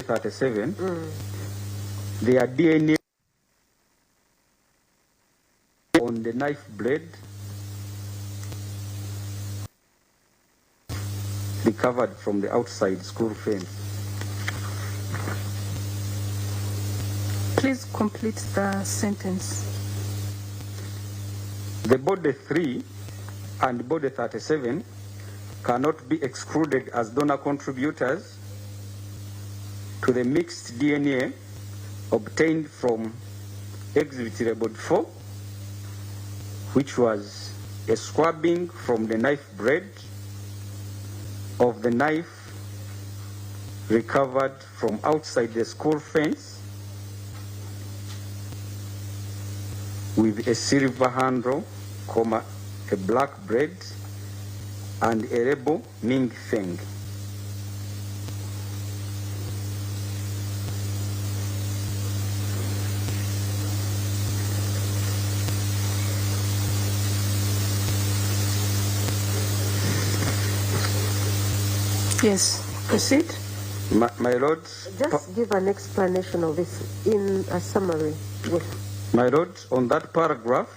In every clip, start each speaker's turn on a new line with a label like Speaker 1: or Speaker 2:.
Speaker 1: 37, their DNA on the knife blade recovered from the outside school fence.
Speaker 2: Please complete the sentence.
Speaker 1: The body 3 and body 37 cannot be excluded as donor contributors to the mixed DNA obtained from exhibit label 4, which was a swabbing from the knife blade of the knife recovered from outside the school fence with a silver handle, a black blade, and a label Ming Feng.
Speaker 2: Yes, proceed.
Speaker 1: My Lord.
Speaker 3: Just give an explanation of this in a summary.
Speaker 1: My Lord, on that paragraph,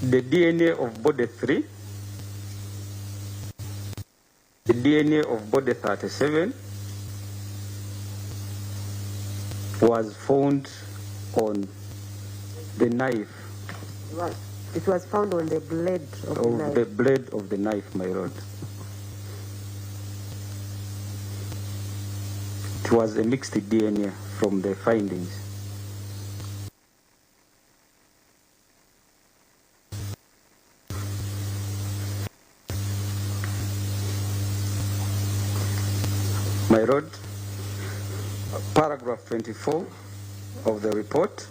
Speaker 1: the DNA of body 3, the DNA of body 37 was found on the knife.
Speaker 3: Right. It was found on the blade of the knife.
Speaker 1: The blade of the knife, my Lord. It was a mixed DNA from the findings. My Lord, paragraph 24 of the report.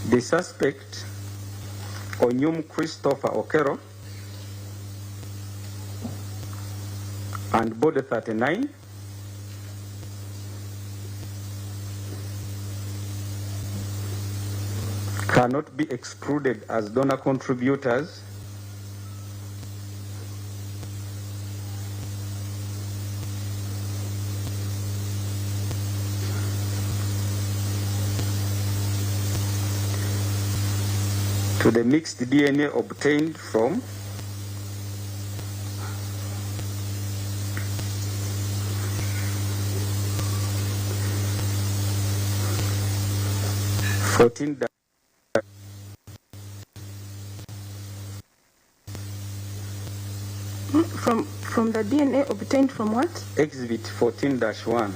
Speaker 1: The suspect, Onyum Christopher Okello, and body 39, cannot be excluded as donor contributors to the mixed DNA obtained from
Speaker 2: From the DNA obtained from what?
Speaker 1: Exhibit 14-1.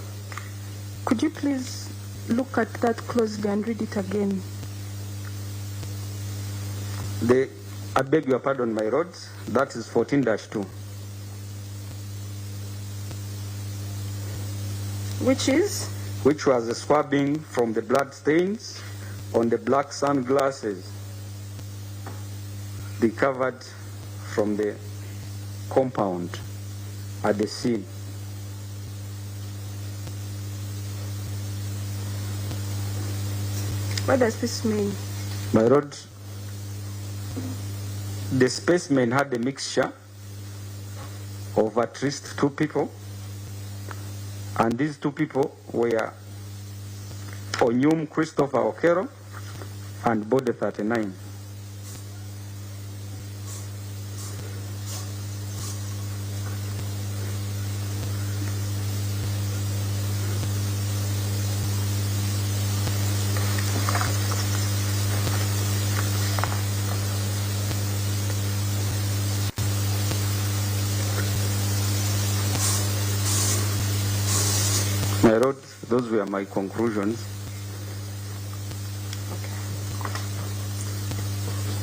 Speaker 2: Could you please look at that closely and read it again?
Speaker 1: I beg your pardon, my lords, that is 14-2.
Speaker 2: Which is?
Speaker 1: Which was a swabbing from the blood stains on the black sunglasses recovered from the compound at the scene.
Speaker 2: What does this mean?
Speaker 1: My lord, the specimen had a mixture of at least 2 people, and these 2 people were Onyum Christopher Okello and body 39. My lord, those were my conclusions.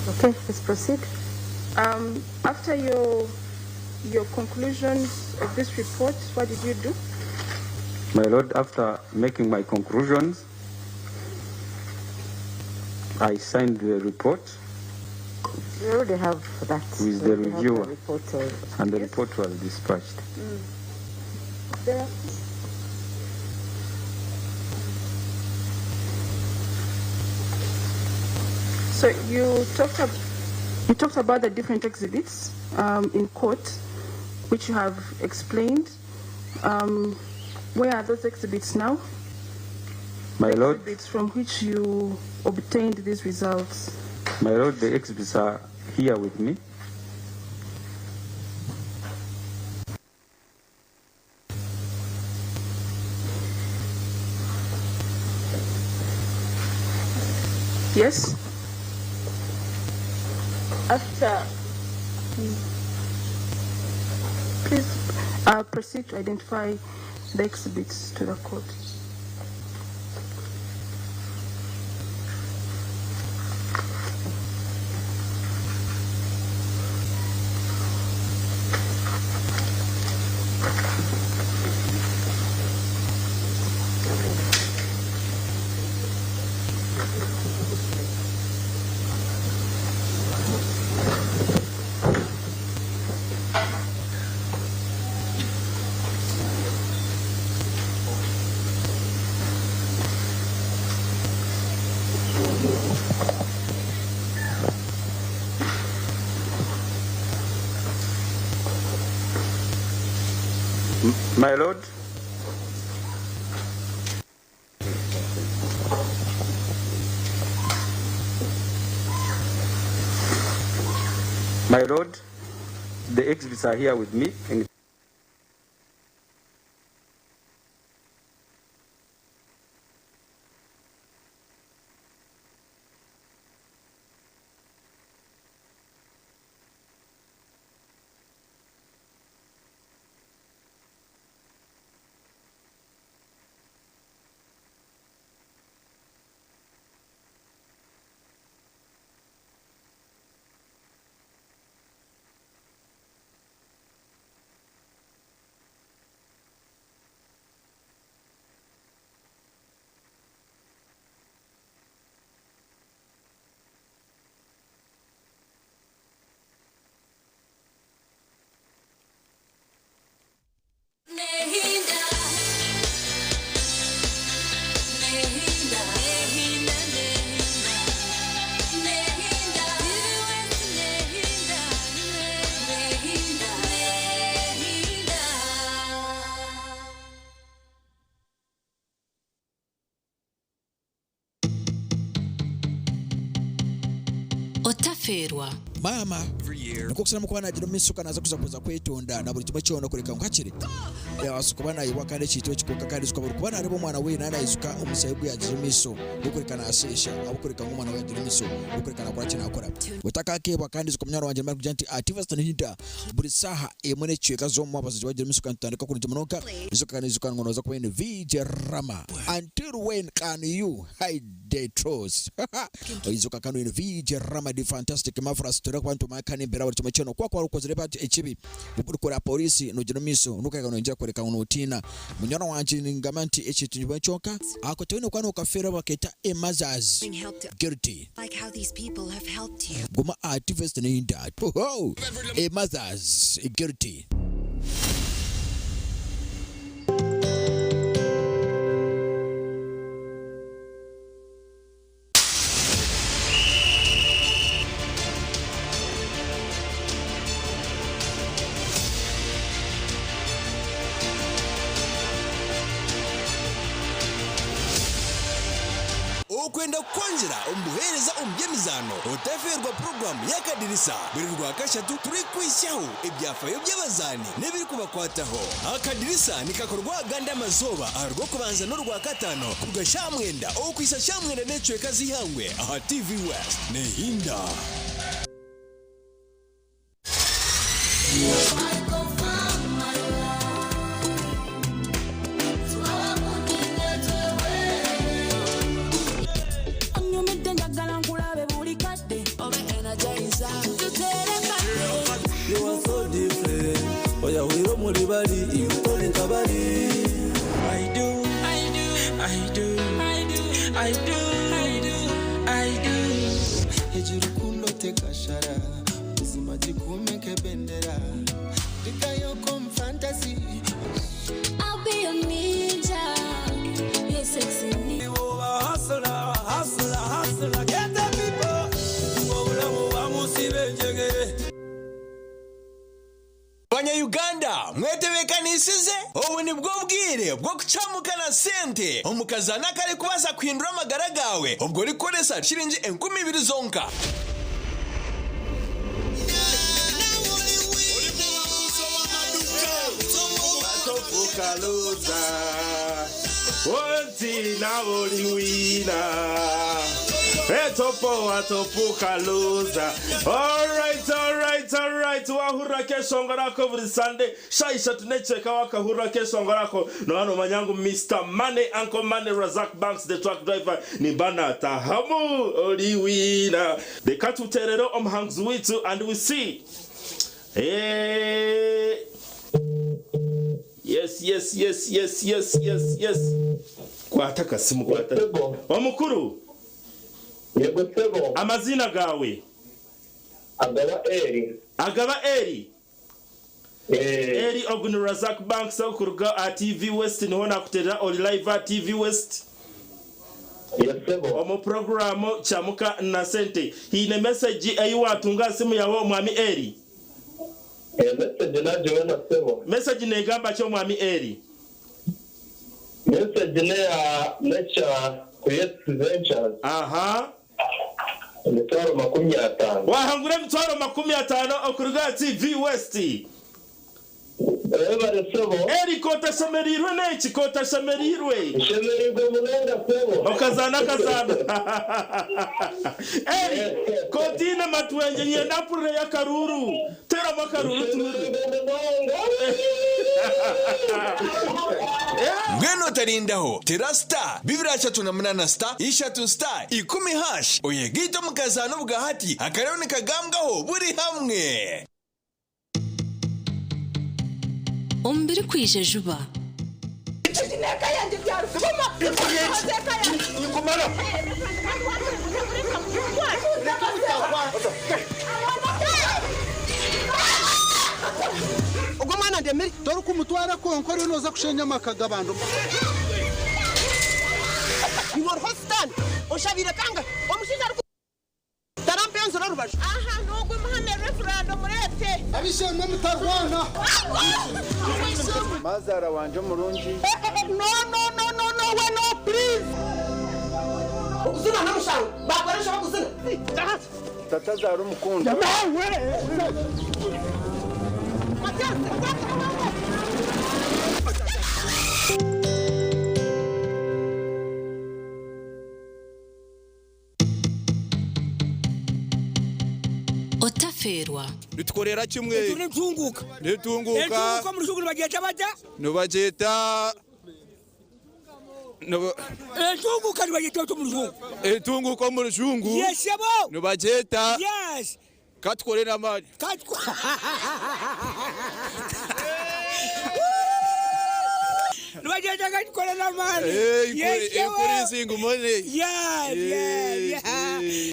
Speaker 3: Okay, let's proceed.
Speaker 2: After your conclusions of this report, what did you do?
Speaker 1: My lord, after making my conclusions, I signed the report.
Speaker 3: We already have that.
Speaker 1: With the reviewer. And the
Speaker 2: Yes.
Speaker 1: report was dispatched.
Speaker 2: There. So you talked about the different exhibits in court. which you have explained. Where are those exhibits now?
Speaker 1: My Lord.
Speaker 2: Exhibits from which you obtained these results.
Speaker 1: My Lord, the exhibits are here with me.
Speaker 2: Yes? After, please proceed to identify the exhibits to the court.
Speaker 1: My Lord. My Lord, the exhibits are here with me.
Speaker 4: Otaferwa
Speaker 5: mama nukokusana mukubana agiro misuka naza kuzakuza kwetonda na buri kimwe cyono kureka ngakire yasuka bana yiwa kandi cyitwe kikuka kandi suka buri kubana aribo mwana we nana isuka umusayibu yagize miso nukureka asesha abukureka ngumwana we yagize miso nukureka nakora kina akora utakakeba kandi suka mnyaro wanje mari janti activist nhinda buri saha emone cyeka zo mu abazi bagize miso kandi tandika kuri jimonoka isuka kandi isuka ngono za kwene VJ Rama until when can you hide the truth isuka kandi VJ Rama the fantastic mafra story kwantu makani mbera buri kimwe cyono kwa ukozere bati ekibi ukora polisi no miso nukaga no njya kureka unutina munyana wanje ningamanti ekitunjwe cyoka akotene kwano ukafera baketa emazaz guilty
Speaker 4: like how these people have helped you.
Speaker 5: Guma activist ni that oh emazaz guilty.
Speaker 6: Okwenda kwanjira ombuhereza ombyemizano otaferwa program yakadirisa buri rwa kashatu turi kwishaho ibyafayo by'abazani nebiri kubakwataho akadirisa nikakorwa ganda mazoba arwo kubanza no rwa katano kugashamwenda okwisa shamwenda necwe kazihangwe aha TV West nehinda
Speaker 7: You are so different. Oh yeah, we don't worry about it. You calling kabali. I do, I do, I do, I do, I do, I do, I do. Ejirukundo teka shara, uzima jikumeke bendera. Tika yo come fantasy.
Speaker 8: I'll be a ninja. You're sexy.
Speaker 7: You are a hustler, hustler, hustler. Get the people. You are a musibe jege.
Speaker 6: Uganda mwetebekanisize ubu ni bwo bwire bwo kucamukana sente omukazana kare kubaza kwindura amagara gawe ubwo rikoresa shiringi 20,000 zonka.
Speaker 9: Wanti na oliwina etopo atopuka loza. All right wahura kesho ngorako buri Sunday shaisha tunecheka wakahura kesho ngorako no hano manyangu Mr. Money Uncle Money Razak Banks the truck driver ni bana tahamu oliwina the katuterero omhangs witu and we see Yes. Kwataka simu kwataka. Wamukuru.
Speaker 10: Yego sebo.
Speaker 9: Amazina gawe. Agaba Eri. Eri Ogun Razak Bank Saukurga at TV West niho nakutera oli live at TV West.
Speaker 10: Yes sebo.
Speaker 9: Omo programu chamuka na sente. Hine message ayi watunga simu yawo mwami Eri.
Speaker 10: Message na Joana sebo.
Speaker 9: Message negamba cyo mwami Eri.
Speaker 10: Message ne ya lecture Create Ventures. Mitwaro 50.
Speaker 9: Wahangura mitwaro 50 okuruga TV West. Eri kota shamerirwe neki kota shamerirwe.
Speaker 10: Shamerirwe munenda sebo.
Speaker 9: Okazana. Eri kotina matwenje nyenda pure ya karuru. Tera makaruru tumuri.
Speaker 6: Ngweno tarindaho terasta bibiracha tunamunana star ishatu star 10 hash oyegito mukazano bugahati akarone kagambwaho buri hamwe.
Speaker 4: Ombiri kwije juba.
Speaker 11: Ugo mwana ndemeri dore ko mutwara konkore noza kushenya makagabando. You are hostile. Oshabira kanga. Omushinja tarampenzo rarubasha.
Speaker 12: Aha nugwe muhame referendum murete.
Speaker 11: Abishemwe mutarwana.
Speaker 13: Mazara wanje murungi.
Speaker 11: No, we no please. Ukuzuna namusharu. Bakoresha bakuzuna.
Speaker 13: Tatazara umukunda.
Speaker 4: Otaferwa.
Speaker 14: Nitukorera kimwe.
Speaker 15: Netunguka.
Speaker 14: Netunguka
Speaker 15: mu rushuguru bageta bata.
Speaker 14: Nubageta.
Speaker 15: Netunguka bageta mu rushungu.
Speaker 14: Etunguka mu rushungu.
Speaker 15: Yes yabo.
Speaker 14: Nubageta.
Speaker 15: Yes.
Speaker 14: Katkorera amani.
Speaker 15: Nubageta katkorera amani.
Speaker 14: Yes yabo. Increasing money.
Speaker 15: Yeah.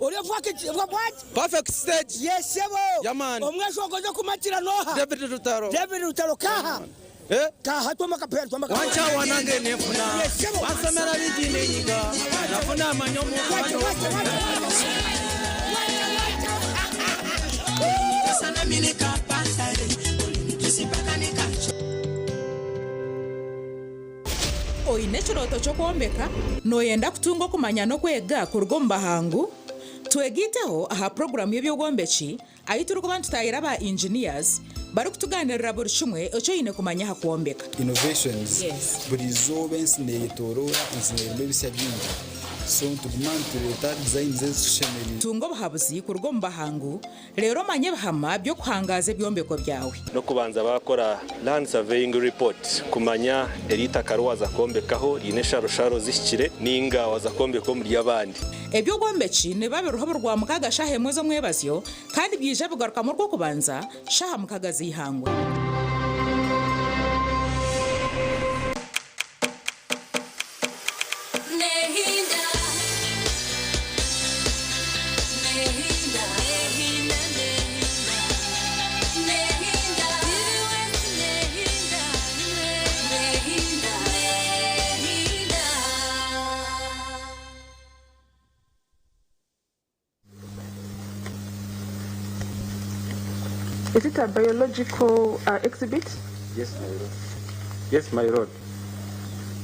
Speaker 15: Uri what?
Speaker 14: Perfect stage.
Speaker 15: Yes yabo.
Speaker 14: Yaman.
Speaker 15: Omwesho okoze kumatira noha.
Speaker 14: David Rutaro
Speaker 15: kaha. Kaha toma kapera toma.
Speaker 14: Wancha wanange nefuna. Wasamera bidine nyiga. Nafuna manyomo kwano.
Speaker 7: Sana mine kapasa. Tusipakanika.
Speaker 16: Oine chiroto cyo kwombeka noyenda kutunga kumanya no kwega kurwo mbahangu twegiteho aha program y'ebyogwombeki ayituruko bantu tayira ba engineers bari kutuganirira buri kimwe icyo yine kumanya ha kwombeka
Speaker 17: innovations buri zobe nsineyitorora nsinerimo bisya byinshi so tugumantuleta design z'ishemeri
Speaker 16: tungo bahabuzi kurwo mbahangu rero manye bahama byo kuhangaza byombeko byawe
Speaker 18: no kubanza bakora land surveying report kumanya erita karwaza kombekaho ine sharusharo zishikire ninga waza kombeko muri yabandi
Speaker 16: ebyo gwombeki ne babe ruhabo rwa mukaga shahe mwezo mwebazyo kandi byije bigaruka mu rwo kubanza shaha mukaga zihangwa
Speaker 2: Is it a biological exhibit?
Speaker 1: Yes, my lord. Yes, my lord.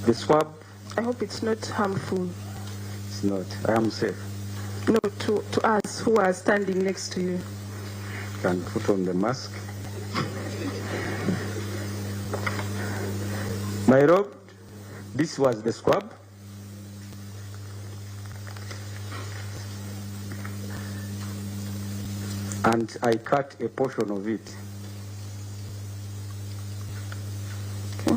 Speaker 1: The swab.
Speaker 2: I hope it's not harmful.
Speaker 1: It's not. I am safe.
Speaker 2: No, to us who are standing next to you.
Speaker 1: Can put on the mask. My lord, this was the swab. And I cut a portion of it.
Speaker 2: Okay.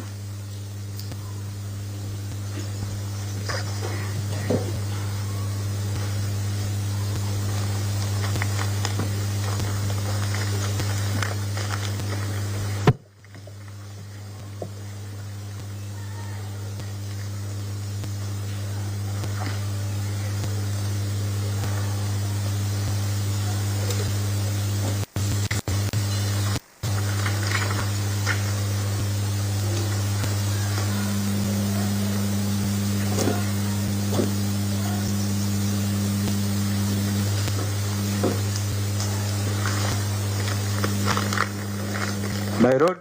Speaker 1: My lord,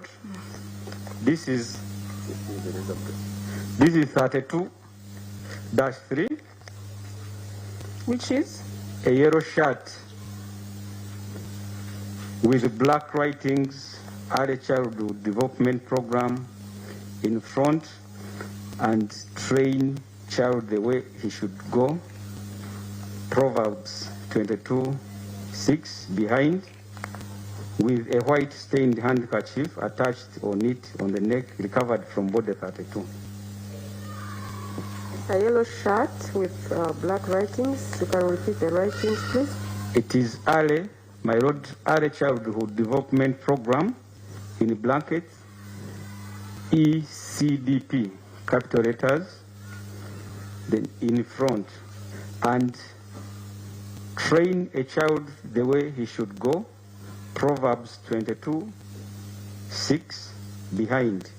Speaker 1: this is 32-3,
Speaker 2: which is
Speaker 1: a yellow shirt with black writings, Early Childhood Development Program in front, and train child the way he should go. Proverbs 22:6 behind, with a white stained handkerchief attached on it on the neck, recovered from body 32.
Speaker 3: A yellow shirt with black writings. You can repeat the writings, please.
Speaker 1: It is early, my lord, Early Childhood Development Program in blankets, ECDP, capital letters, then in front, and train a child the way he should go. Proverbs 22:6 behind,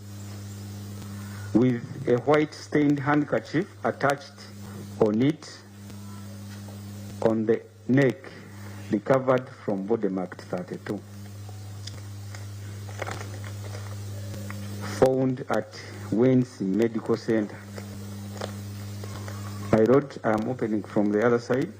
Speaker 1: with a white stained handkerchief attached on it on the neck, recovered from body marked 32. Found at Wayne's Medical Center. My lord, I am opening from the other side.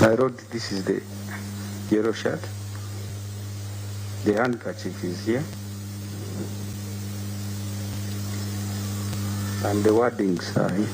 Speaker 1: My lord, this is the yellow shirt. The handkerchief is here. And the wordings are here.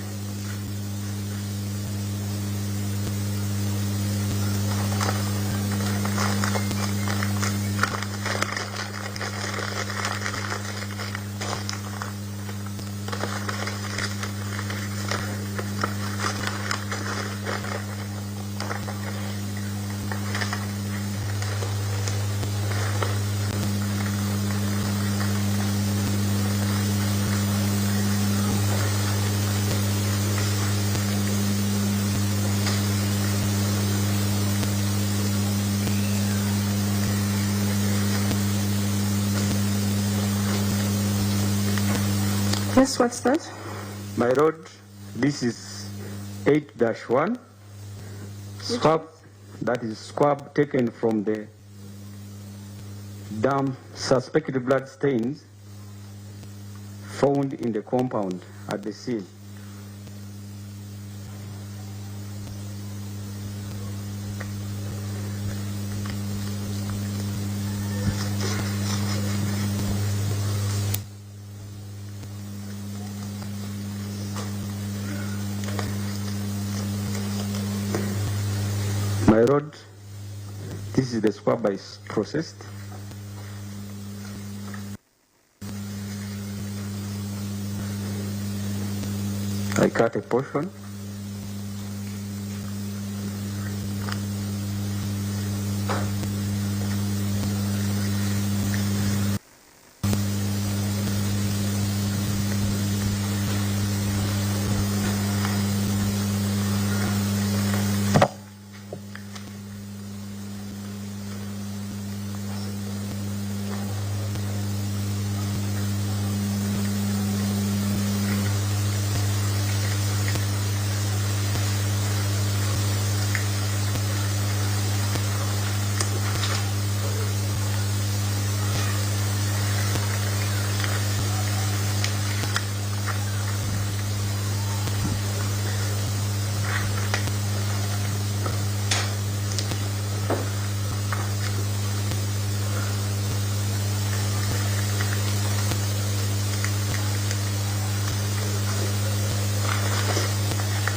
Speaker 2: Yes, what's that?
Speaker 1: My lord, this is 8-1. Swab, that is swab taken from the suspected blood stains found in the compound at the scene. My lord, this is the swab I processed. I cut a portion.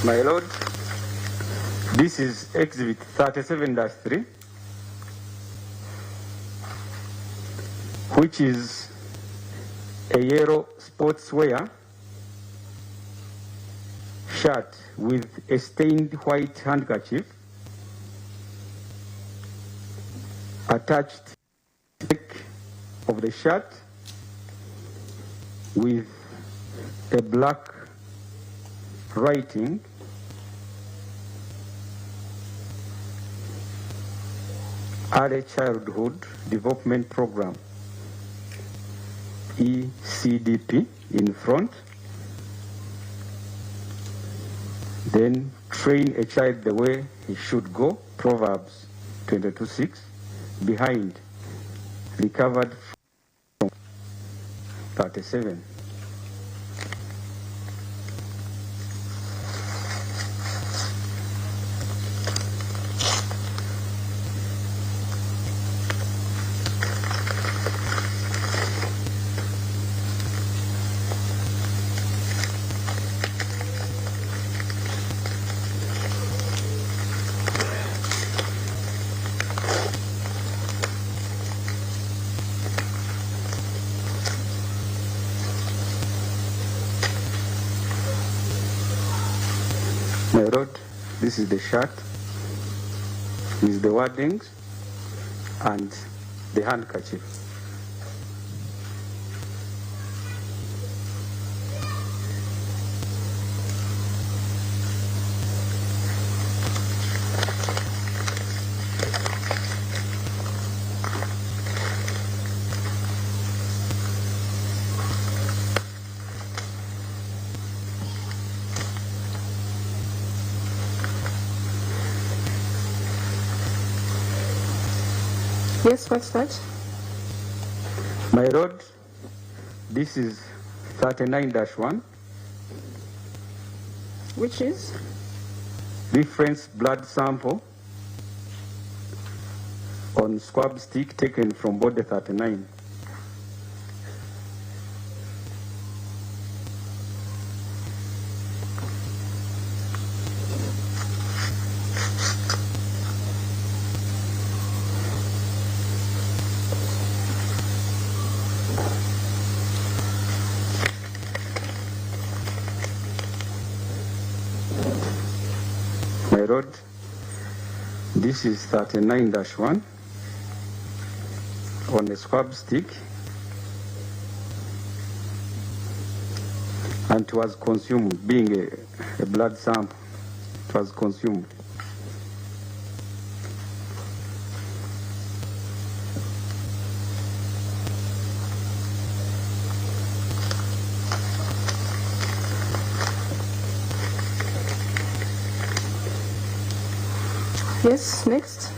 Speaker 1: My Lord, this is Exhibit 37-3, which is a yellow sportswear shirt with a stained white handkerchief attached to the neck of the shirt with a black writing Early Childhood Development Program, ECDP, in front. Then train a child the way he should go, Proverbs 22:6. Behind, recovered from 37. My Lord, this is the shirt with the wordings and the handkerchief.
Speaker 2: Yes, what's that?
Speaker 1: My Lord, this is 39-1.
Speaker 2: Which is?
Speaker 1: Reference blood sample on swab stick taken from body 39. My Lord, this is 39-1 on a swab stick, and it was consumed, being a blood sample, it was consumed.
Speaker 2: Yes, next.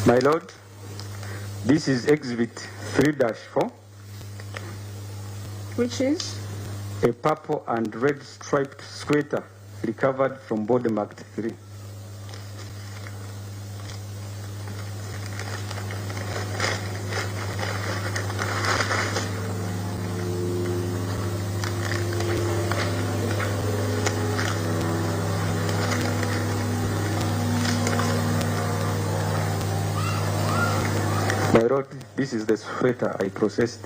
Speaker 1: My Lord, this is Exhibit 3-4.
Speaker 2: Which is?
Speaker 1: A purple and red striped sweater recovered from body marked 3. My Lord, this is the sweater I processed.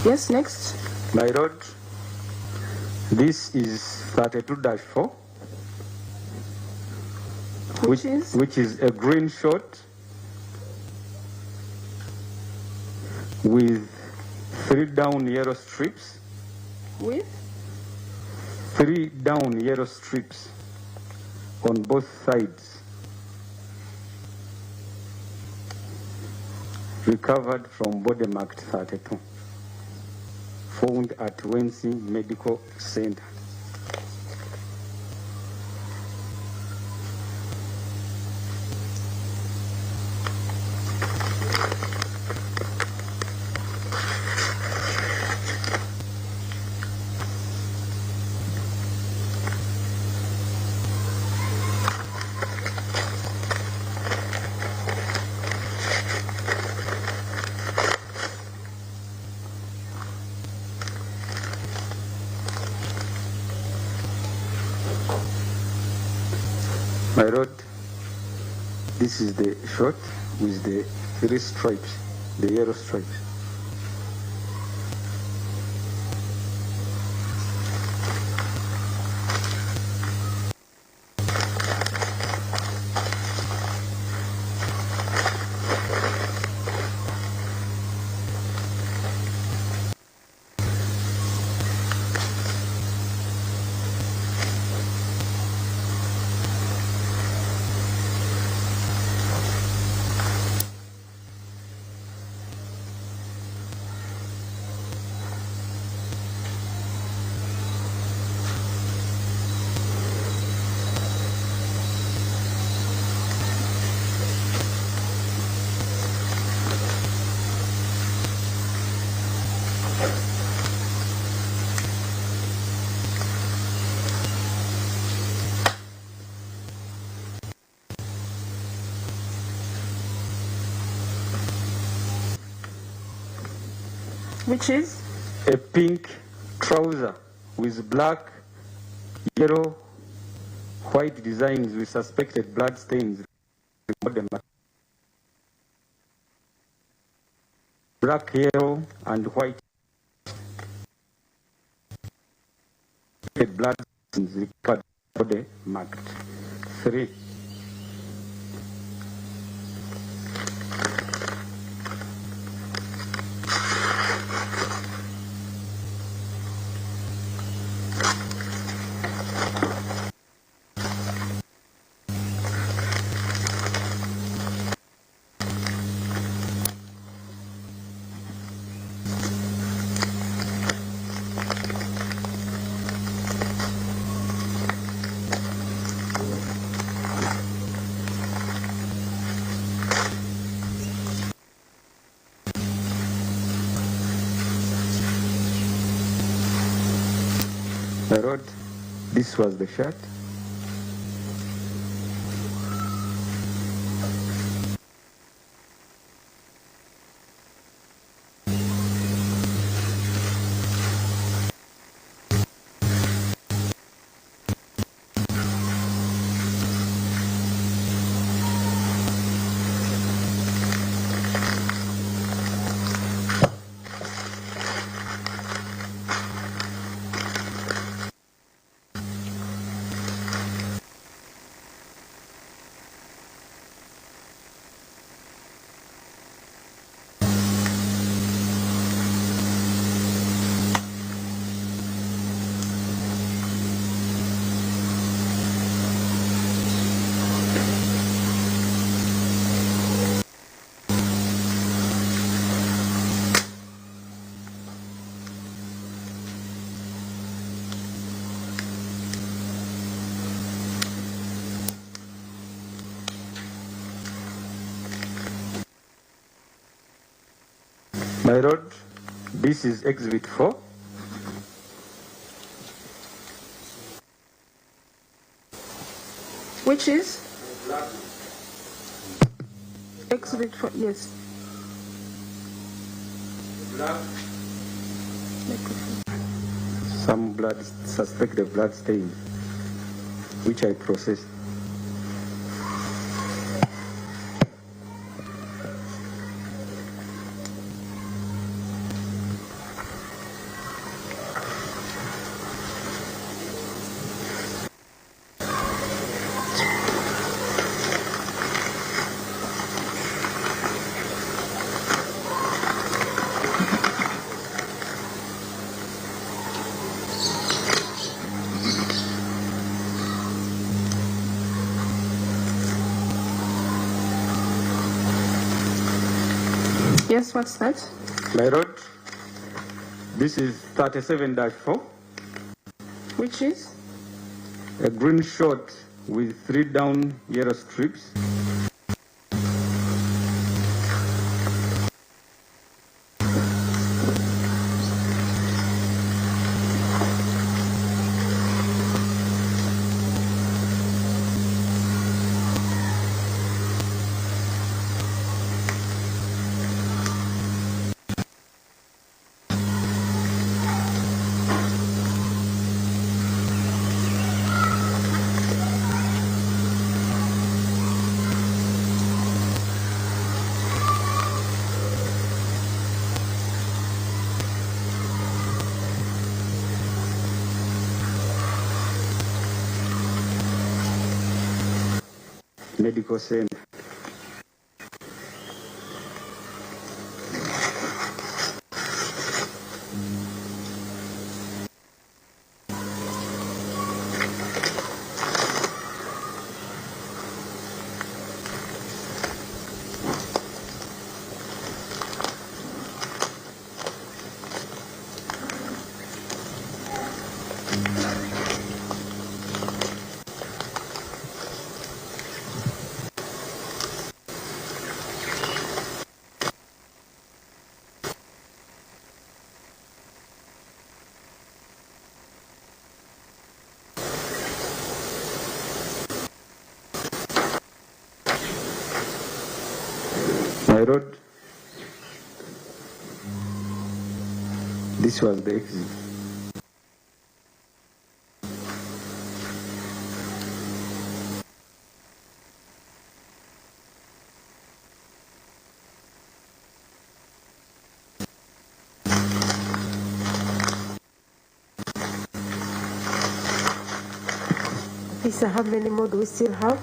Speaker 2: Yes, next.
Speaker 1: My lord, this is 32-4, which is a green shot with 3 down yellow strips.
Speaker 2: With?
Speaker 1: 3 down yellow strips on both sides. Recovered from body marked 32. Found at Wensi Medical Center. My lord, this is the shot with the 3 stripes, the yellow stripes.
Speaker 2: Which is?
Speaker 1: A pink trouser with black, yellow, white designs with suspected blood stains. Black, yellow, and white blood stains recovered body marked 3. My lord, this was the shot. My lord, this is exhibit 4.
Speaker 2: Which is? Exhibit 4, yes.
Speaker 1: Some blood, suspected blood stains, which I processed.
Speaker 2: Yes, what's that?
Speaker 1: My lord, this is 37-4.
Speaker 2: Which is?
Speaker 1: A green shot with 3 down yellow strips. Medical center. My lord, this was the exit.
Speaker 3: Lisa, how many more do we still have?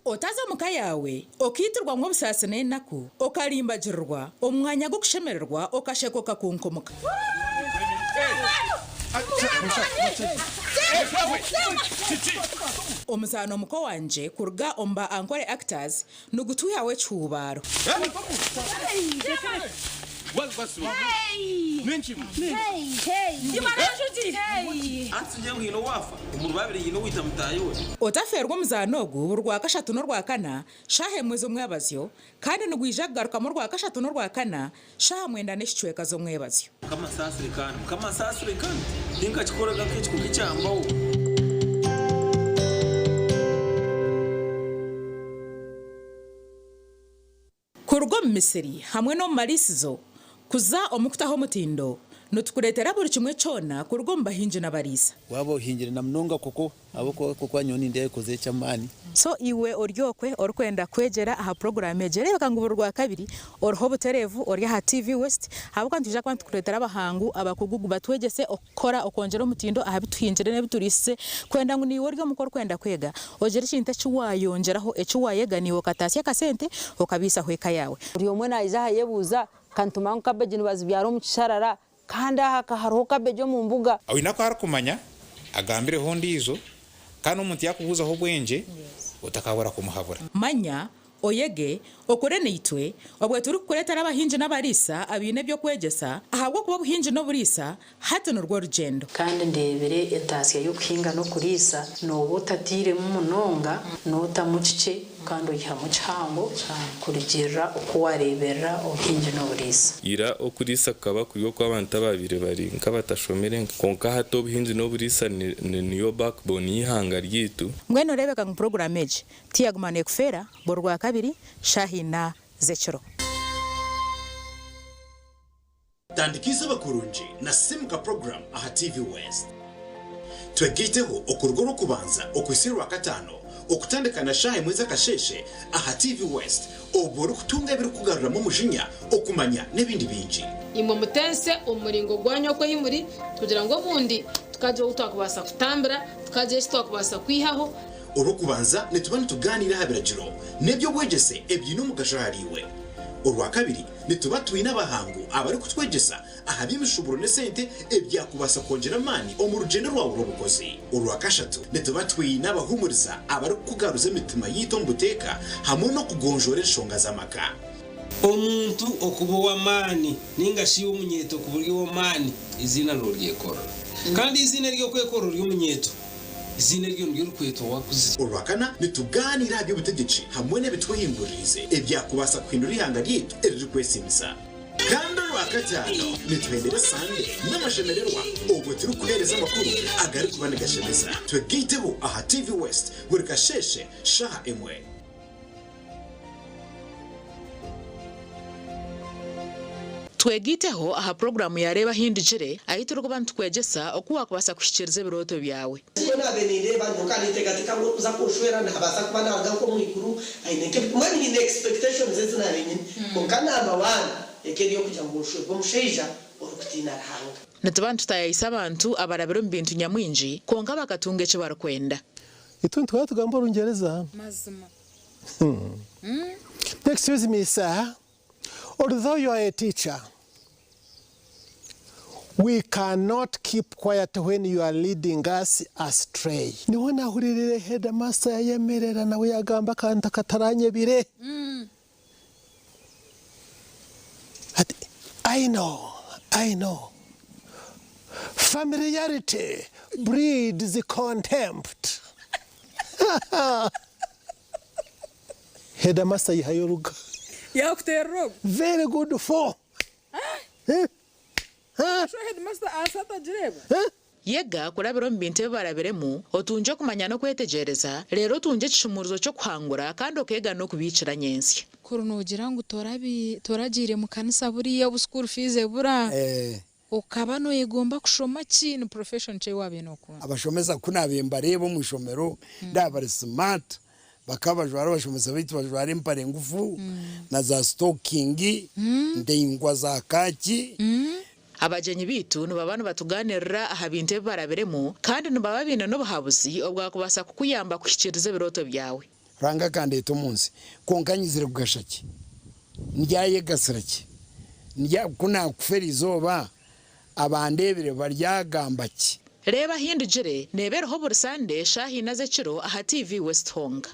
Speaker 16: Otaza muka yawe okitirwa mu busasi n'enaku okalimbagirwa omwanya gwo kushemererwa okashekoka kunkomoka omusano muko wanje kurga omba ankore actors nugutu yawe cyubaro otaferwa muzanogu rwa kashatu no rwa kana shahe mwezo mwebazyo kandi nugwijagaruka mu rwa kashatu no rwa kana shaha mwenda neshicweka zo mwebazyo
Speaker 7: kama sasire kandi dinka chikoraga kechi kukicyambaho
Speaker 16: kurgo Misiri hamwe no marisizo kuza omukutaho mutindo notukuretera buri kimwe cyona kurgo mbahinje nabarisa
Speaker 17: wabo hinjire na mnonga koko aboko koko nyoni ndiye koze cyamani
Speaker 16: so iwe oryokwe orkwenda kwegera aha program egere bakangubura rwa kabiri orho buterevu orya ha TV West habuka ntuje kwant kuretera abahangu abakugugu batwegese okora okongera omutindo aha bituhinjire ne biturise kwenda ngo niwe oryo mukor kwenda kwega ogere kinte cyuwayongeraho ecyuwayeganiwe katasi akasente okabisa hweka yawe
Speaker 19: uri omwe naija yebuza kantuma nkabeje nibazibyaro mu kisharara kanda hakaharoka bejo mu mbuga
Speaker 20: awina ko harakumanya agambire hondi izo kandi umuntu yakubuza ho bwenje
Speaker 17: utakabura kumuhabura
Speaker 16: manya oyege okore neitwe obwe turi kuretera abahinji n'abarisa abine byo kwegesa ahabwo kuba buhinji no burisa hati n'urwo rugendo
Speaker 20: kandi ndebere entasiya yo kuhinga no kurisa no butatire mu munonga no tamucice kandi uyihamu cyangwa kurigirira uko warebera ubuhinji no burisa
Speaker 18: ira okurisa kaba kuriyo kw'abantu babire bari nk'abatashomere konka hato ubuhinji no burisa niyo backbone y'ihanga ryitu
Speaker 16: ngweno rebeka mu program eje tiyagumane kufera borwa kabiri shahina zechero
Speaker 21: tandikisa bakurunji na simuka program aha TV West twegiteho okurugoro kubanza okwisirwa katano okutandikana shahe mweza kasheshe aha TV West oboro kutunga biri kugarura mu mujinya okumanya nebindi binji
Speaker 22: imwe mutense umuringo gwanyo ko himuri kugira ngo bundi tukaje utakubasa kutambira tukaje twakubasa kwihaho
Speaker 21: urukubanza netubana tuganira habiragiro nebyo bwegese ebyino mugashahariwe urwa kabiri netubatuye n'abahangu abari kutwegesa ahabimishuburo ne sente ebyakubasa kongera mani omurugendo rwa urubukozi urwa kashatu netubatuye n'abahumuriza abari kugaruza imitima yito mbuteka hamwe no kugonjora inshonga z'amaka
Speaker 23: omuntu okubo wa mani ningashi umunyeto kuburyo wa mani izina n'uryekora kandi izina ryo kwekora ry'umunyeto izina ryo ry'urukweto wakuze
Speaker 21: urwakana nituganira byo butegeci hamwe n'ebitwihingurize ebyakubasa kwindura ihanga ryitu eriri kwesimisa kandi urwakatano nitwendere sande n'amashemererwa ubwo turi kuhereza amakuru agari kubanegashemeza twegiteho aha TV West buri kasheshe shaha emwe
Speaker 16: twegiteho aha programu yareba hindijire ahitira ko bantu kwegesa okuwa kubasa kushikiriza biroto byawe
Speaker 24: sibona beninde bantu kandi tegatika ngo uza kushwera ntabasa kuba nanga ko mwikuru aineke mwani in expectations zina renye kokana abana ekeriyo kujya ngo ushwe bomusheja orukutina hanga
Speaker 16: natabantu tayisa abantu abarabiro mbintu nyamwinji konka bakatunge cyo barakwenda
Speaker 25: ituntu twatugamba urungereza
Speaker 22: mazima
Speaker 25: excuse me sir, although you are a teacher, we cannot keep quiet when you are leading us astray. Niho nahuririre headmaster yemerera nawe yagamba kanta kataranye bire. I know. Familiarity breeds contempt. Headmaster yihayoruga.
Speaker 22: Yakuterro.
Speaker 25: Very good for.
Speaker 22: Show headmaster asata jireba.
Speaker 16: Yega kurabiro mbinte barabiremu otunje kumanya no kwetegereza rero tunje cishumuruzo cyo kwangura kandi okega no kubicira nyensi
Speaker 22: kurunogira ngo toragire mu kanisa buriya bu school fees bura ukaba no yegomba kushoma kintu profession cye wabe no ko
Speaker 26: abashomeza kunabemba rebo mu shomero ndabari smart bakabajwara bashomeza bitu bajwara impare ngufu na za stocking ndengwa za kaki
Speaker 16: abajenyi bitu nubabana batuganirira ahabinte barabiremu kandi nubababina no bahabuzi obwa kubasa kukuyamba kushikiriza biroto byawe
Speaker 26: ranga kandi eto munsi konkanyizire kugashaki ndyaye gasiraki ndya kuna kuferi zoba abandebire baryagambaki
Speaker 16: reba hindijire nebereho buri Sunday shahina zechiro aha TV West Honga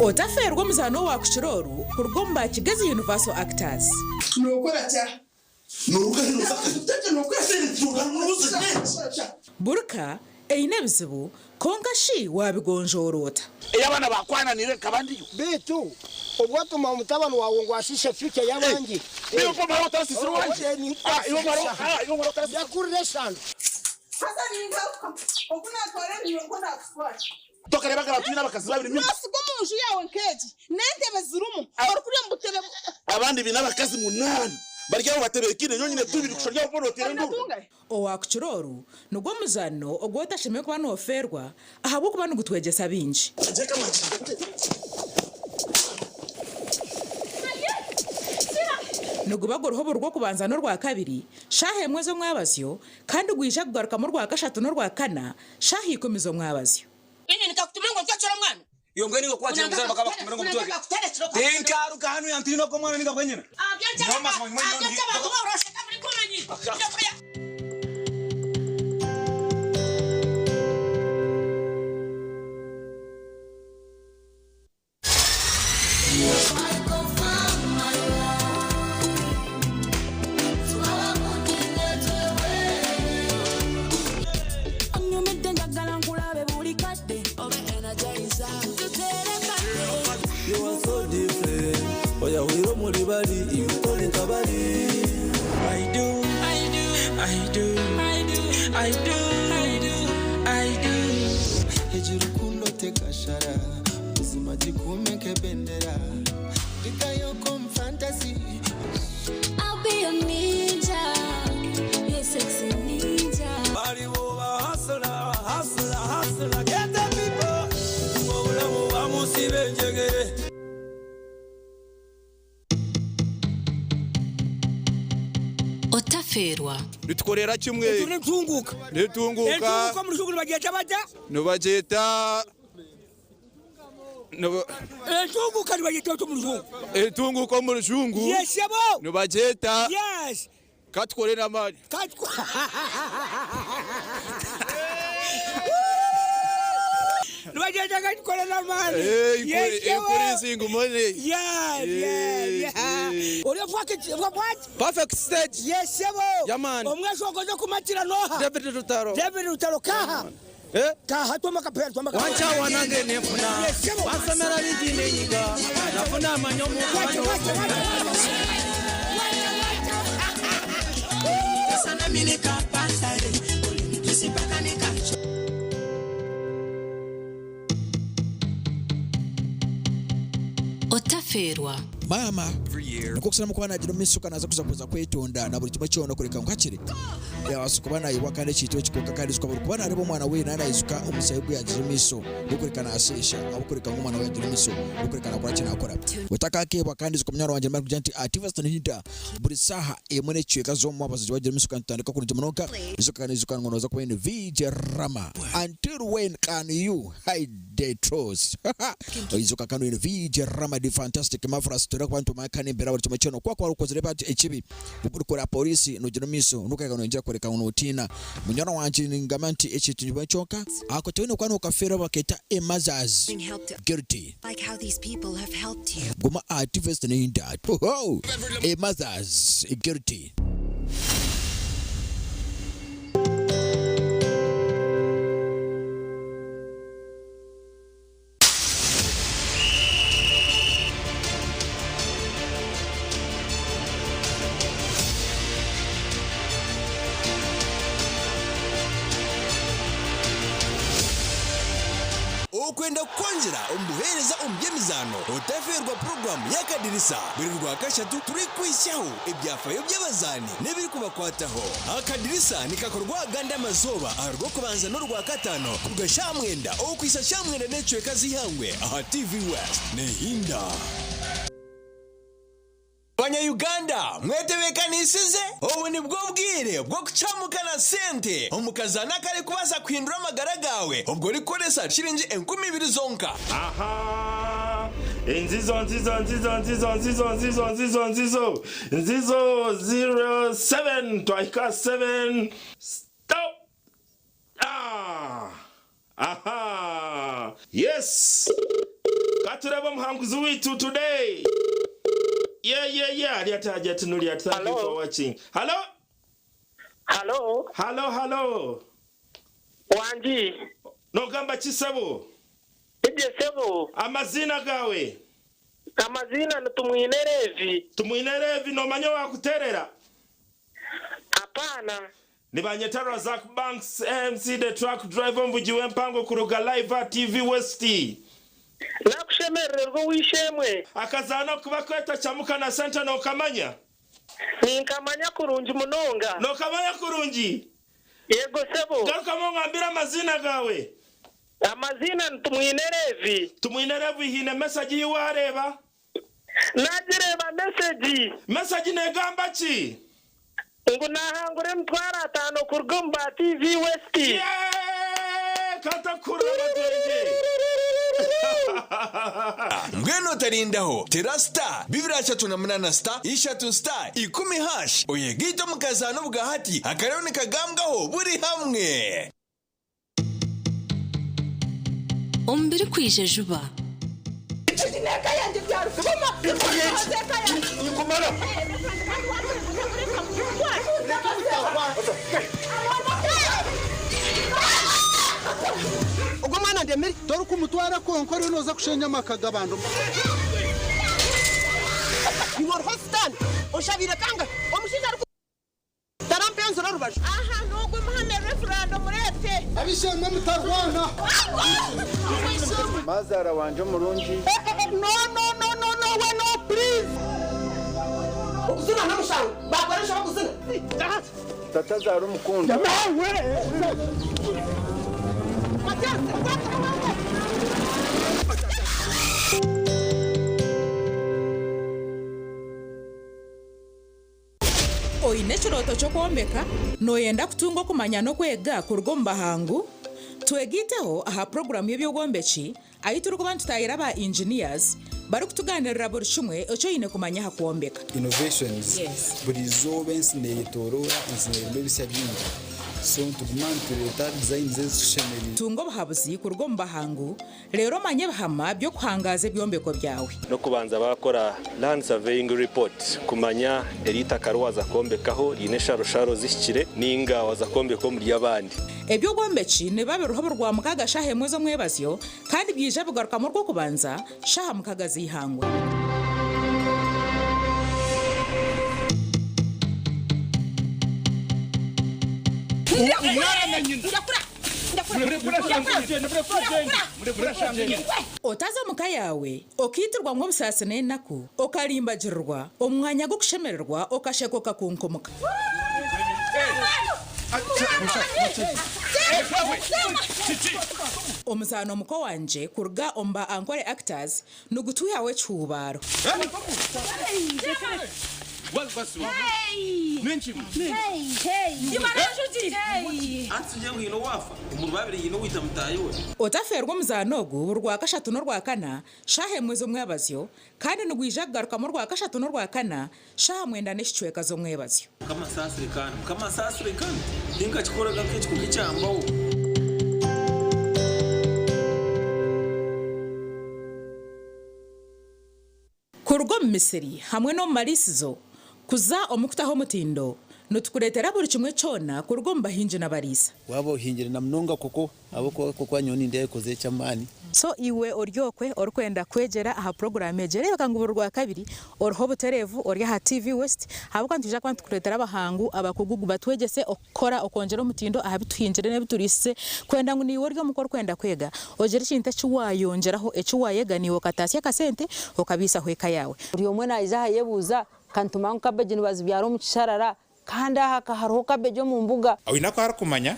Speaker 16: otaferwa muzano wa kuchiroru kurugomba Kigazi Universal Actors
Speaker 21: nokora cha
Speaker 16: burka einebizibu kongashi wabigonjorota
Speaker 15: eyabana bakwananire kabandi bitu obwatuma umutabano wawe ngo ashishe fike yabangi
Speaker 21: niyo pomaro tasisiro wanje iyo maro tasisiro
Speaker 15: yakurire shano
Speaker 12: hasa ninga okuna kore niyongo nakufwa
Speaker 21: tokare bagara tuyina bakazi babiri nyuma
Speaker 12: nasigo munju yawe nkeji nentebe zirumu barukuriye mbutebe
Speaker 21: abandi binabakazi munani baryaho batebekine nyonyine tubiri kushorya borotere ndu
Speaker 16: owakuchiroru nugwo muzano ogwota sheme kuba noferwa ahabo kuba nugutwegesa binji nugubagoroho burwo kubanza no rwa kabiri shahe mwezo mwabazyo kandi gwije kugaruka mu rwa gashatu no rwa kana shahe ikomizo mwabazyo
Speaker 12: inye nikakutumira ngo cyacora mwana
Speaker 14: yongweni ngo kwaje muzara bakaba kumira ngo mutwe tenkaru kahanu yantino ko mwana ninga kwenyina ngoma kwa mwana
Speaker 7: Oyahurira Orubanja Rwa. Hejuru kundo tekashara uzima jikumeke bendera ikayo kom fantasy.
Speaker 5: I'll be a ninja, you're sexy ninja.
Speaker 7: Bari woba hustler, get the people. Wola woba musibe njegere.
Speaker 4: Otaferwa
Speaker 6: Nitukorera kimwe Nitunguka
Speaker 15: mu rushungu bageta bata
Speaker 6: Nubageta
Speaker 15: Tunguka bageta mu rushungu
Speaker 6: Tunguka mu rushungu
Speaker 15: Yes yabo
Speaker 6: Nubageta
Speaker 15: Yes
Speaker 6: Katkorera mali
Speaker 15: Nubageta katkorera mali
Speaker 6: Yes yabo singu money
Speaker 15: What?
Speaker 6: Perfect stage.
Speaker 15: Yes, yabo.
Speaker 6: Yeah, man.
Speaker 15: Omweso gozo kumatira noha.
Speaker 6: David Rutaro
Speaker 15: kaha. Kaha toma kapera toma kapera.
Speaker 14: Wancha wanange nefuna. Wasamera bijine nyinga. Nafuna manyomu
Speaker 7: Sana mini kapasare. Kisipaka ni kacho.
Speaker 4: Otaferwa
Speaker 8: mama nukokusana mukwana jino misuka naza kuza kwetonda na buri kimwe cyono kureka nkakire yasukubana yiwakane chito chikoka kandi zukaba kubana aribo mwana we nana izuka umusayigu yagira miso gukurikana asesha abukurika nk'umwana we yagira miso gukurikana akora kina akora utaka ke bakandi zukomnyaro wanje mari kujanti activist nhinda buri saha emone chweka zo mu abazi wagira miso kantandika kuri jimonoka izuka izuka ngono za kwene VJ Rama until when can you hide the truth izuka kanu ine VJ Rama the fantastic mafras tura kwantu makane mbera buri kimwe cyono kwa rukozere bati ekibi bukura polisi nugira miso nukaga nonja kureka unotina munyana wanje ningamanti ekitunjwe cyoka akotone kwano kafera baketa emazaz guilty
Speaker 9: like how these people have helped you.
Speaker 8: Goma activist in that emazaz guilty.
Speaker 10: Okwenda kwanjira umuhereza umbyemizano Otaferwa program yakadirisa buri rwa kashatu turi kwishaho ibyafayo by'abazani nebiri kubakwataho akadirisa nikakorwa ganda mazoba arwo kubanza no rwa katano kugashamwenda okwisa shamwenda necwe kazihangwe aha TV West nehinda Banya-Uganda, mwetebekanishize ubu ni bwo bwire bwo kucamukana sente umukazana kare kubasa kwindura amagara gawe ubwo rikoresa shiringi 20,000 zonka.
Speaker 11: Aha Nzizo 07 twaika 7 stop. Aha yes katuraba muhanguzi witu today. Yeah. Aliataja tunuli at thank you for watching. Hello.
Speaker 27: Wanji.
Speaker 11: No gamba chisebo.
Speaker 27: Ibye sebo.
Speaker 11: Amazina gawe.
Speaker 27: Amazina tumwinerevi.
Speaker 11: Tumwinerevi no manyo wa kuterera.
Speaker 27: Hapana.
Speaker 11: Nibanyetara Zak Banks MC the truck driver mbujiwe mpango kuruga live TV West.
Speaker 27: Nakushemererwa wishemwe
Speaker 11: akazana kuba kweta chamuka na center no kamanya
Speaker 27: ninkamanya kurungi munonga
Speaker 11: no kamanya kurungi
Speaker 27: yego sebo
Speaker 11: garuka mo ngambira amazina gawe
Speaker 27: amazina tumwinerevi
Speaker 11: hine message yiwareba
Speaker 27: nagireba
Speaker 11: message negamba ki
Speaker 27: ngo nahangure mtwara 5 kurugamba TV West
Speaker 11: katakura badenge
Speaker 10: Ngweno tarindaho tera star bibira 38 star 3 star 10 hash oyegito mukazano bwahati akarone kagambwaho buri hamwe.
Speaker 4: Ombere kwije juba.
Speaker 25: Ubwo mwana ndemeri dore ko umutwara konkore noza kushenya makagabando. You are hostile. Oshabira kanga. Omushinja tarampenzo rarubasha.
Speaker 12: aha nubwo muhame referendum murete
Speaker 25: Abishemwe mutarwana.
Speaker 1: Mazara wanje murungi.
Speaker 12: No, we no, please.
Speaker 25: Ukuzina namushawe. Bakoresha bakuzina.
Speaker 1: Tata zaro mukunda.
Speaker 16: Oine chiroto chokwombeka noyenda kutunga kumanya no kwega kurgo mbahangu twegiteho aha program y'ebyogwombeki ayituru kuba ntutayira ba engineers bari kutuganirira buri kimwe icyo yine kumanya hakwombeka
Speaker 2: innovations buri zobe nsineyitorora nsineyirwe bisya byinshi so tugumantuleta design z'ishemeri
Speaker 16: tungo bahabuzi kurgo mbahangu rero manye bahama byo kuhangaza ebyombeko byawe
Speaker 18: no kubanza bakora land surveying report kumanya erita karwaza kombekaho ine sharusharo zishikire ninga waza kombeko muri yabandi
Speaker 16: ebyogwombeki ne babe ruhobo rwa mukaga shahe mwezo mwebazyo kandi byije bugaruka mu rwo kubanza shaha mukaga zihangwa otaza muka yawe okitirwa mu busasi n'enaku okalimbagirwa omwanya go kushemererwa okashekoka kunkomuka omusano muko wanje kurga omba ankore actors nugutuya we chubaro otaferwa muzanogu urwa kashatu n'urwa kana shahe mwezo mwebazyo kandi nugwija garuka mu rwa kashatu n'urwa kana shaha mwenda n'ishicweka zo mwebazyo
Speaker 7: kama sasire kandi dinka chikoraga kenshi kukicyambaho
Speaker 16: kurgo Misiri hamwe no marisizo kuza omukutaho mutindo notukuretera buri kimwe cyona kurgo mbahinje nabarisa
Speaker 2: wabo hinjira na mnonga koko aboko koko nyoni ndiye koze cyamani
Speaker 16: so iwe oryokwe orkwenda kwegera aha program egere bakanguburwa kabiri orho buterevu orya ha TV West habuka ntuje kwant kuretera abahangu abakugugu batwegese okora okongera omutindo aha bituhinjire ne biturise kwenda ngo niwe oryo mukor kwenda kwega ogere kinta cyuwayongeraho ecyuwayeganiwe katasya kasente okabisa hweka yawe
Speaker 3: uri omwe naija yebuza kantuma nkabejini bazibyaro mu kisharara kandi aha hariho kabejo mu mbuga
Speaker 13: awina ko harakumanya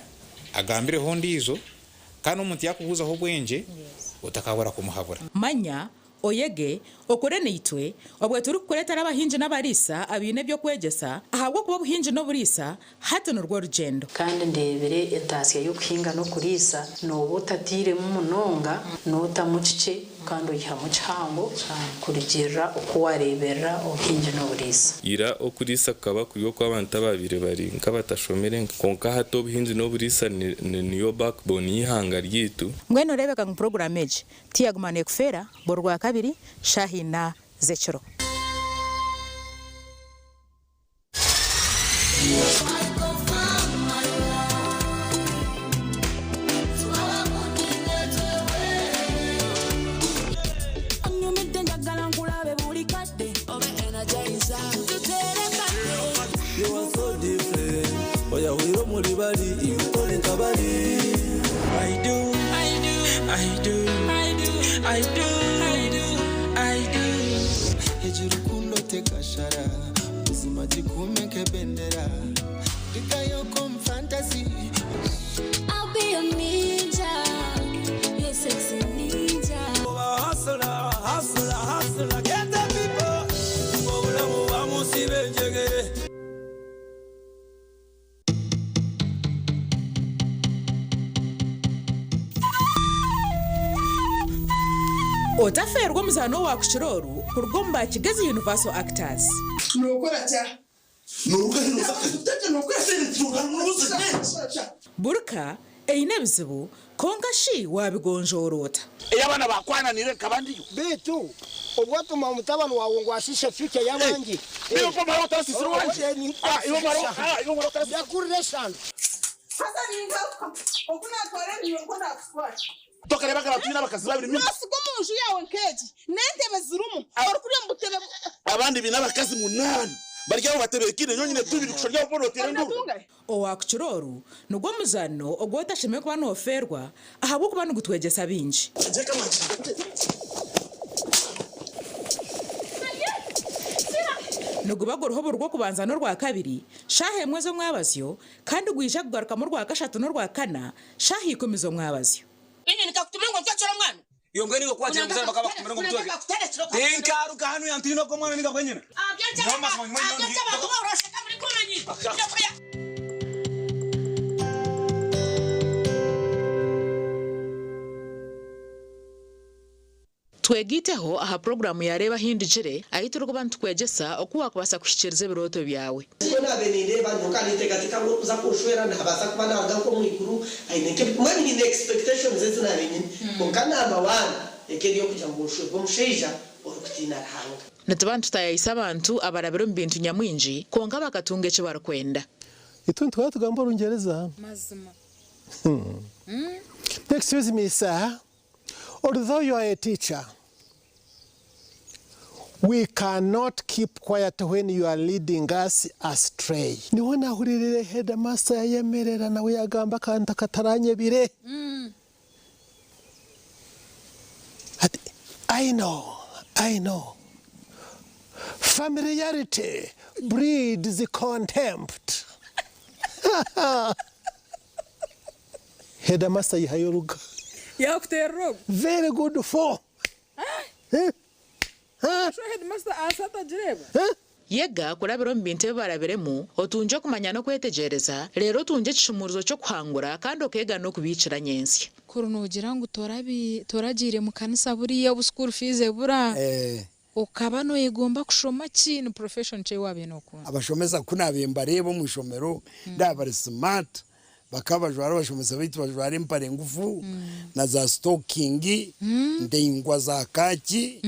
Speaker 13: agambire hondi izo kandi umuntu yakubuza ho bwenje utakabura kumuhabura
Speaker 16: manya oyege okore neitwe obwe turi kuretera abahinji n'abarisa abine byo kwegesa ahabwo kuba buhinji no burisa hato n'urwo rugendo
Speaker 17: kandi ndebere etasya yo kuhinga no kurisa no butatire mu munonga no tamucice kandi uyihamu cyangwa kurigirira uko warebera ubuhinji no burisa
Speaker 19: ira okurisa kaba kuyo kw'abantu babire bari nk'abatashomere konka hato ubuhinji no burisa niyo backbone y'ihanga ryitu
Speaker 16: ngweno rebeka mu program eje tiyagumane kufera borwa kabiri shahina zechero
Speaker 7: You are so different. Oya wiro muri bari ikore kabari. I do. Ejuru kundo tekashara. Uzima jikumeke bendera. Dikayo come fantasy.
Speaker 5: I'll be a ninja. You're sexy ninja.
Speaker 7: Hustler, get the people. Obulamu bamusibenjege.
Speaker 16: otaferwa muzano wa kuchiroro kurugomba Kigezi Universal Actors. Burka eine bizibu konga shi wabigonjorota
Speaker 15: eyabana bakwananire kabandiyo bitu obwatuma mutabano wawe ngo ashishe fike yabangi niyo ko maro tasisiro wanje iyo maro yakurire shano
Speaker 12: hasa ninga okuna tware niyo ngona afwa
Speaker 15: tokare bagara tuna bakazi babiri mimi
Speaker 12: asigo munju yawe nkeji nentebe zirumu orukuriye mbutebe
Speaker 15: abandi binabakazi munani baryaho baterekine nyonyine tubiri kushorya bono terendo
Speaker 16: owa kuchiroro nugwo muzano ogwota sheme kuba no ferwa ahabo kuba nugutwegesa binji nugubagoroho rwo kubanza no rwa kabiri shahe mwezo mwabazyo kandi gwisha kugaruka mu rwa gashatu no rwa kana shahe ikomizo mwabazyo
Speaker 12: inyi nikakutumengo mfachora mwana
Speaker 6: yongeni kwa chama mzee bakaba kumengo mtoke tenkaru kanu yantino ko mwana nika kwenyina
Speaker 16: twegiteho aha programu yareba hindijire ahituru kubantu kwegesa okuwa kubasa kushikiriza ibiroto byawe
Speaker 20: ko nabeninde bantu kandi tegatika ngo kuza kushwera ntabasa kuba nanga ko mwikuru aineke mwani ni expectations zezina benyine mukana abawana ekeriyo kujya mu shwe bo musheija okutina rahanga
Speaker 16: natabantu tayisa abantu abarabero mbintu nyamwinji konga bakatunge cyo barakwenda
Speaker 25: ituntu twatugamba rungereza
Speaker 12: mazima
Speaker 25: excuse me sir, although you are a teacher, we cannot keep quiet when you are leading us astray. Niwona huririre headmaster yemerera nawe yagamba kanta kataranye bire. I know. Familiarity breeds contempt. Headmaster yihayoruga.
Speaker 12: Yakuterro.
Speaker 25: Very good for.
Speaker 12: Sho headmaster asata jireba.
Speaker 16: Yega kurabiro mbinte baraberemu otunje kumanya no kwetegereza rero tunje cishumuruzo cyo kwangura kandi okega no kubicira nyensi
Speaker 12: kurunugira ngo toragire mu kanisa buriya bu school fees bura ukaba no yegomba kushoma kintu profession cye wabe no ku
Speaker 15: abashomeza kunabemba rebo mu shomero ndabari smart bakabajwara bashomeza bitu bajwara impare ngufu na za stocking ndengwa za kaki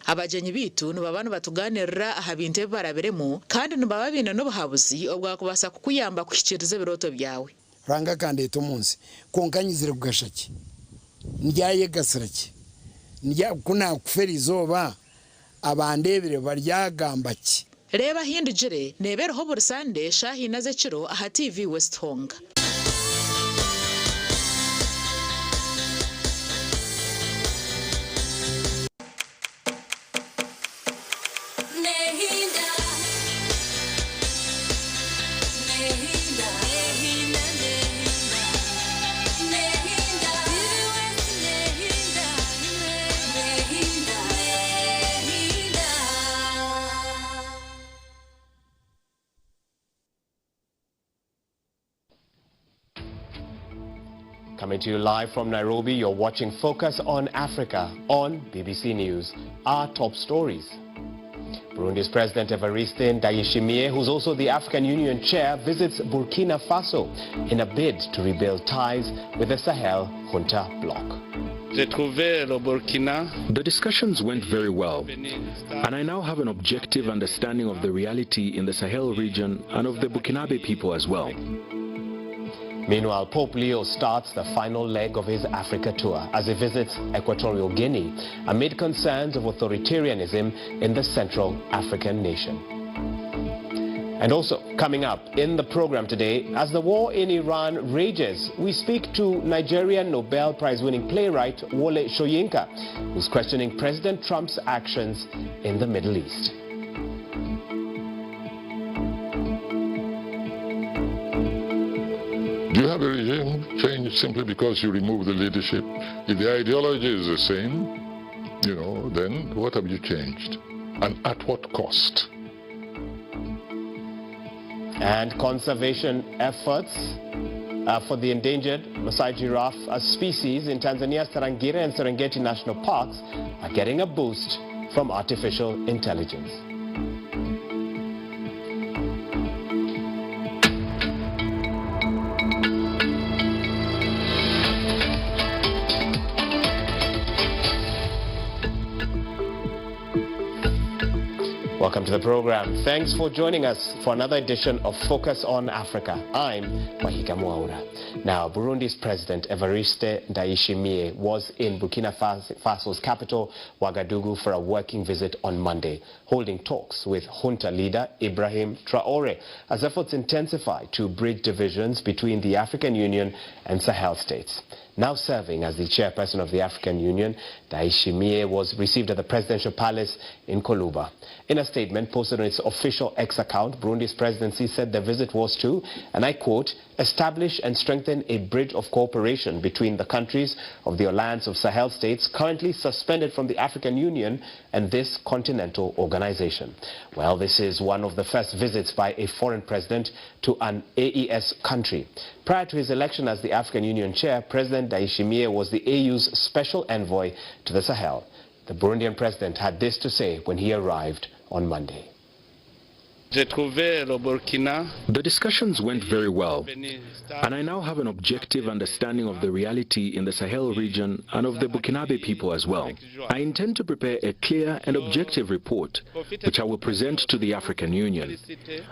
Speaker 16: abajenyi bitu nubabana batuganirira aha binte baraberemo kandi nubababina no buhabuzi obwa kubasa kukuyamba kushikiriza biroto byawe
Speaker 15: ranga kandi eto munsi konkanyizire kugashaki ndyaye gasiraki ndya kuna kuferizoba abandebere baryagamba ki
Speaker 16: reba hindijire nebereho bursande shahi naze kiro aha TV West Hong
Speaker 21: Coming to you live from Nairobi, you're watching Focus on Africa on BBC News. Our top stories. Burundi's President Evariste Ndayishimiye, who's also the African Union chair, visits Burkina Faso in a bid to rebuild ties with the Sahel junta bloc.
Speaker 22: The discussions went very well, and I now have an objective understanding of the reality in the Sahel region and of the Burkinabe people as well.
Speaker 21: Meanwhile, Pope Leo starts the final leg of his Africa tour as he visits Equatorial Guinea amid concerns of authoritarianism in the Central African nation. And also, coming up in the program today, as the war in Iran rages, we speak to Nigerian Nobel Prize-winning playwright Wole Soyinka, who's questioning President Trump's actions in the Middle East.
Speaker 23: Do you have a regime change simply because you remove the leadership? If the ideology is the same, then what have you changed? And at what cost?
Speaker 21: And conservation efforts for the endangered Maasai giraffe species in Tanzania's Tarangire and Serengeti national parks are getting a boost from artificial intelligence. Welcome to the program. Thanks for joining us for another edition of Focus on Africa. I'm Wahiga Mwaura. Now, Burundi's President Evariste Ndayishimiye was in Burkina Faso's capital, Ouagadougou, for a working visit on Monday, holding talks with junta leader Ibrahim Traoré as efforts intensify to bridge divisions between the African Union and Sahel states. Now serving as the chairperson of the African Union, Ndayishimiye was received at the presidential palace in Koluba. In a statement posted on its official X account, Burundi's presidency said the visit was to, and I quote, establish and strengthen a bridge of cooperation between the countries of the Alliance of Sahel states currently suspended from the African Union and this continental organization. Well, this is one of the first visits by a foreign president to an AES country. Prior to his election as the African Union chair, President Ndayishimiye was the AU's special envoy to the Sahel. The Burundian president had this to say when he arrived on Monday.
Speaker 22: The discussions went very well, and I now have an objective understanding of the reality in the Sahel region and of the Burkinabe people as well. I intend to prepare a clear and objective report, which I will present to the African Union.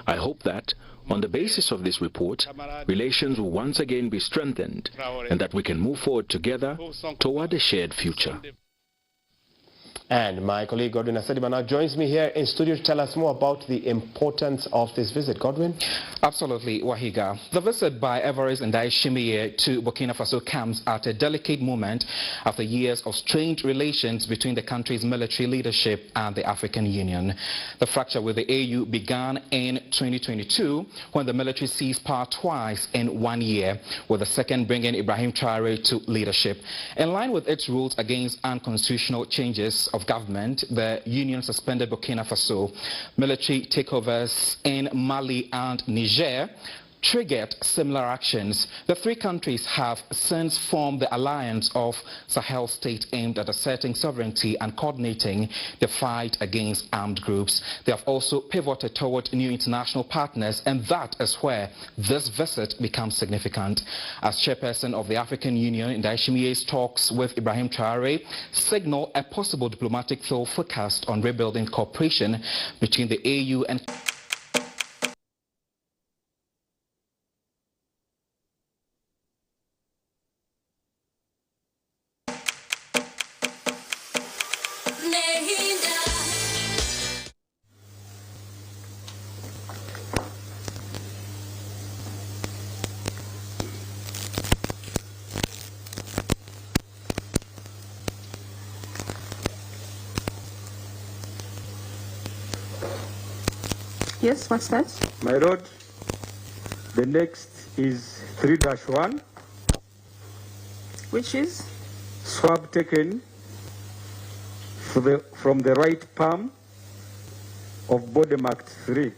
Speaker 22: I hope that, on the basis of this report, relations will once again be strengthened, and that we can move forward together toward a shared future.
Speaker 21: And my colleague Godwin Asediba now joins me here in studio to tell us more about the importance of this visit. Godwin?
Speaker 8: Absolutely, Wahiga. The visit by Evariste Ndayishimiye to Burkina Faso comes at a delicate moment after years of strained relations between the country's military leadership and the African Union. The fracture with the AU began in 2022 when the military seized power twice in 1 year, with the second bringing Ibrahim Traoré to leadership. In line with its rules against unconstitutional changes of government, the Union suspended Burkina Faso. Military takeovers in Mali and Niger triggered similar actions. The three countries have since formed the Alliance of Sahel States aimed at asserting sovereignty and coordinating the fight against armed groups. They have also pivoted toward new international partners, and that is where this visit becomes significant. As chairperson of the African Union, Ndayishimiye's talks with Ibrahim Traoré signal a possible diplomatic flow focused on rebuilding cooperation between the AU and
Speaker 9: Yes, what's that?
Speaker 1: My lord, the next is 3-1.
Speaker 9: Which is?
Speaker 1: Swab taken from the right palm of body marked 3.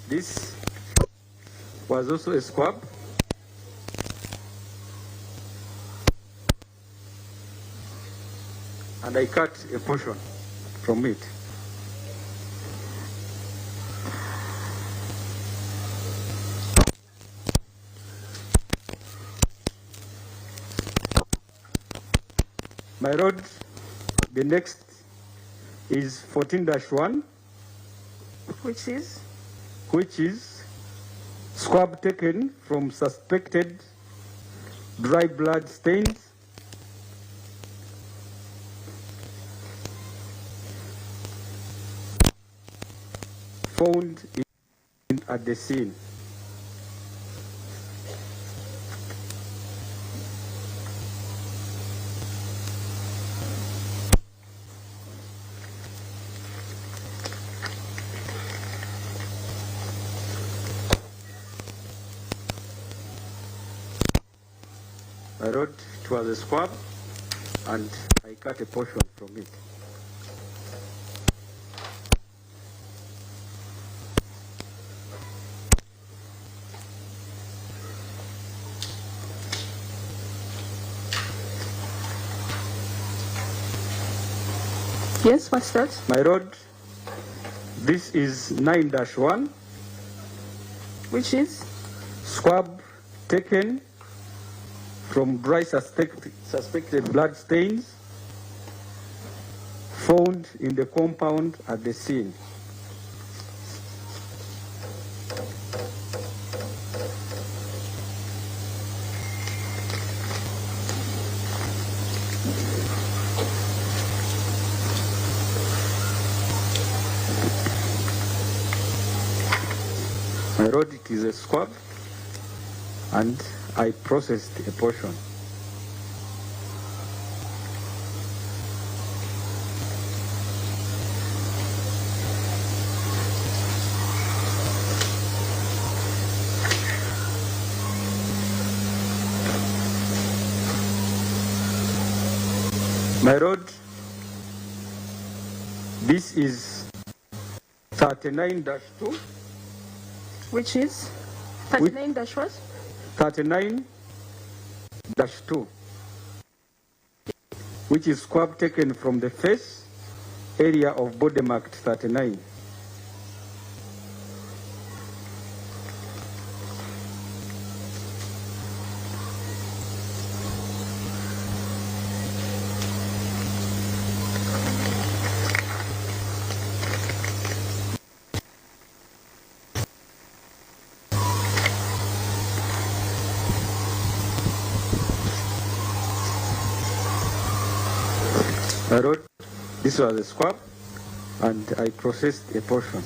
Speaker 1: This was also a squab. And I cut a portion from it. My lord, the next is 14-1. Which is swab taken from suspected dry blood stains found at the scene. My road, it was a squab, and I cut a portion from it.
Speaker 3: Yes, what's that?
Speaker 1: My road, this is 9-1.
Speaker 3: Which is?
Speaker 1: Squab taken from dry suspected blood stains found in the compound at the scene. My road, it is a squab, and I processed a portion. My road, this is 39-2.
Speaker 3: Which is? 39-what?
Speaker 1: 39-2, which is squab taken from the face area of body marked 39. I wrote, this was a squab, and I processed a portion.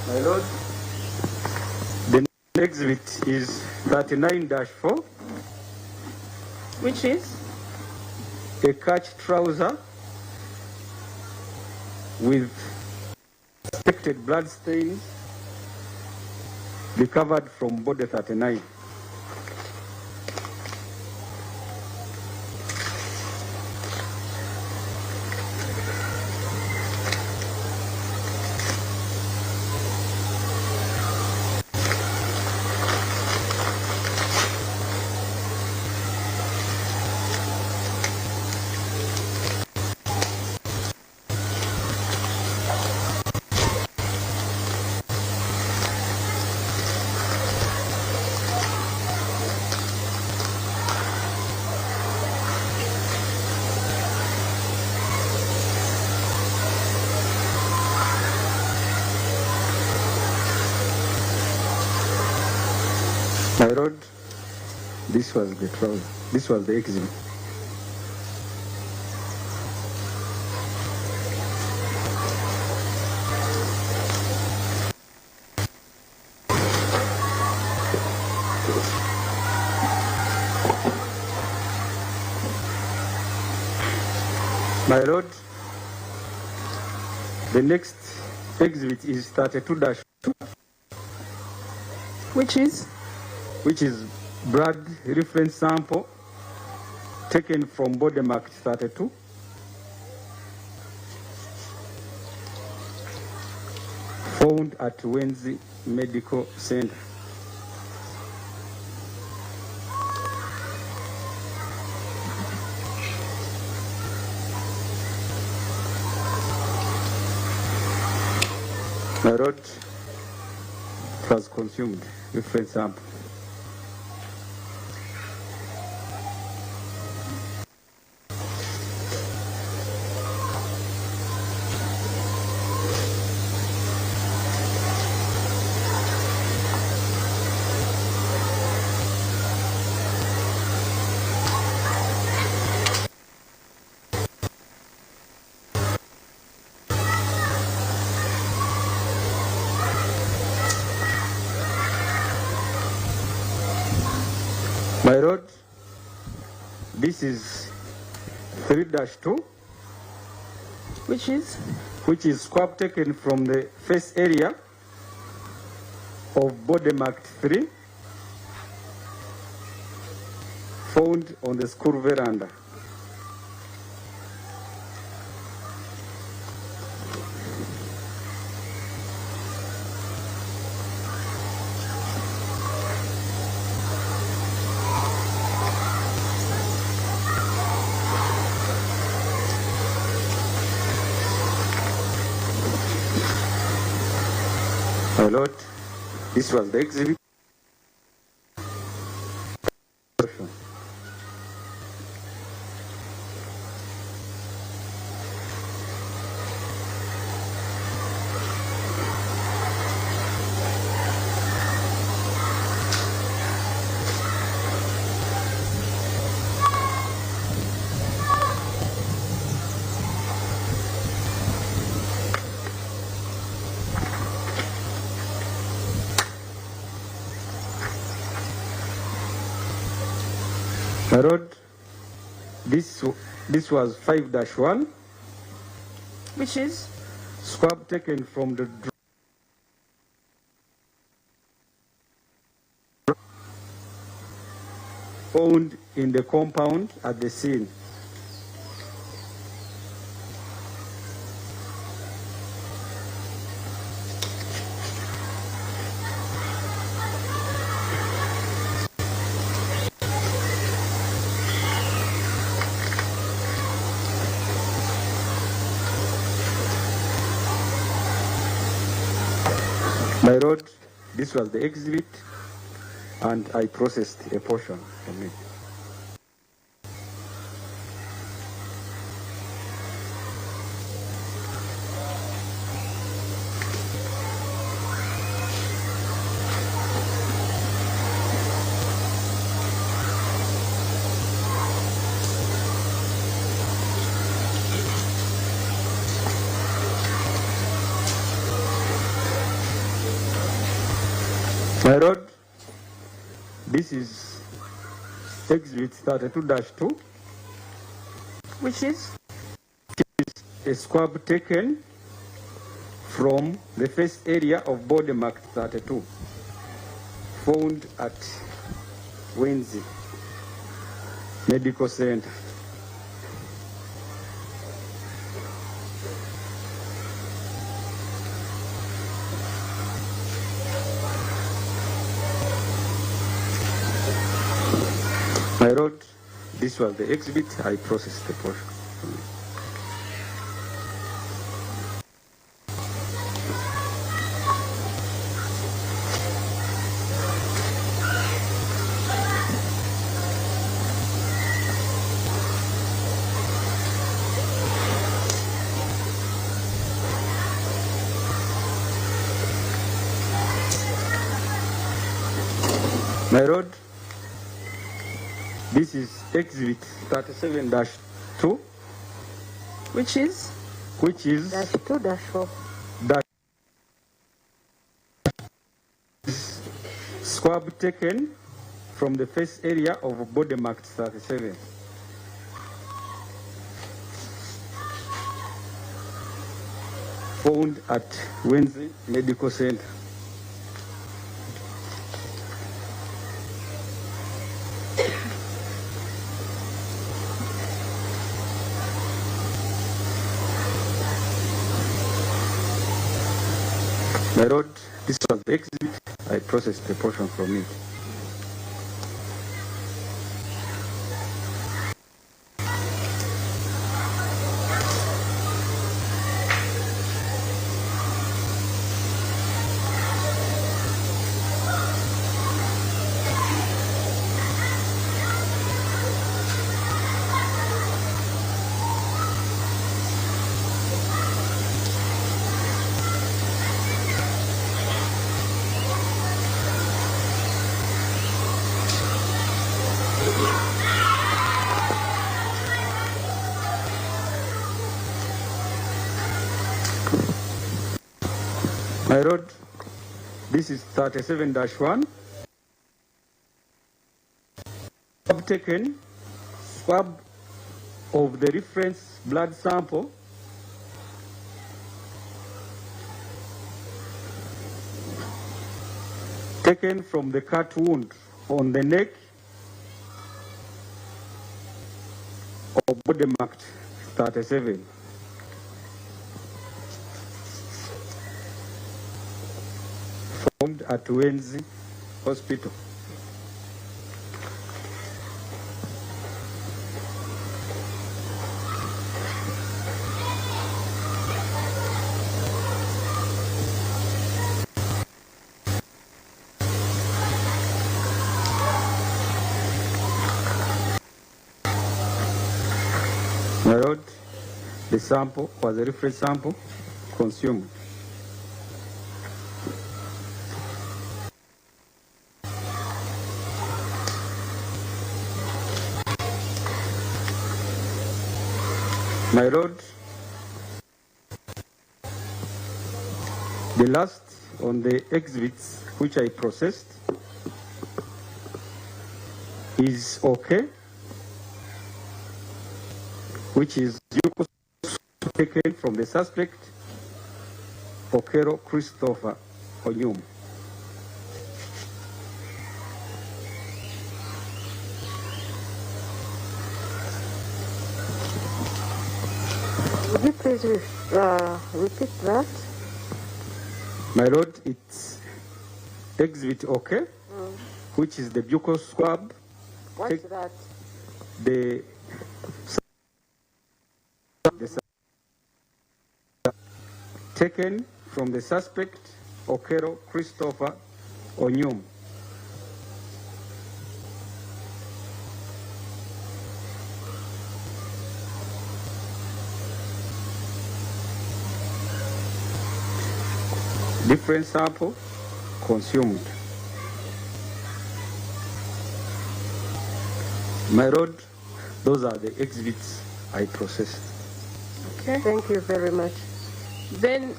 Speaker 1: My lord, the exhibit is 39-4.
Speaker 3: Which is?
Speaker 1: A catch trouser with suspected blood stains recovered from body 39. My road, this was the trouser, this was the exhibit. My lord, the next exhibit is 32-2.
Speaker 3: Which is?
Speaker 1: Which is blood reference sample taken from body marked 32. Found at Wenzi Medical Center. My lord, was consumed. Reference sample. My lord, this is 3-2, which is swab taken from the face area of body marked 3, found on the school veranda. My lord, this was the exhibit. My lord, this was 5-1, which is swab taken from the found in the compound at the scene. My lord, this was the exhibit, and I processed a portion from it. My lord, this is exhibit 32-2, which is a swab taken from the face area of body marked 32, found at Wenzi Medical Center. My lord, this was the exhibit. I processed the portion. My lord, this is exhibit 37-2, which is -2-4. Swab taken from the face area of body marked 37. Found at Wenzi Medical Center. My lord, this was the exhibit. I processed a portion from it. My Lord, this is 37-1. Taken swab of the reference blood sample taken from the cut wound on the neck of body marked 37. Performed at Wenzi Hospital. My Lord, the sample was a reference sample consumed. My Lord, the last on the exhibits which I processed is okay, which is taken from the suspect, Okello Christopher Onyum.
Speaker 9: Would you please repeat that?
Speaker 1: My Lord, it's exhibit okay, which is the buccal swab.
Speaker 9: What's that?
Speaker 1: The taken from the suspect, Okello Christopher Onyum. Different sample consumed. My Lord, those are the exhibits I processed.
Speaker 9: Okay. Thank you very much.
Speaker 10: Then,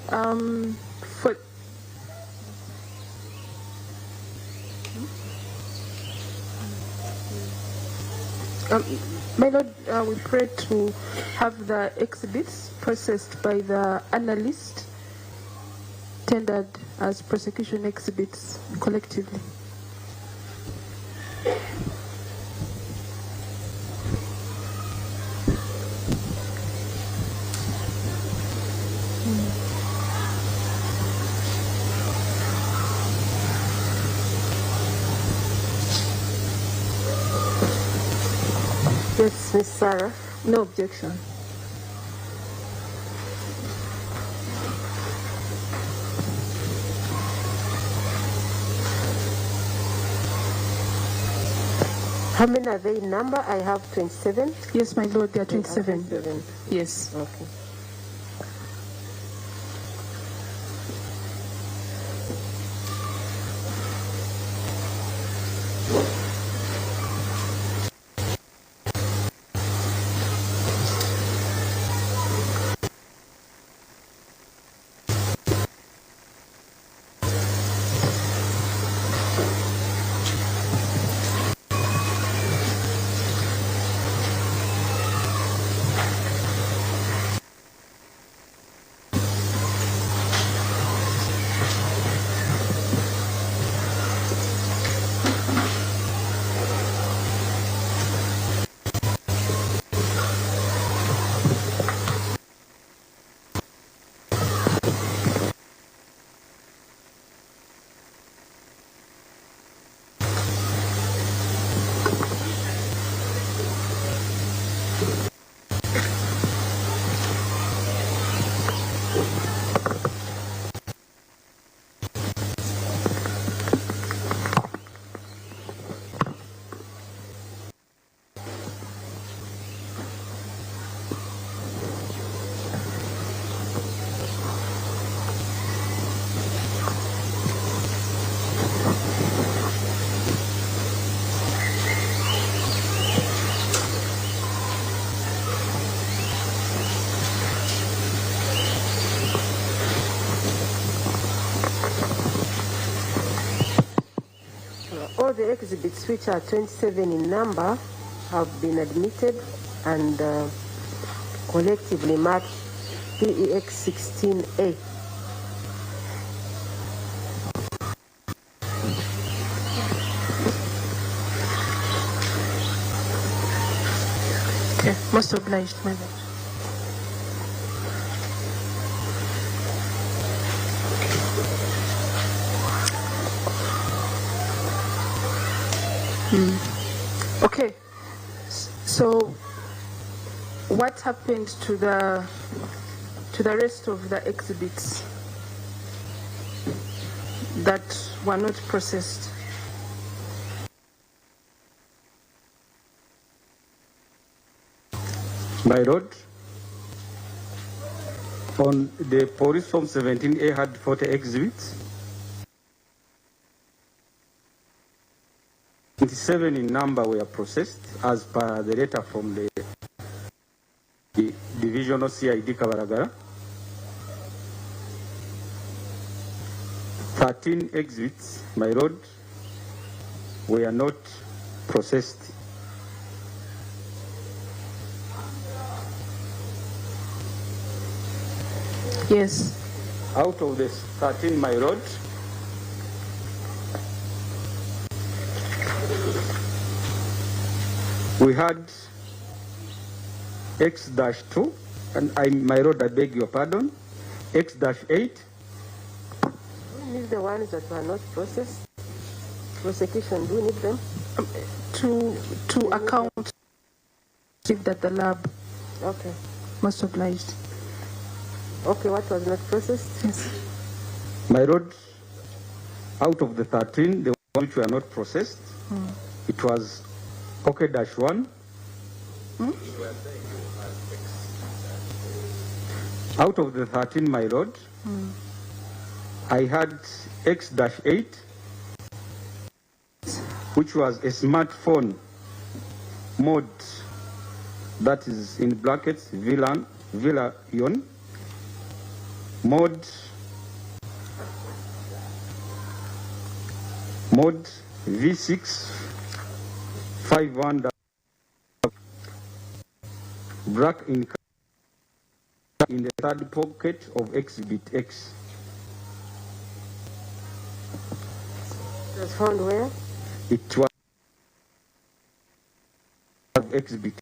Speaker 10: for my Lord, we pray to have the exhibits processed by the analyst tendered as prosecution exhibits collectively.
Speaker 9: Yes, Miss Sarah.
Speaker 10: No objection.
Speaker 9: How many are they in number? I have 27.
Speaker 10: Yes, my Lord, they are 27. Yes.
Speaker 9: Okay. exhibits, which are 27 in number, have been admitted and collectively marked PEX 16A.
Speaker 10: Okay, most obliged, my lord. Okay, so what happened to the rest of the exhibits that were not processed?
Speaker 1: My lord, on the police form 17A had 40 exhibits. 27 in number were processed as per the letter from the divisional CID Kabaragara. 13 exhibits, my lord, were not processed.
Speaker 10: Yes.
Speaker 1: Out of the 13, my lord, we had X-2, and my lord, I beg your pardon, X-8.
Speaker 9: We need the ones that were not processed. Prosecution, do we need them?
Speaker 10: To account at the lab.
Speaker 9: Okay.
Speaker 10: Most obliged.
Speaker 9: Okay, what was not processed?
Speaker 10: Yes.
Speaker 1: My lord, out of the 13, the ones which were not processed, it was OK-1. Out of the 13, my lord, I had X-8, which was a smartphone mode, that is in brackets, Villion, mode V6 51 black in the third pocket of exhibit X.
Speaker 9: It was found where?
Speaker 1: It was exhibit.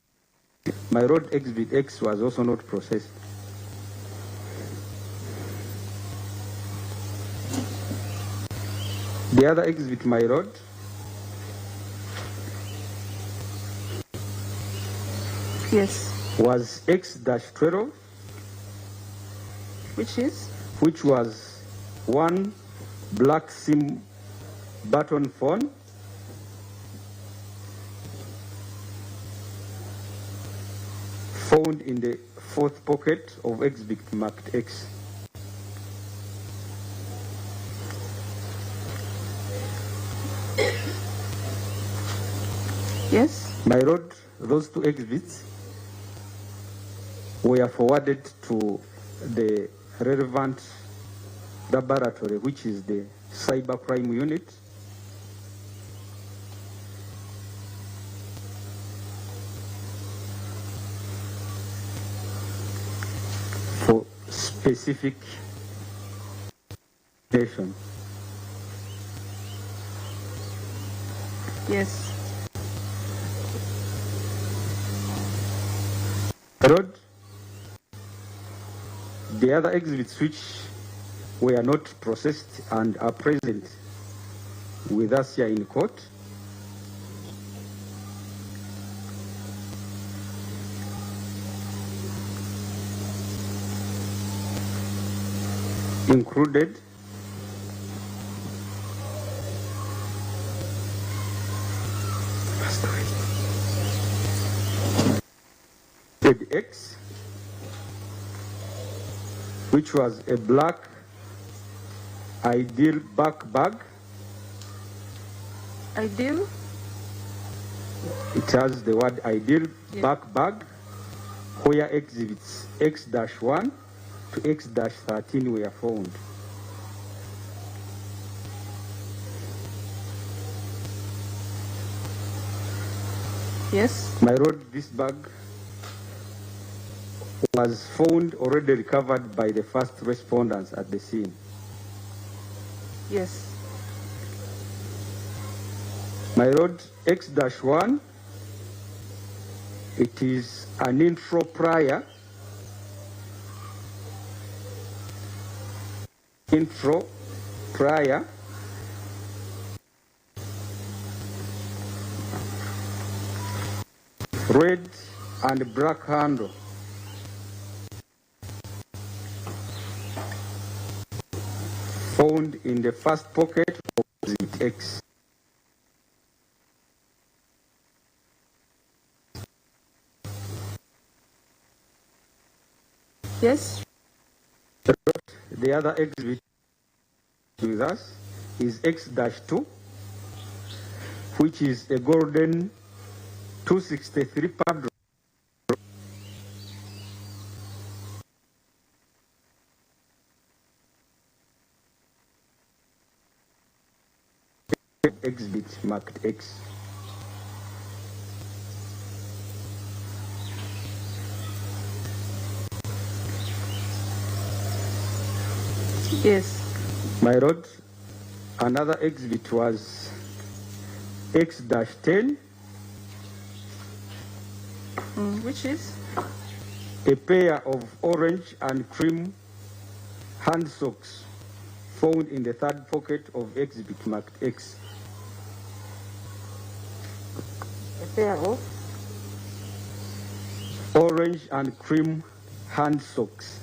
Speaker 1: My road exhibit X was also not processed. The other exhibit, my road,
Speaker 10: yes,
Speaker 1: was X-12, which was one black SIM button phone, found in the fourth pocket of exhibit marked X.
Speaker 10: Yes.
Speaker 1: My road, those two exhibits were forwarded to the relevant laboratory, which is the cybercrime unit. For specific nation.
Speaker 10: Yes.
Speaker 1: Road, the other exhibits which were not processed and are present with us here in court included X, which was a black Ideal back bag.
Speaker 10: Ideal?
Speaker 1: It has the word Ideal back bag, where exhibits X-1 to X-13 were found.
Speaker 10: Yes.
Speaker 1: My lord, this bag was found already recovered by the first responders at the scene.
Speaker 10: Yes.
Speaker 1: My lord, X-1, it is an intro prior. Red and black handle. Found in the first pocket of Exhibit X.
Speaker 10: Yes.
Speaker 1: The other exhibit with us is X-2, which is a golden 263 padlock. Exhibit marked X.
Speaker 10: Yes.
Speaker 1: My lord, another exhibit was X-10,
Speaker 10: Which is?
Speaker 1: a pair of orange and cream hand socks found in the third pocket of exhibit marked X.
Speaker 9: A pair of?
Speaker 1: Orange and cream hand socks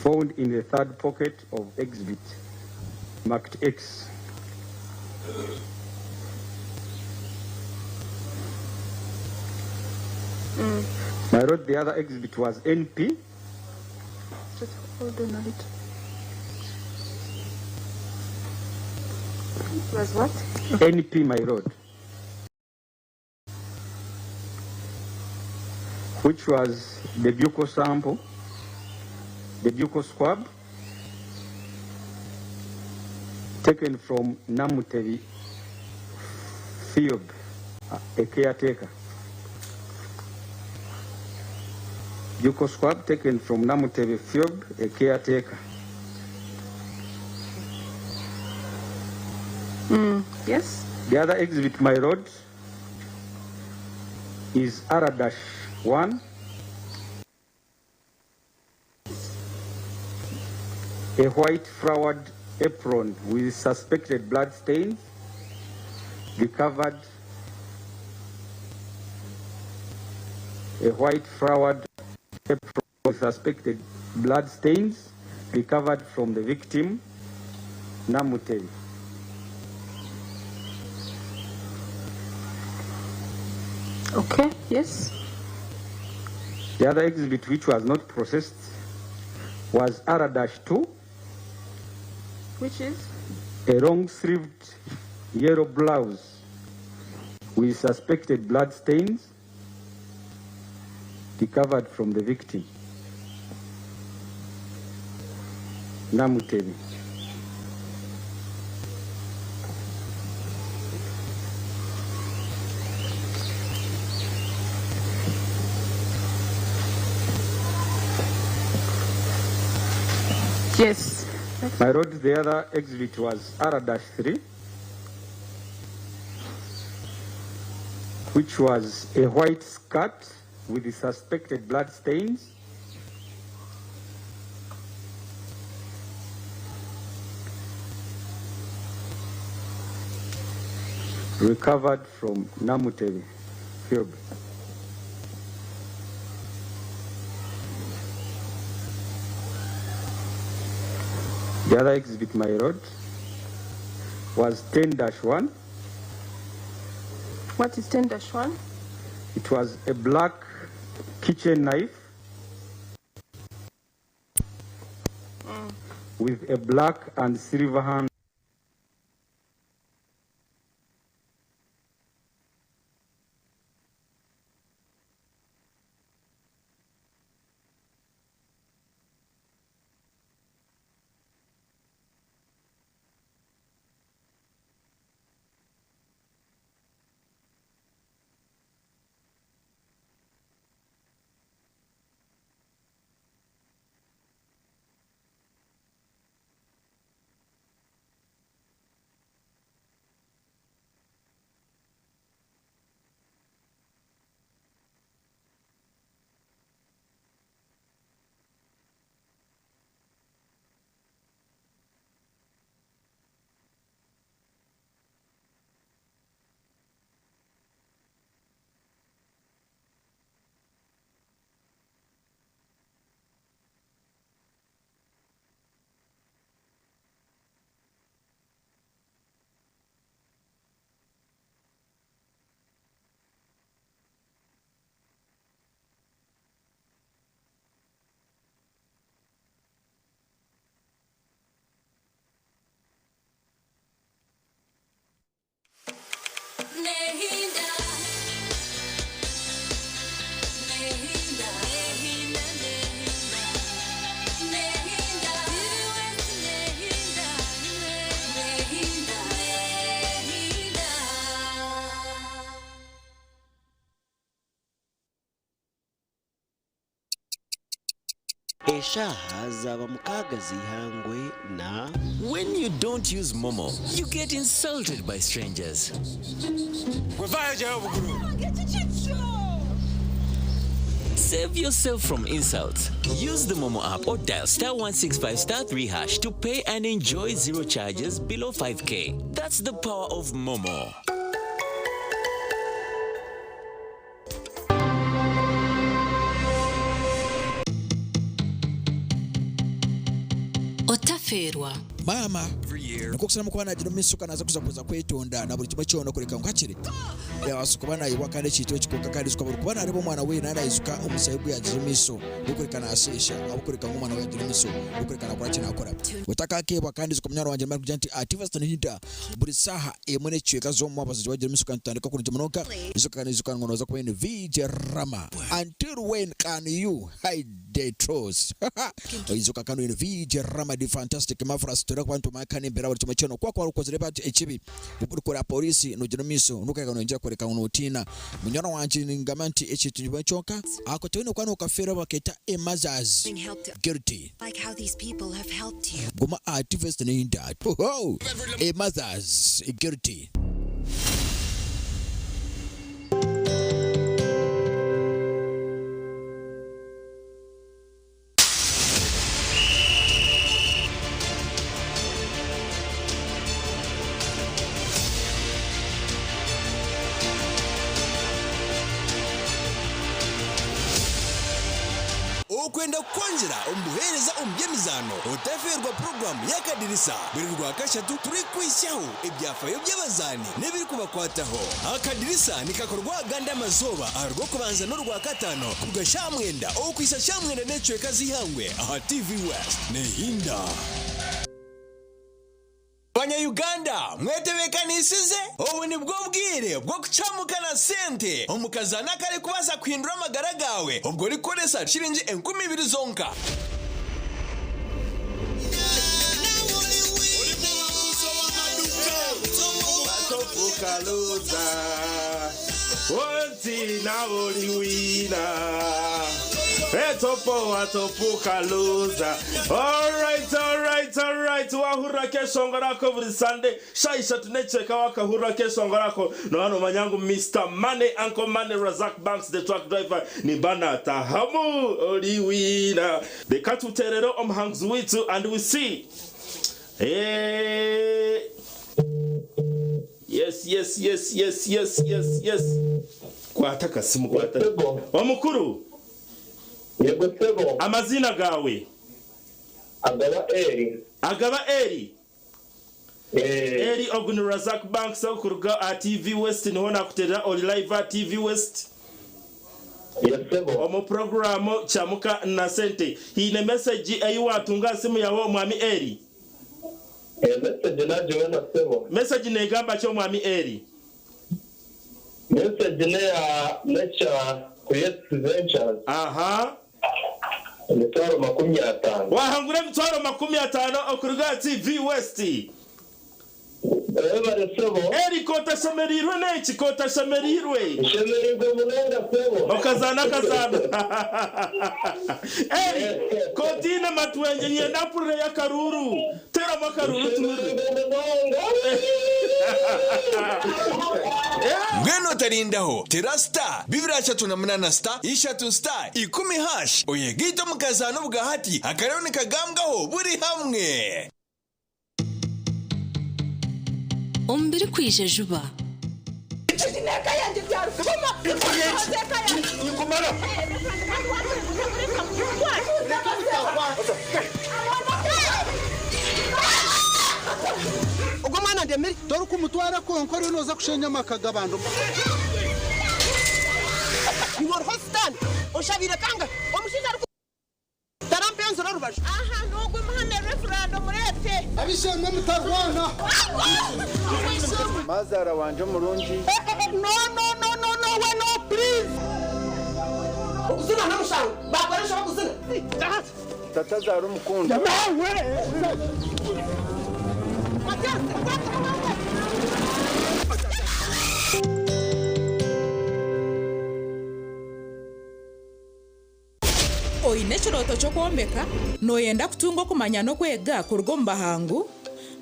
Speaker 1: found in the third pocket of exhibit marked X. My lord, the other exhibit was NP.
Speaker 10: Just hold on a little.
Speaker 9: It was what?
Speaker 1: NP, my lord. Which was the buccal sample, the buccal swab, taken from Namutevi Field, a caretaker. Buccal swab taken from Namutevi Field, a caretaker.
Speaker 10: Yes.
Speaker 1: The other exhibit, my lord, is R-1, a white flowered apron with suspected blood stains recovered. A white flowered apron with suspected blood stains recovered from the victim, Namutevi.
Speaker 10: Okay. Yes.
Speaker 1: The other exhibit which was not processed was R-2,
Speaker 10: Which is?
Speaker 1: a long-sleeved yellow blouse with suspected blood stains recovered from the victim, Namutevi.
Speaker 10: Yes.
Speaker 1: My lord, the other exhibit was R-3, which was a white skirt with the suspected blood stains recovered from Namutevi Field. The other exhibit, my lord, was 10-1.
Speaker 10: What is 10-1?
Speaker 1: It was a black kitchen knife with a black and silver handle.
Speaker 4: eshaaha zaba mukaaga zihangwe na. When you don't use Momo, you get insulted by strangers. Save yourself from insults. Use the Momo app or dial *165*3# to pay and enjoy zero charges below 5K. That's the power of Momo.
Speaker 5: Otaferwa
Speaker 11: mama nikukusana mukwana jino misuka naza kuza kwetonda na buli kimwe cyono kureka nkakire yawasukubana yiwakane chito chikoka kandi sukaba kubana aribo mwana we nana izuka umusayigu ya jimiso ukureka na asesha abukureka ngumwana we jimiso ukureka na kora kinakora utaka keba kandi zukomnyaro wanje mari kujanti activist nhinda buri saha emone chweka zo mwabazi wa jimiso kantandika kuri jimonoka izuka ngono za kwene VJ Rama until when can you hide the truth izuka kanu in VJ Rama the fantastic mafra story kwantu makane mbera buri kimwe cyono kwa rukoze rebati echibi ukuri polisi no jimiso nukeka no njya kureka unutina munyana wanje ningamanti echitunjwe choka akotene kwano kafera baketa emazaz guilty
Speaker 14: like how these people have helped you.
Speaker 11: Goma activist in that oh emazaz guilty.
Speaker 18: Okwenda kwanjira ombuhereza omubyemizano otaferwa program yakadirisa buri rwa kashatu turi kwishaho ibyafayo by'abazani nebiri kubakwataho akadirisa nikakorwa ganda mazoba arwo kubanza no rwa katano kugashamwenda okwisa shamwenda necweka zihangwe aha TV West nehinda Banya-Uganda, mwetebekanisize ubu ni bwo bwire bwo kucamukana sente omukazana kare kubasa kwindura amagara gawe ubwo rikoresa shiringi 20,000 zonka.
Speaker 24: Atopuka loser. Alright. Wahura kesho ngorako buri Sunday. Shaisha tunecheka wakahura kesho ngorako. No hano manyangu Mr. Money, Uncle Money, Razak Banks, the truck driver. Ni bana tahamu oliwina. The katu terero omhangs witu and we see. Hey. Yes. Kwa ataka simu kwa ataka. Wamukuru.
Speaker 26: Yego sebo.
Speaker 24: Amazina gawe. Agaba Eri. Eri Oguni Razak Banks okuruga TV West niho nakutera oli live TV West.
Speaker 26: Yes sebo.
Speaker 24: Omo programu chamuka na sente. Hine message ayiwatunga simu yaho mwami Eri.
Speaker 26: Message na joina sebo.
Speaker 24: Message negamba cyo mwami Eri.
Speaker 26: Message ne ya lecture Create Ventures.
Speaker 24: Aha.
Speaker 26: Mitwaro 50.
Speaker 24: Wahangure mitwaro 50 okuruga TV West. Eri kota shamerirwe neki kota shamerirwe.
Speaker 26: Shamerirwe munenda sebo.
Speaker 24: Okazana. Eri kotina matwenye nyenda pure ya karuru. Tera makaruru turi.
Speaker 18: Ngweno tarindaho terasta bibira chatu na munana star ishatu star 10 hash oyegito mukazano bugahati akarone kagambwaho buri hamwe
Speaker 5: ombere kwije juba
Speaker 27: Neka yandi byaru kuma
Speaker 25: Ugo mwana ndemeri dore ko mutwara ko nkore noza kushenya makaga bandu
Speaker 27: Ngor hostan oshabire kanga omushinja tarampenzo rubaje aha nugo muhane referendum rete
Speaker 25: abishemwe mutarwana
Speaker 28: Mazara wanje murungi
Speaker 27: No we no please Uzuna na mushawo bakoresha bakuzuna
Speaker 28: Tata zaro mukunda
Speaker 16: oine chiroto chokwombeka noyenda kutunga okumanya nokwega kuruga omu bahangu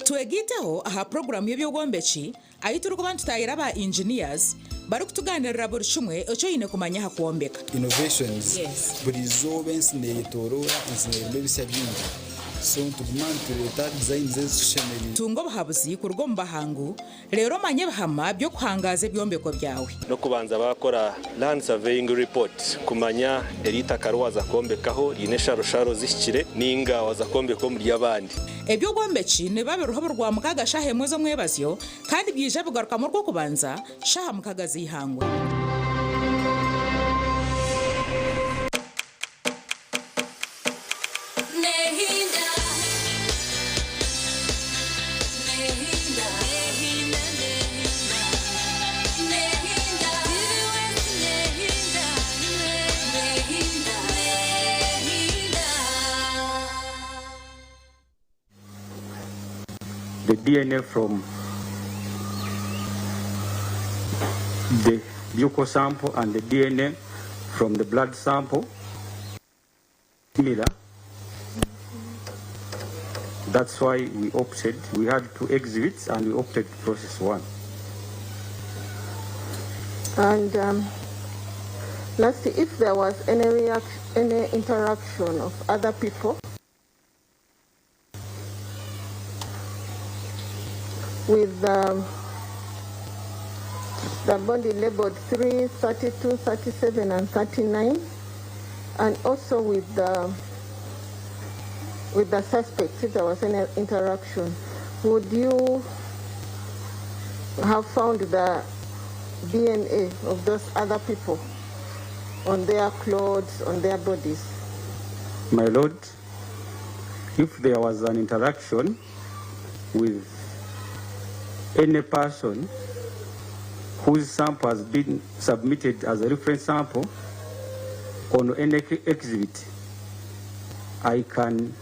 Speaker 16: twegiteho aha programu y'ebyobwombeki ahi turi kuba ntutayira aba engineers bari kutuganirira buri kimwe ekyo yine kumanya aha kwombeka
Speaker 2: innovations buri zoba ensi neyetorora ensi neyirimo ebisya bingi so tuguma ntureta design zezishemerire
Speaker 16: tunga obuhabuzi kuruga omu bahangu rero manye bihama byokuhangaza ebyombeko byawe
Speaker 6: no kubanza bakora land surveying report kumanya eritaka rwaza kwombekaho rine sharosharo zishikire ninga waza kwombeka omu ry'abandi
Speaker 16: ebyobwombeki niba biruho rwa mukaga shaha emwe zo mwebazyo kandi byije bigaruka mu rwo kubanza shaha mukaga zihangwe
Speaker 1: the DNA from the buccal sample and the DNA from the blood sample similar. That's why we had 2 exhibits and we opted to process 1.
Speaker 10: And lastly, if there was any interaction of other people with the body labeled 3, 32, 37, and 39, and also with the suspects, if there was any interaction, would you have found the DNA of those other people on their clothes, on their bodies?
Speaker 1: My Lord, if there was an interaction with any person whose sample has been submitted as a reference sample on any exhibit, I can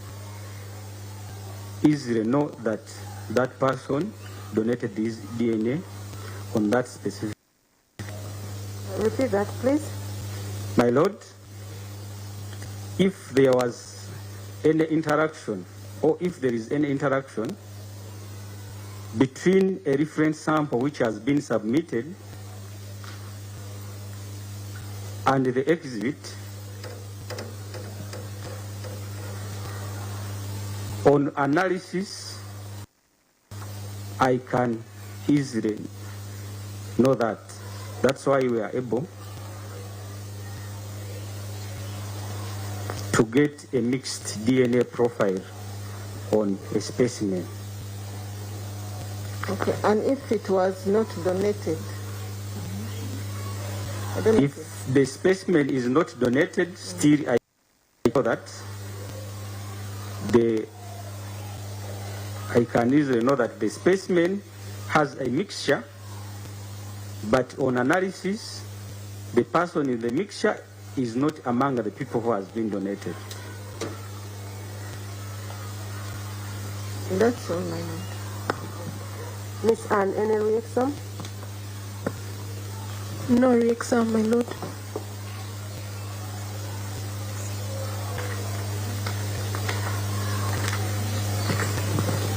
Speaker 1: easily know that that person donated this DNA on that specific.
Speaker 10: Repeat that, please.
Speaker 1: My Lord, if there was any interaction, or if there is any interaction between a reference sample which has been submitted and the exhibit, on analysis, I can easily know that. That's why we are able to get a mixed DNA profile on a specimen.
Speaker 10: Okay, and if it was not donated?
Speaker 1: If the specimen is not donated, still I know that I can easily know that the specimen has a mixture, but on analysis, the person in the mixture is not among the people who has been donated.
Speaker 10: That's all, my Lord. Miss Anne, any reaction? No reaction, my Lord.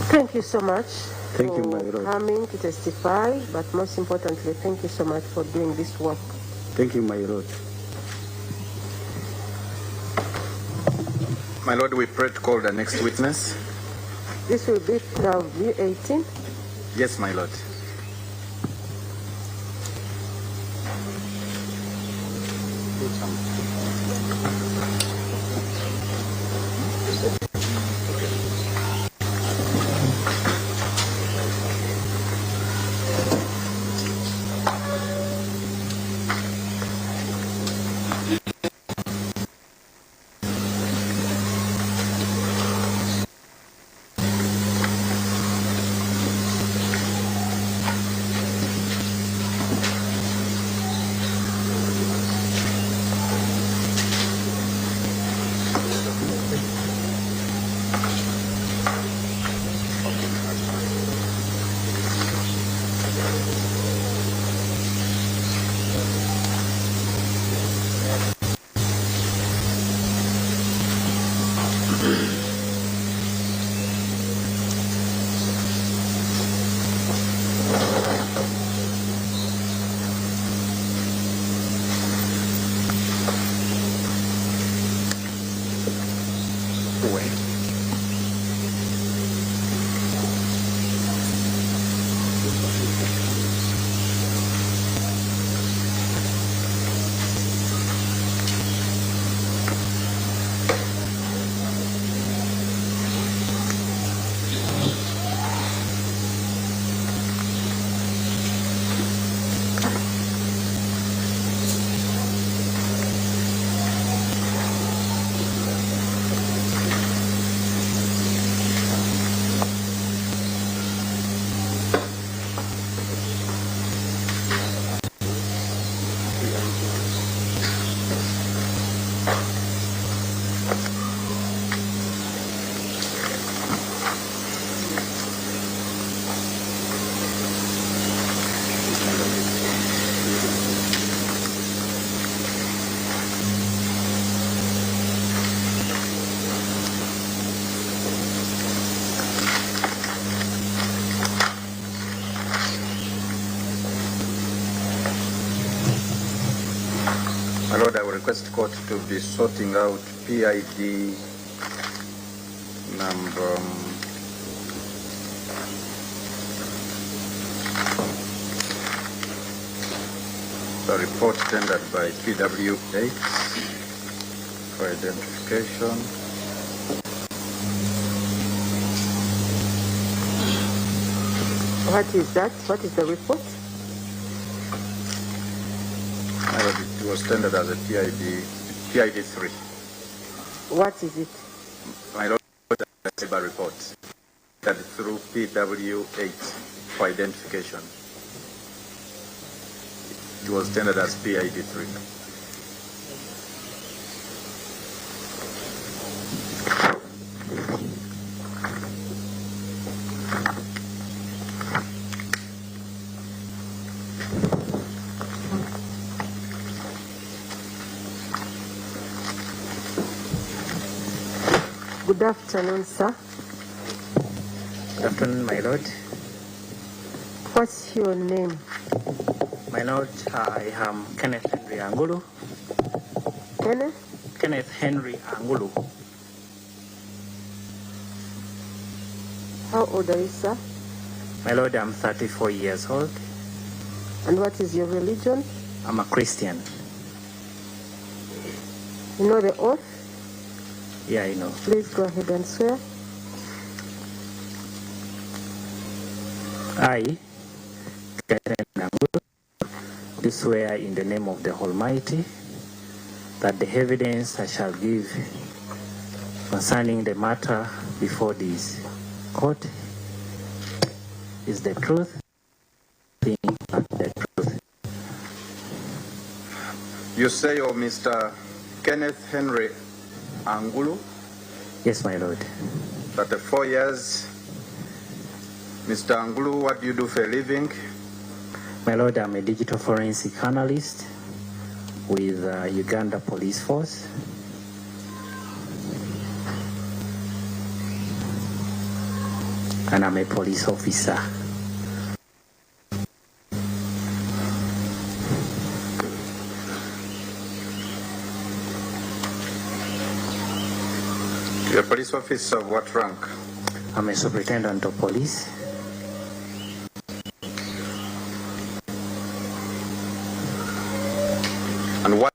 Speaker 9: Thank you so much
Speaker 1: Thank you, my Lord.
Speaker 9: coming to testify, but most importantly, thank you so much for doing this work.
Speaker 1: Thank you, my Lord.
Speaker 7: My Lord, we pray to call the next witness.
Speaker 9: This will be V18.
Speaker 7: Yes, my Lord. court to be sorting out PID number the report tendered by PW8 for identification.
Speaker 9: What is that? What is the report?
Speaker 7: It was tendered as a PID3.
Speaker 9: What is it?
Speaker 7: My lord, a labor report that through PW8 for identification. It was tendered as PID3.
Speaker 9: Good afternoon, sir.
Speaker 12: Good afternoon, my lord.
Speaker 9: What's your name?
Speaker 12: My lord, I am Kenneth Henry Angulu. Kenneth Henry Angulu.
Speaker 9: How old are you, sir?
Speaker 12: My lord, I'm 34 years old.
Speaker 9: And what is your religion?
Speaker 12: I'm a Christian.
Speaker 9: You know the oath?
Speaker 12: Yeah, I know.
Speaker 9: Please go ahead and swear.
Speaker 12: I, Kenneth Angulu, do swear in the name of the Almighty that the evidence I shall give concerning the matter before this court is the truth, and the truth.
Speaker 7: You say you're Mr. Kenneth Henry Angulu?
Speaker 12: Yes, my lord.
Speaker 7: 34 years. Mr. Angulu, what do you do for a living?
Speaker 12: My lord, I'm a digital forensic analyst with Uganda Police Force. And I'm a police officer.
Speaker 7: You're a police officer of what rank?
Speaker 12: I'm a superintendent of police.
Speaker 7: And what?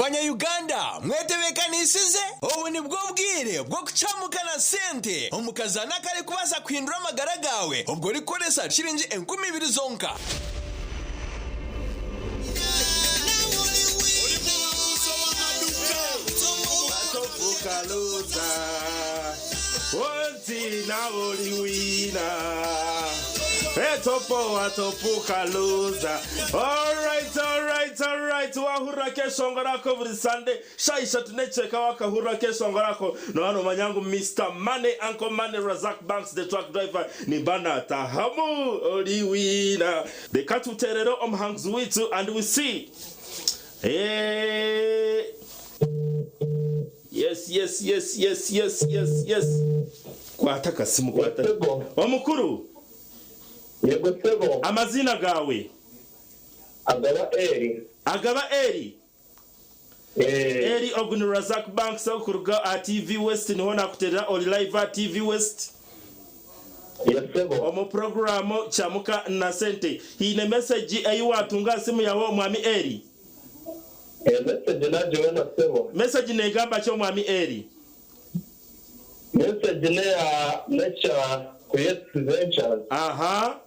Speaker 18: Banyayuganda mwetebekanisize ubu ni bwo bwire bwo kucamukana sente omukazana kare kubaza kwindura amagara gawe ubwo rikoresa shiringi 20,000 zonka.
Speaker 24: Alright. Wahurira kesongorako buri Sunday. Shaisha tunecheka wakahurira kesongorako. No hano manyangu Mr. Money, Uncle Money, Razak Banks, the truck driver. Ni bana tahamu oliwina. The katu terero omhangs witu and we see. Hey. Yes. Kwataka simu kwataka. Omukuru.
Speaker 26: Yego sebo.
Speaker 24: Amazina gawe. Agaba Eri. Eri Ogun Razak Banks okuruga at TV West niho nakuterera oli live at TV West.
Speaker 26: Yes sebo.
Speaker 24: Omo programu chamuka na sente. Hine message ayiwatunga simu yawo mwami Eri.
Speaker 26: Message na Joana sebo.
Speaker 24: Message negamba cyo mwami Eri.
Speaker 26: Message ne ya lecture Kuba Ventures.
Speaker 24: Aha.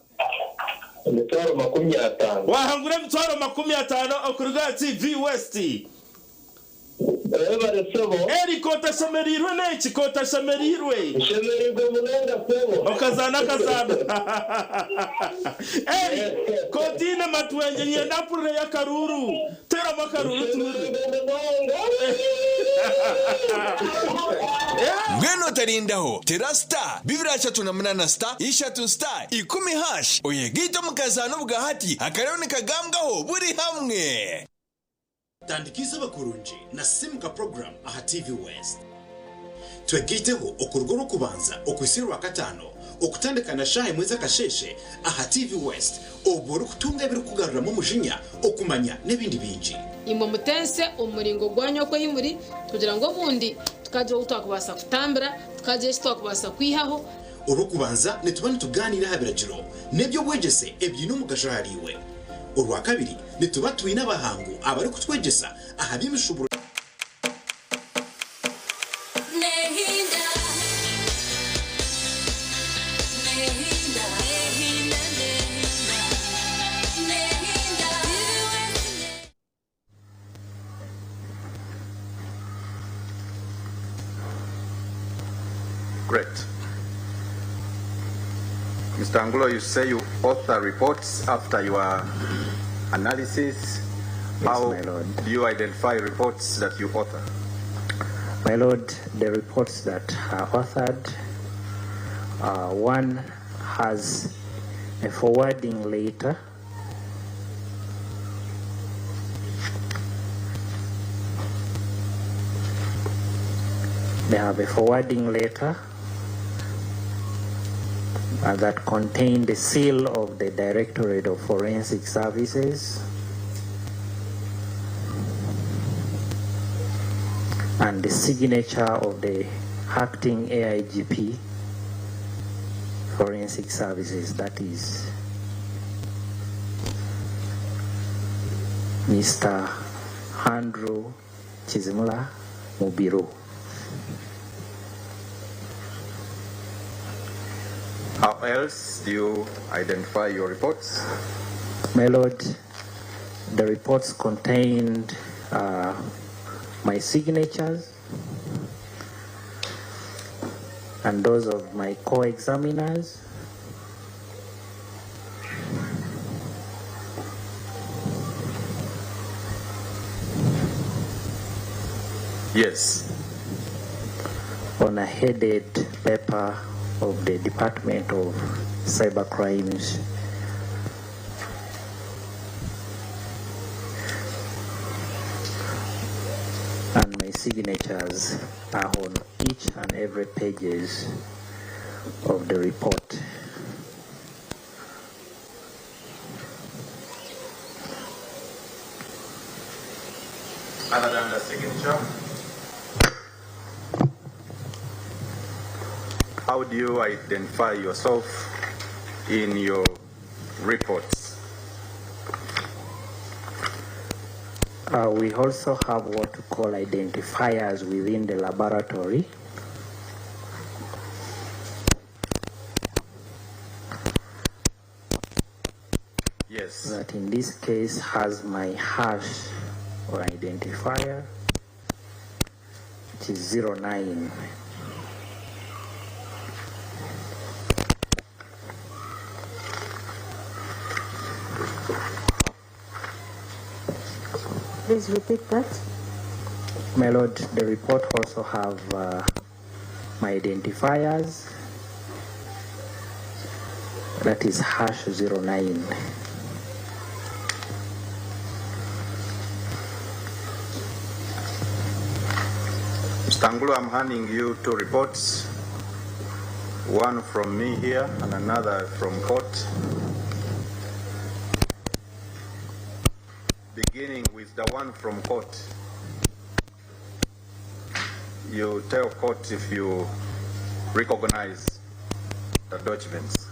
Speaker 26: Mitwaro 50.
Speaker 24: Wahangura mitwaro 50 okuruga TV West. Eri kota shamerirwe neki kota shamerirwe.
Speaker 26: Shamerirwe munenda sebo.
Speaker 24: Okazana. Eri kotina matwenje nyenda pure ya karuru. Tera makaruru turi.
Speaker 18: Ngweno tarindaho terasta bibira 38 star ishatu star 10 hash oyegito mukazano bwahati akarone kagambwaho buri hamwe.
Speaker 13: Tandikisa bakurunji na simuka program aha TV West. Twegiteho okurugoro kubanza okwisirwa katano okutandika na shahe mweza kasheshe aha TV West oboro kutunga biri kugarura mu mujinya okumanya nebindi binji.
Speaker 3: Imwe mutense umuringo gwanyoko yimuri kugira ngo bundi tukaje utakubasa kutambira tukaje twakubasa kwihaho
Speaker 13: urukubanza netubane tuganira habiragiro nebyo bwegese ebyino mugashahariwe. Urwa kabiri nituba twina bahangu abari kutwegesa ahabimishuburo
Speaker 7: Great. Mr. Angulo, you say you author reports after your analysis.
Speaker 12: Yes,
Speaker 7: how
Speaker 12: my Lord.
Speaker 7: do you identify reports that you author?
Speaker 12: My Lord, the reports that are authored, one has a forwarding letter. They have a forwarding letter that contain the seal of the Directorate of Forensic Services and the signature of the acting AIGP Forensic Services, that is Mr. Andrew Chizimula Mubiro.
Speaker 7: How else do you identify your reports?
Speaker 12: My Lord, the reports contained my signatures and those of my co-examiners.
Speaker 7: Yes.
Speaker 12: On a headed paper of the Department of Cyber Crimes. And my signatures are on each and every pages of the report.
Speaker 7: Other than the signature, how do you identify yourself in your reports?
Speaker 12: We also have what we call identifiers within the laboratory.
Speaker 7: Yes.
Speaker 12: That in this case has my hash or identifier, which is 09.
Speaker 9: Please repeat that.
Speaker 12: My lord, the report also have my identifiers. That is hash 09.
Speaker 7: Mr. Angulo, I'm handing you two reports. One from me here and another from court. Beginning with the one from court. You tell court if you recognize the documents.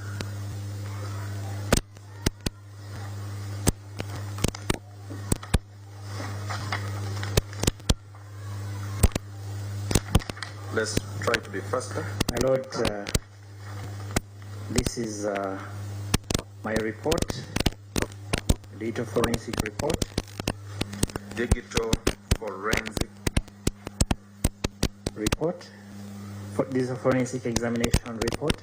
Speaker 7: Let's try to be faster.
Speaker 12: My lord, this is my report, digital forensic report.
Speaker 7: Digital forensic
Speaker 12: report. This is a forensic examination report.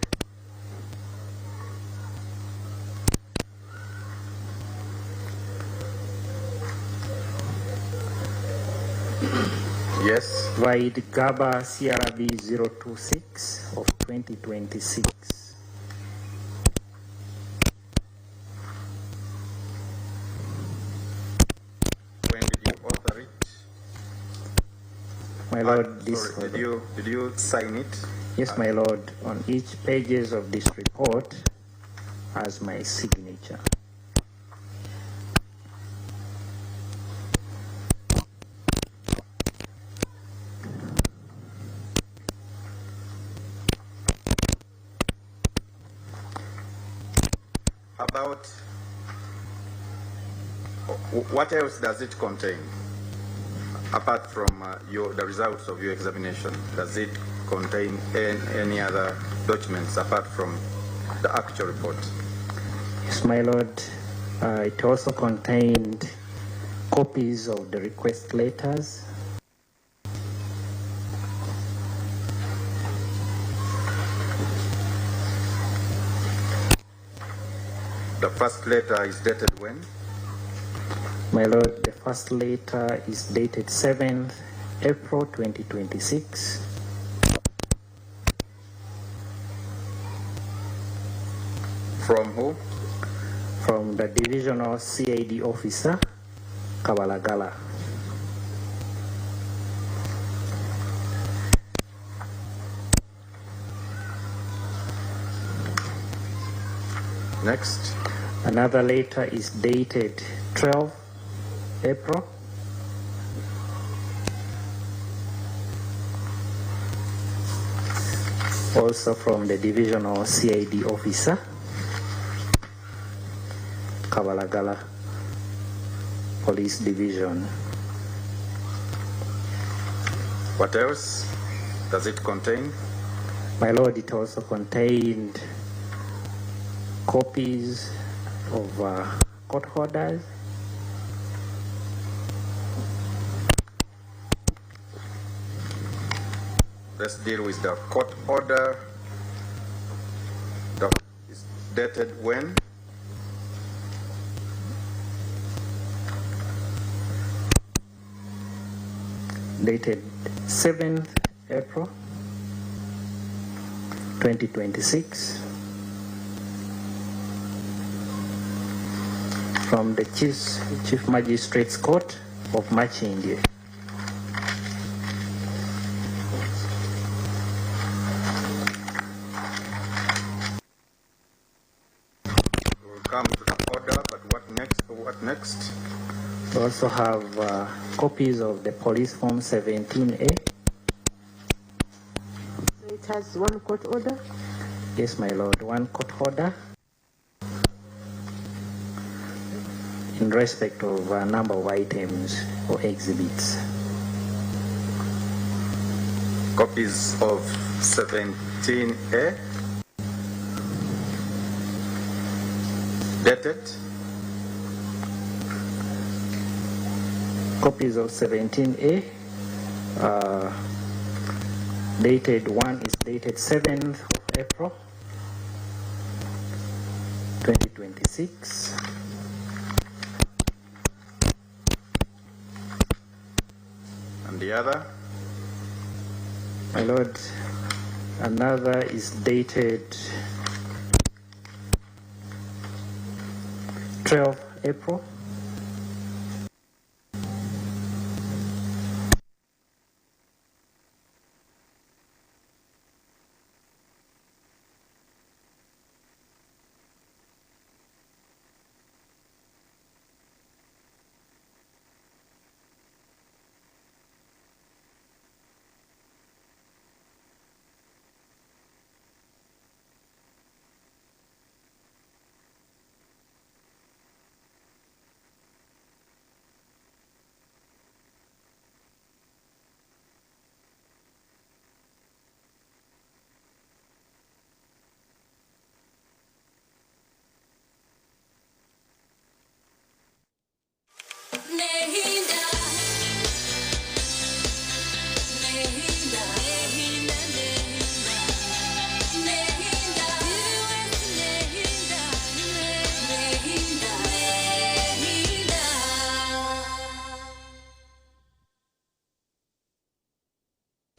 Speaker 7: Yes.
Speaker 12: Wide GABA CRB 026 of 2026.
Speaker 7: When did you author it?
Speaker 12: My lord, this
Speaker 7: sorry, did you sign it?
Speaker 12: Yes, my lord. On each pages of this report has my signature.
Speaker 7: About what else does it contain apart from the results of your examination? Does it contain any other documents apart from the actual report?
Speaker 12: Yes, my lord. It also contained copies of the request letters.
Speaker 7: The first letter is dated when?
Speaker 12: My lord, the first letter is dated 7th April 2026.
Speaker 7: From who?
Speaker 12: From the divisional CID officer, Kabalagala.
Speaker 7: Next.
Speaker 12: Another letter is dated 12th April. Also from the divisional CID officer, Kabalagala Police Division.
Speaker 7: What else does it contain?
Speaker 12: My lord, it also contained copies of court orders.
Speaker 7: Let's deal with the court order. Is dated when?
Speaker 12: Dated 7th April 2026. From the Chief Magistrate's Court of Machinge.
Speaker 7: We'll come to the order, but what next? What next?
Speaker 12: We also have copies of the police form 17A.
Speaker 9: So it has one court order?
Speaker 12: Yes, my lord, one court order. in respect of a number of items or exhibits.
Speaker 7: Copies of 17A dated.
Speaker 12: Copies of 17A dated, one is dated 7th of April 2026.
Speaker 7: And the other?
Speaker 12: My Lord, another is dated 12th April.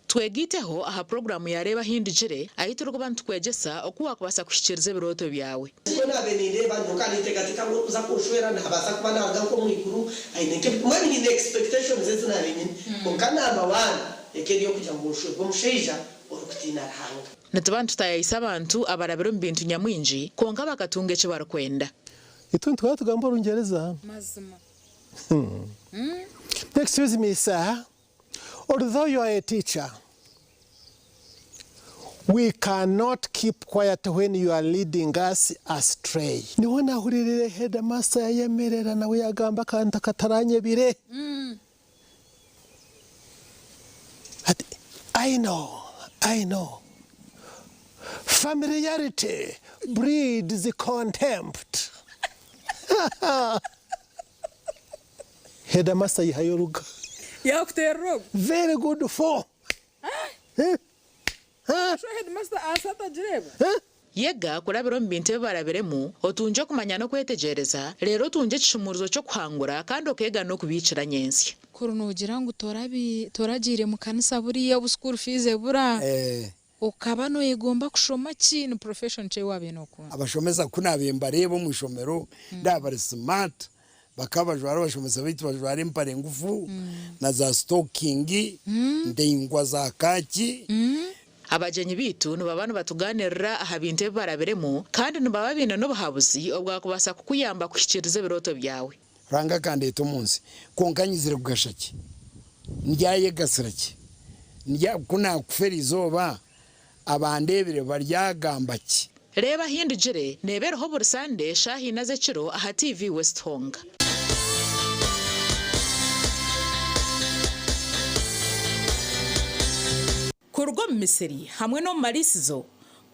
Speaker 16: twegiteho aha programu yareba hindijire ayitura ko bantu kwegesa okuwa kubasa kushikiriza biroto byawe
Speaker 27: sibona beninde bantu kandi tegatika ngo uza kushwera ntabasa kuba naga ko mwikuru ayineke mwani ni expectations zeze na renyine ukana abana ekeriyo kujya ngo ushwe bomusheja orukutina hanga
Speaker 16: natabantu tayisa abantu abarabero mbintu nyamwinji konka bakatunge cyo barakwenda
Speaker 25: ituntu twatugamba urungereza
Speaker 3: mazima
Speaker 25: excuse me sir, although you are a teacher, we cannot keep quiet when you are leading us astray. Niwona huririre headmaster yemerera nawe yagamba kanta kataranye bire. I know. Familiarity breeds contempt. Headmaster yihayoruga.
Speaker 3: Yakuterro.
Speaker 25: Very good for.
Speaker 3: Show headmaster asata jireba.
Speaker 16: Yega kurabiro mbinte baraberemu otunje kumanya no kwetegereza rero tunje kishumuruzo cyo kwangura kandi okega no kubicira nyensi
Speaker 3: kuruno ugira ngo toragire mu kanisa buriya bu school fees bura ukaba no yegomba kushoma kintu profession cye wabe no kuntu
Speaker 8: abashomeza kunabemba rebo mu shomero ndabari smart bakabajwara bashomeza bitu bajwara impare ngufu na za stocking ndengwa za kaki
Speaker 16: abajenyi bitu nubabana batuganirira ahabinte baraberemu kandi nubababina no bahabuzi obwa kubasa kukuyamba kushikiriza biroto byawe
Speaker 8: ranga kandi etumunsi konkanyizire kugashaki ndyaye gasiraki ndya kuna kuferizoba abandebire baryagambaki
Speaker 16: reba hindijire nebereho buri Sunday shahi naze kiro aha TV West Honga kurgo Misiri hamwe no marisizo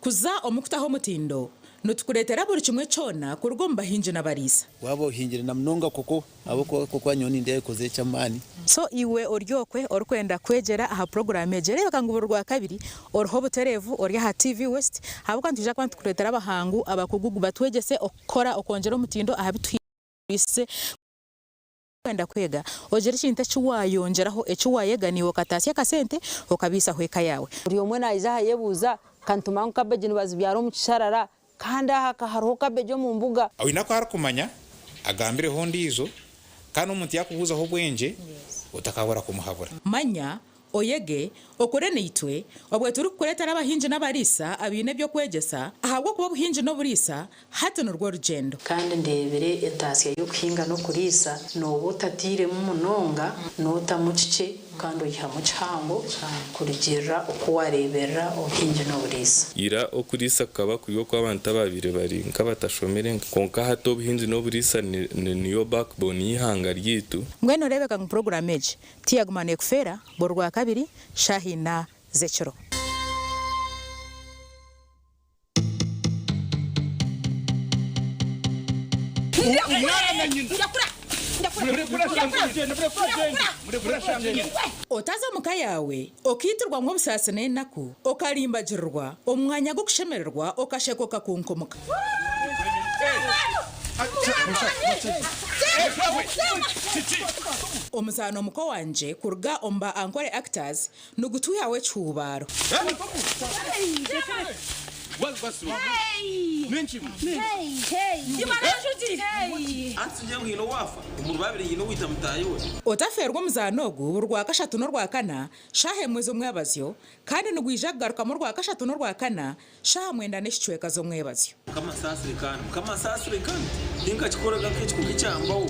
Speaker 16: kuza omukutaho mutindo nutukuretera buri kimwe cyona kurgo mbahinje nabarisa
Speaker 15: wabo hingire na mnonga koko abo koko nyoni ndiye koze cyamani
Speaker 16: so iwe oryokwe orkwenda kwegera aha program ejere bakanguburwa kabiri orho buterevu ori aha TV West habwo ntuje kwantu kuretera abahangu abakugugu batwegese okora okongera mutindo aha bitwise kwenda kwega ojeri kinta cyuwayongeraho ecyuwayeganiwe katasya kasente okabisa hweka yawe
Speaker 17: uri omwe naiza hayebuza kantumangu kabeje nibazi byaro mu kisharara kandi aha hariho kabeje mu mbuga
Speaker 19: awina ko harakumanya agambire hondi izo kandi umuntu yakubuza ho bwenje utakabura kumuhabura
Speaker 16: manya oyege okore neitwe obwe turi kuretera abahinje n'abarisa abine byo kwegesa ahabwo kuba buhinje no burisa hata no rwo rugendo
Speaker 20: kandi ndebere entasya yo kuhinga no kurisa no butatire mu munonga no tamucice
Speaker 4: kandi oyihamu kihango kurigirira uko wareberera obuhingi n'oburisa
Speaker 6: ira okurisa kaba kuriyo kw'abantu ababire bari nk'abatashomere konka hato obuhingi n'oburisa niyo backbone y'ihanga ryaitu
Speaker 16: mbwenu orebeka ngu program egi tiyagumana ekufeera borwa kabiri shahina zekiro otaza muka yawe okiitirwa nk'obusasi n'enaku okalimbagirirwa omwanya gw'okushemererwa okasheko kakunkomoka omuzaano omuko wanje kuruga omba ankore actors nugutu yawe ekihubaaro otaferwa omuzaano ogu rwa kashatu n'orwa kana shaha emwe z'omwebazyo kandi nigwija kugarukamu rwa kashatu n'orwa kana shaha mwenda n'ekicweka z'omwebazyo
Speaker 5: kamasasire kandi tinkakikoraga nk'ekikugu ekyambaho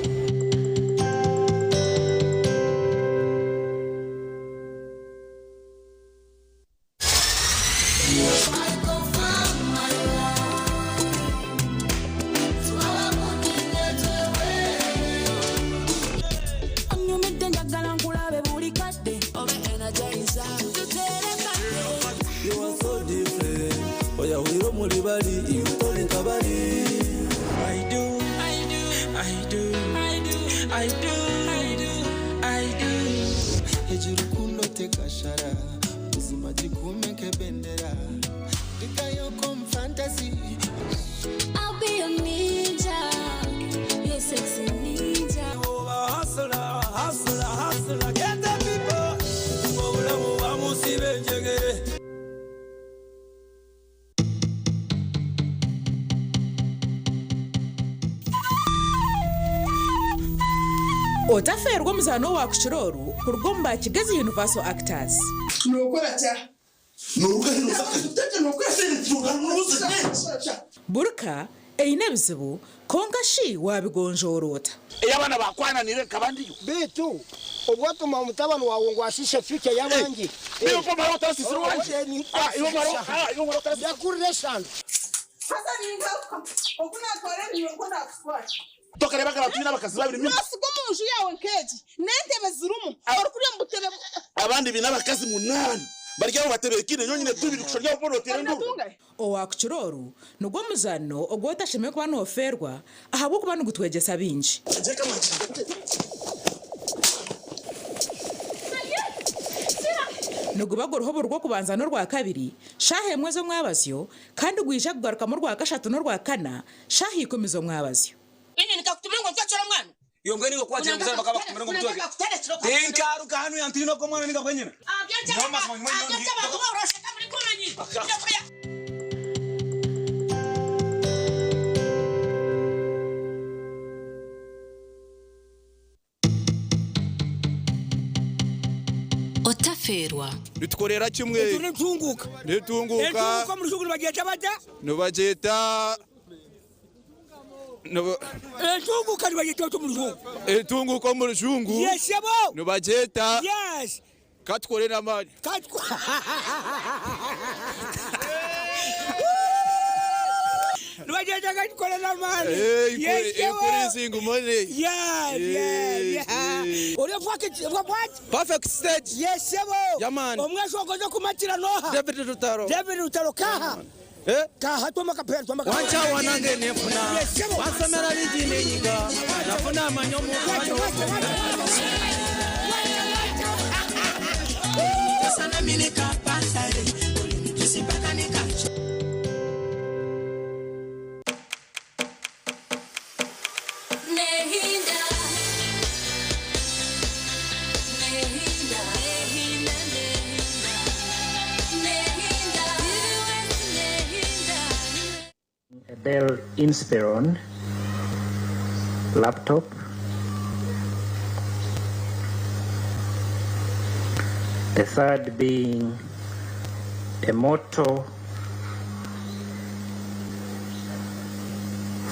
Speaker 16: otaferwa omuzaano wa kukiroru kuruga omu bakigezi universal actors burka eine ebizibu konka shi wabigonjorota
Speaker 11: ey'abaana bakwananire kabandiyo bitu obwatuma omutabani wawe ngo ashishe fike y'abangi niyo pomaro tasisiro wanje iyo maro yakurire shanda
Speaker 10: hasa ninga okuna tware niyo nkona kuswara
Speaker 11: tokareba kabatu n'abakazi babiri mimi
Speaker 10: nasigo munju yawe nkeji nentebe zirumu orukuri mbutebe
Speaker 11: abandi binabakazi 8 baryaho batebe kine nyonyine tubiri kushorya borotere ndu
Speaker 16: owa kukiroru nugwo omuzaano ogwotasheme kuba noferwa ahabwo kuba nugutwegesa bingi nugubaga uruhobo rwo kubanza n'urwa kabiri shaha emwe z'omwabazyo kandi gwija kugarukamu rwa kashatu n'urwa kana shaha ikumi z'omwabazyo
Speaker 10: ini nikakutumira ngo nzachora mwana
Speaker 5: yongwe niko kwaje muzana bakaba kumira ngo mutwege tenkaruka hanu yantino ko mwana nika kwenyina
Speaker 14: otaferwa
Speaker 11: nitukorera kimwe
Speaker 5: nitunguka
Speaker 11: nitunguka
Speaker 5: mu rushuguru bageta bata
Speaker 11: nubageta
Speaker 5: etunguka nibageta cyo mu rushungu
Speaker 11: etunguka mu rushungu
Speaker 5: yesebo
Speaker 11: nubageta
Speaker 5: yes
Speaker 11: katkorera mali
Speaker 5: nubageta katkorera mali
Speaker 11: ikurisinga umone
Speaker 5: uri what
Speaker 11: perfect stage
Speaker 5: yesebo
Speaker 11: yamani
Speaker 5: omwe shokoza kumatira noha David Rutaro kaha kaha toma kapera toma kapera
Speaker 11: wancha wanange nefuna wasamera lijine nyinga nafuna manyomo
Speaker 10: sana mine kapasa tusipaka nikacho
Speaker 12: A Dell Inspiron laptop, the third being a Moto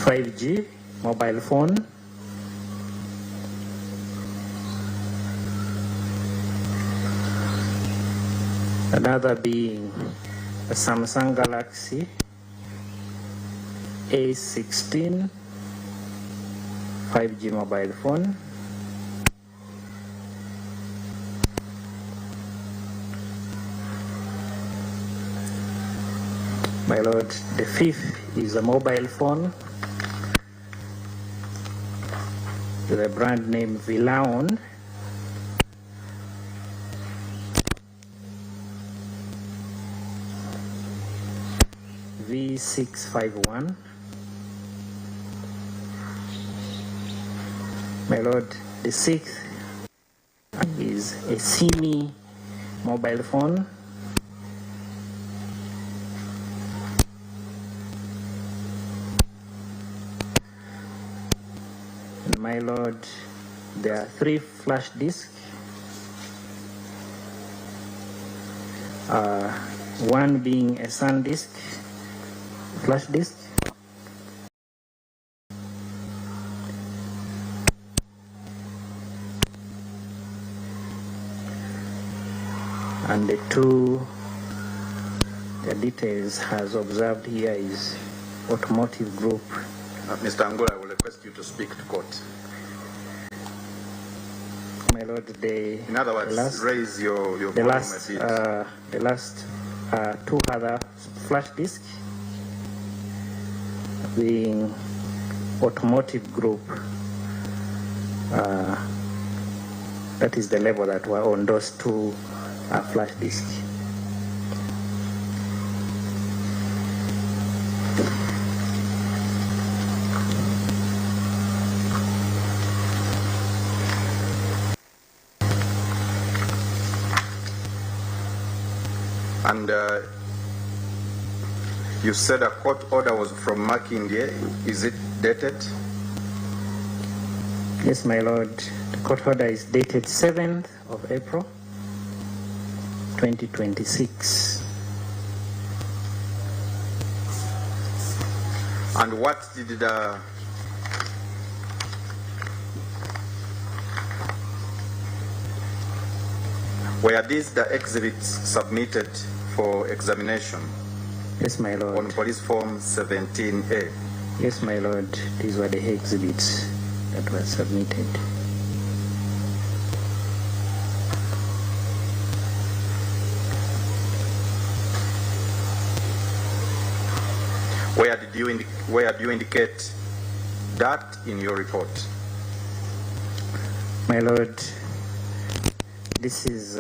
Speaker 12: 5G mobile phone, Another being a Samsung Galaxy A16 5G mobile phone. My lord, the fifth is a mobile phone with a brand name Vilaon. V651. My lord, the sixth is a Simi mobile phone. And my lord, there are 3 flash disks. One being a SanDisk flash disk, and the 2, the details has observed here is automotive group.
Speaker 7: Mr. Angola, I will request you to speak to court.
Speaker 12: My lord,
Speaker 7: in other words, raise your volume a bit.
Speaker 12: The last 2 other flash disks being automotive group. That is the level that were on those 2 flash disks.
Speaker 7: And you said a court order was from Makindye. Is it dated?
Speaker 12: Yes, my lord. The court order is dated 7th of April, 2026.
Speaker 7: And what did the were these the exhibits submitted for examination?
Speaker 12: Yes, my lord.
Speaker 7: On police form 17A?
Speaker 12: Yes, my lord. These were the exhibits that were submitted.
Speaker 7: Where do you indicate that in your report?
Speaker 12: My lord, this is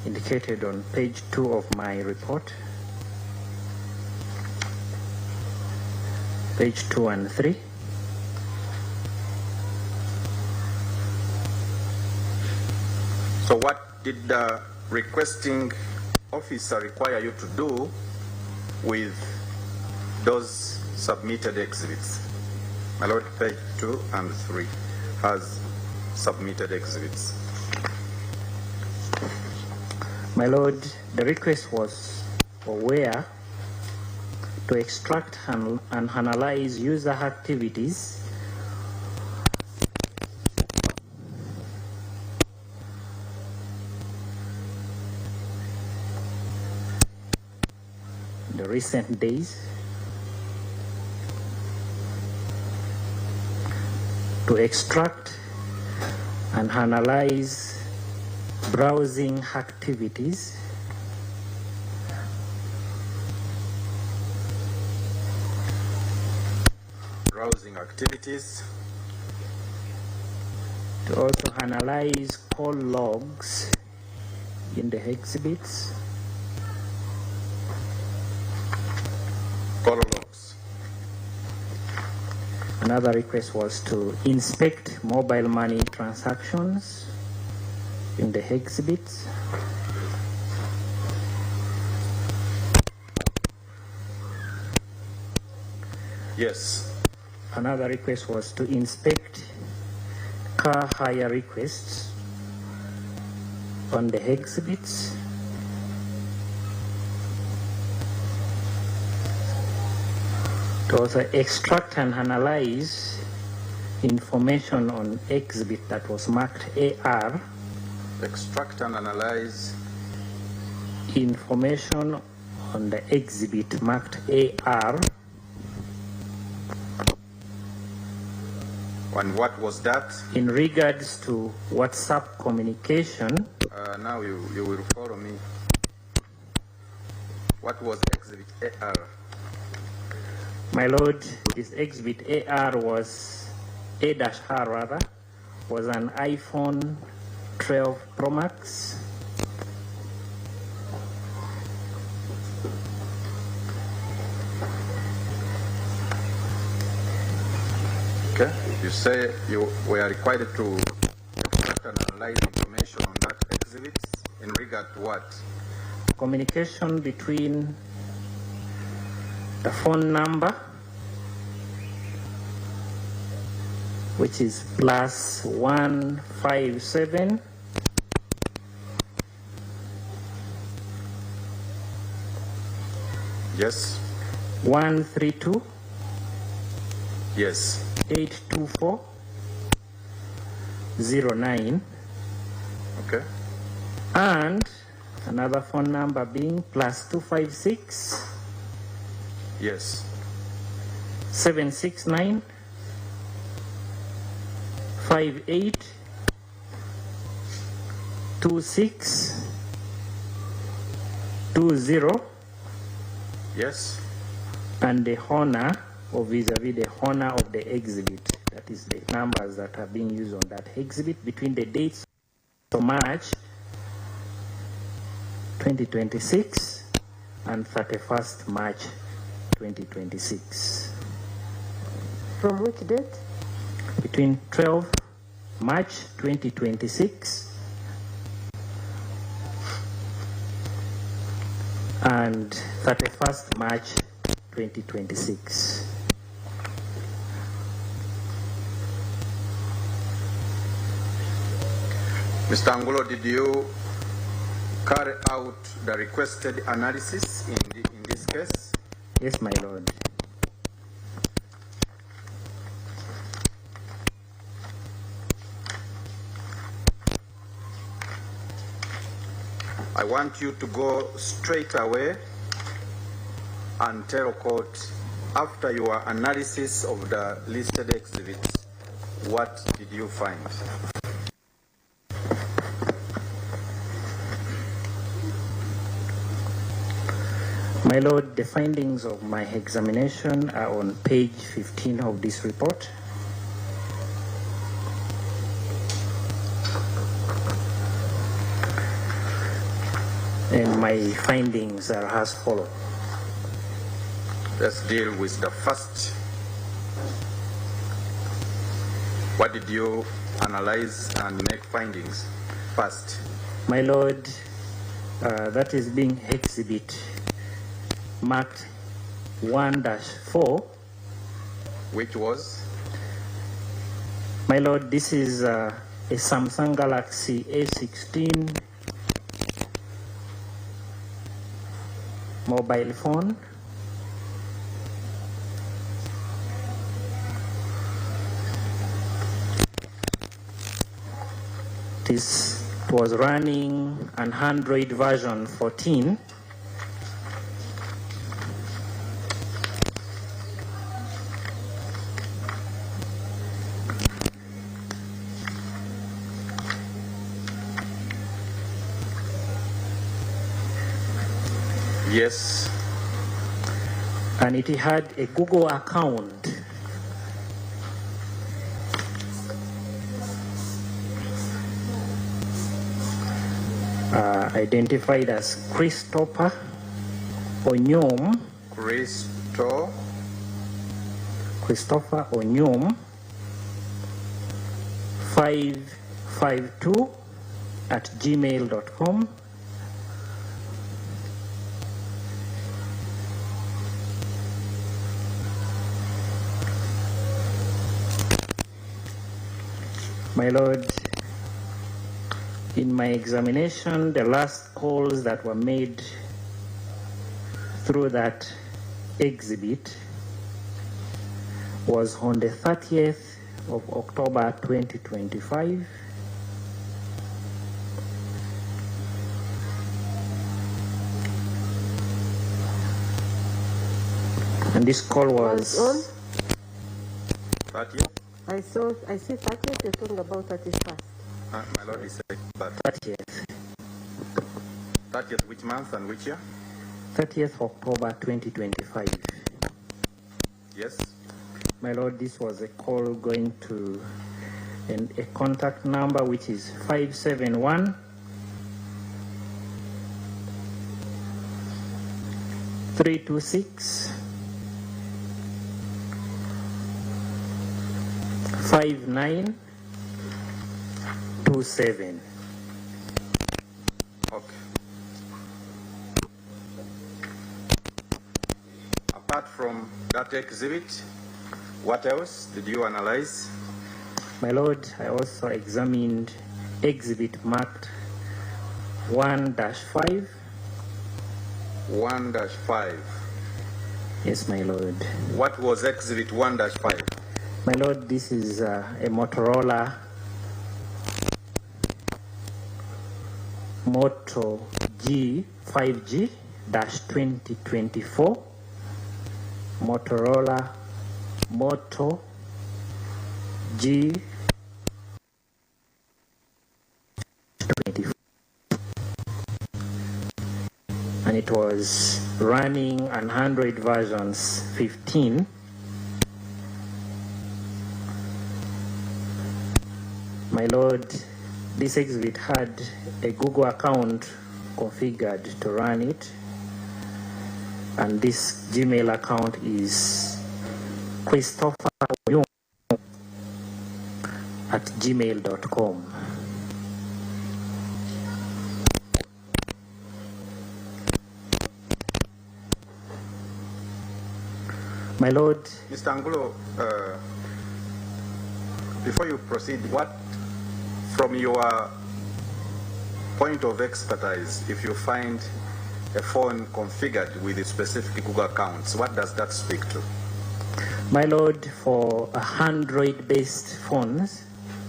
Speaker 12: indicated on page 2 of my report. Page 2 and 3.
Speaker 7: So what did the requesting officer require you to do with those submitted exhibits? My lord, page 2 and 3 has submitted exhibits.
Speaker 12: My lord, the request was for where to extract and analyze user activities in the recent days, to extract and analyze browsing activities to also analyze call logs in the exhibits.
Speaker 7: Call logs.
Speaker 12: Another request was to inspect mobile money transactions in the exhibits.
Speaker 7: Yes.
Speaker 12: Another request was to inspect car hire requests on the exhibits. To also extract and analyze information on exhibit that was marked AR.
Speaker 7: Extract and analyze
Speaker 12: information on the exhibit marked AR.
Speaker 7: And what was that?
Speaker 12: In regards to WhatsApp communication.
Speaker 7: Now you will follow me. What was exhibit AR?
Speaker 12: My lord, this exhibit AR was A-R rather, was an iPhone 12 Pro Max.
Speaker 7: Okay. You say you were required to extract and analyze information on that exhibit in regard to what?
Speaker 12: Communication between the phone number, which is +157
Speaker 7: yes
Speaker 12: 132
Speaker 7: yes
Speaker 12: 824 09.
Speaker 7: Okay.
Speaker 12: And another phone number being +256
Speaker 7: yes
Speaker 12: 769 58 26 20.
Speaker 7: Yes.
Speaker 12: And the honor or vis-a-vis the honor of the exhibit. That is the numbers that are being used on that exhibit between the dates of March 2026 and 31st March 2026.
Speaker 9: From which date?
Speaker 12: Between 12 March 2026 and 31st March 2026.
Speaker 7: Mr. Angulo, did you carry out the requested analysis in this case?
Speaker 12: Yes, my lord.
Speaker 7: I want you to go straight away and tell court, after your analysis of the listed exhibits, what did you find?
Speaker 12: My lord, the findings of my examination are on page 15 of this report. And my findings are as follows.
Speaker 7: Let's deal with the first. What did you analyze and make findings first?
Speaker 12: My lord, that is being exhibit marked 1-4.
Speaker 7: Which was?
Speaker 12: My lord, this is a Samsung Galaxy A16 mobile phone. This was running an Android version 14.
Speaker 7: Yes.
Speaker 12: And it had a Google account. Identified as Christopher Onyom. Christopher Onyom 552 at gmail.com. My lord, in my examination, the last calls that were made through that exhibit was on the 30th of October 2025. And this call was
Speaker 9: on
Speaker 7: 30th?
Speaker 9: I see 30th, you're talking about 31st.
Speaker 7: My lord is saying that.
Speaker 12: 30th.
Speaker 7: 30th, which month and which year?
Speaker 12: 30th October 2025.
Speaker 7: Yes.
Speaker 12: My lord, this was a call going to a contact number which is 571 326 5927.
Speaker 7: Okay. Apart from that exhibit, what else did you analyze?
Speaker 12: My lord, I also examined exhibit marked 1-5.
Speaker 7: 1-5.
Speaker 12: Yes, my lord.
Speaker 7: What was exhibit 1-5?
Speaker 12: My lord, this is a Motorola Moto G 5G-2024. Motorola Moto G 24. And it was running on Android versions 15. My lord, this exhibit had a Google account configured to run it, and this Gmail account is christopher@gmail.com. My lord,
Speaker 7: Mr. Angulo, before you proceed, what, from your point of expertise, if you find a phone configured with a specific Google accounts, what does that speak to?
Speaker 12: My lord, for Android-based phones,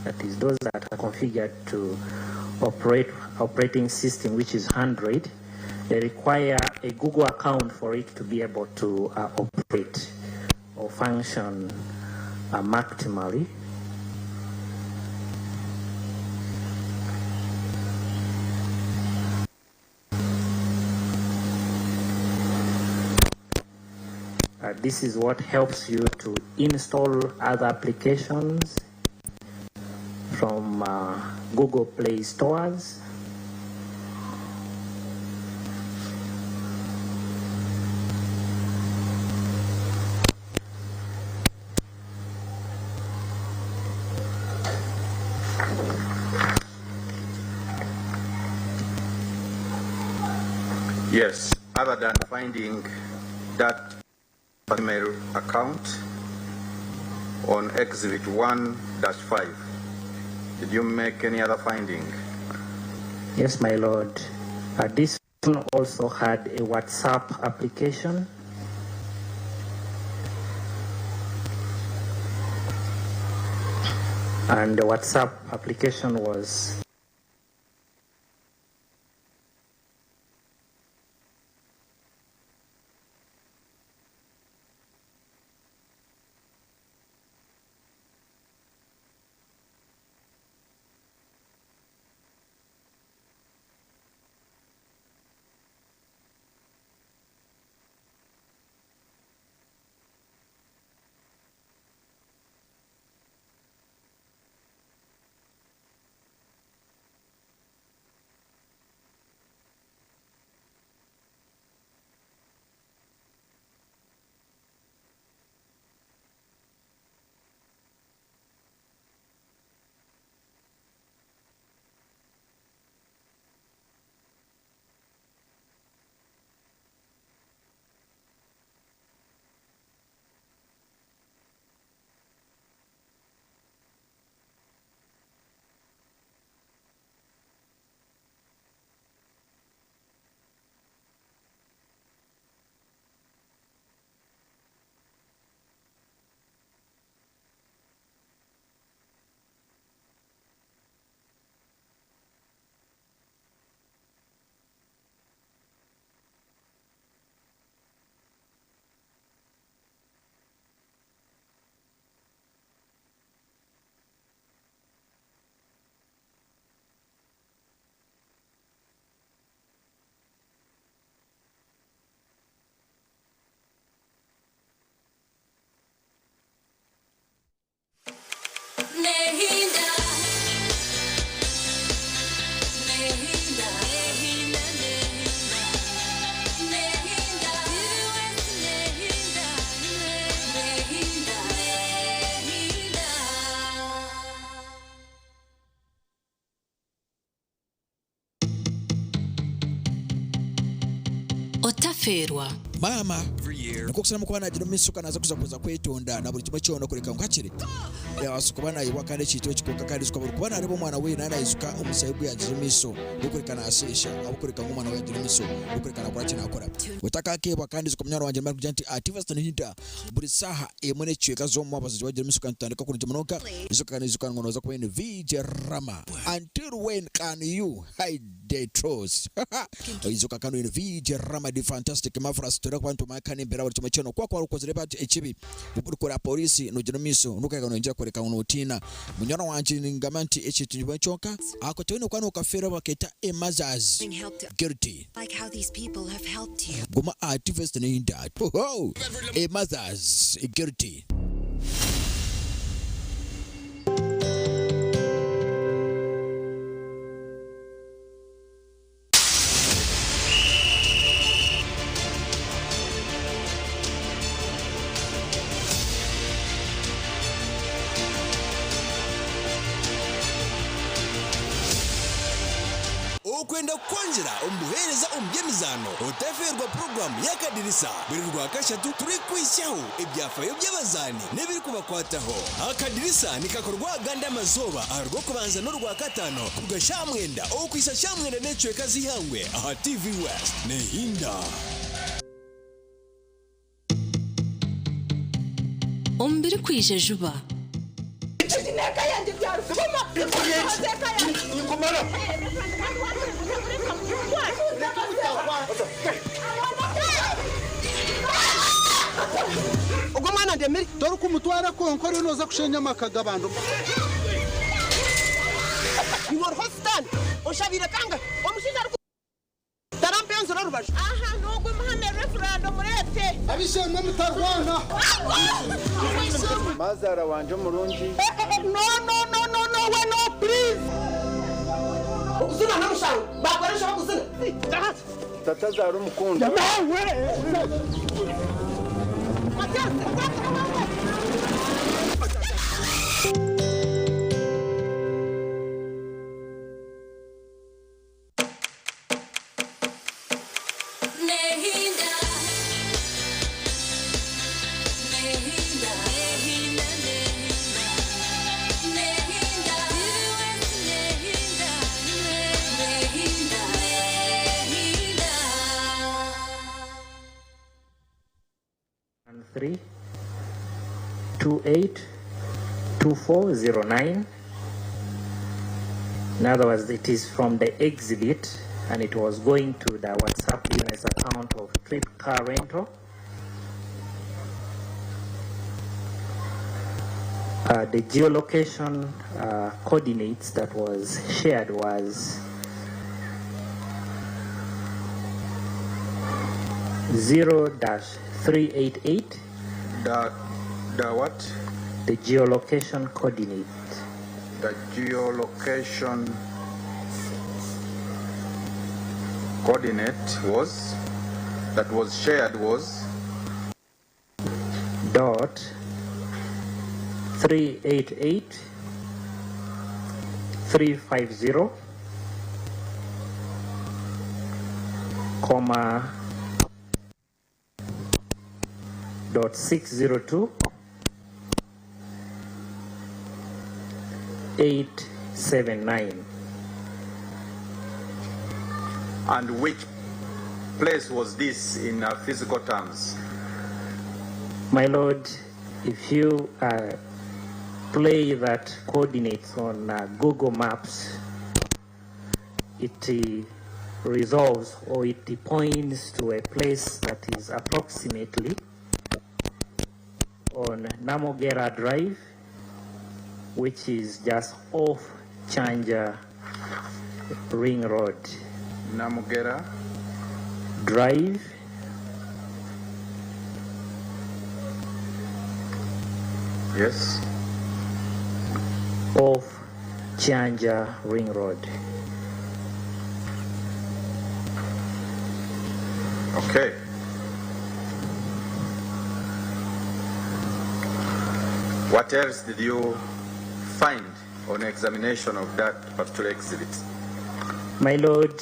Speaker 12: that is those that are configured to operating system, which is Android, they require a Google account for it to be able to operate or function maximally. This is what helps you to install other applications from Google Play stores.
Speaker 7: Yes, other than finding that email account on exhibit 1-5, did you make any other finding?
Speaker 12: Yes, my lord. This phone also had a WhatsApp application. And the WhatsApp application was
Speaker 14: Otaferwa.
Speaker 1: Mama nkokusana mukuba nagira omumisuka naza kuza kwetonda na buli kimwe kyona kureka nkakire asukuba nayiwa kandi ekiyitibwa ekikoka kandi isuka buli kuba nareba omwana we nayizuka omusayi gwe yagira emiso okureka nasesha abukureka ng'omwana we yagira emiso okureka nakora kinakora wetakakebwa kandi izuka munywana wanjye mari kugira nti Activist Nhinda buli saha emu n'ekicweka z'omu abazazi bagira emiso kandi tutandika kurungi munoka izuka kandi izuka ngono za kuba ni VJ Rama. Until when can you hide the truth? Izuka kandi ni VJ Rama the fantastic mafras kubantu makane mbera buri kimwe kwa ukozere bati ekibi ukora polisi no miso nukaga no njya koreka no utina munyana wanje ningamanti ekitunjwa cyoka ako tone kwa no kafera baketa emazaz guilty
Speaker 2: like how these people have helped you.
Speaker 1: Goma Activist Nhinda oh emazaz guilty.
Speaker 18: Okwenda kwanjira omuhereza omubyemizano Otaferwa program yakadirisa buri rwa kashatu turi kwishaho ebyafayo by'abazani nebiri kubakwataho. Akadirisa nikakorwa ganda amazoba arwo kubanza no rwa katano kugashamwenda okwisa shamwenda necweka zihangwe aha TV West Nehinda.
Speaker 14: Ombiri kwije juba.
Speaker 11: Neka yandi byaru kuma neka yandi kumara Ugo mwana ndemeri dore kumutwara ko nkore noza kushenya makaga bantu You are hostan oshabira kanga omushinja tarampenzo rubaje aha nugo muhame referendum rete abishemwe mutarwana Mazara wanje murungi No we no please Uzuna namushawo bakoresha bakuzuna Tata zaro mukunda
Speaker 12: Three 282409. In other words, it is from the exhibit and it was going to the WhatsApp business account of Trip Car Rental. The geolocation coordinates that was shared was 0-388.
Speaker 7: The what?
Speaker 12: The geolocation coordinate.
Speaker 7: The geolocation coordinate was that was shared was
Speaker 12: dot 388 350 comma dot 602 879.
Speaker 7: And which place was this in physical terms?
Speaker 12: My lord, if you play that coordinates on Google Maps, it resolves or it points to a place that is approximately on Namogera Drive, which is just off Chanja Ring Road.
Speaker 7: Namogera
Speaker 12: Drive.
Speaker 7: Yes.
Speaker 12: Off Chanja Ring Road.
Speaker 7: Okay. What else did you find on examination of that particular exhibit?
Speaker 12: My lord,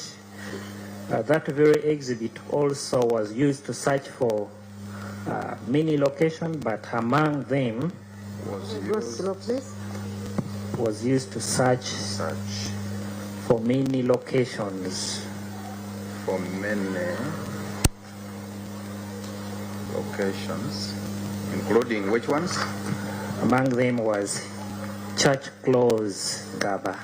Speaker 12: That very exhibit also was used to search for many locations, but among them was used to search for many locations.
Speaker 7: For many locations, including which ones?
Speaker 12: Among them was Church Close, Gaba.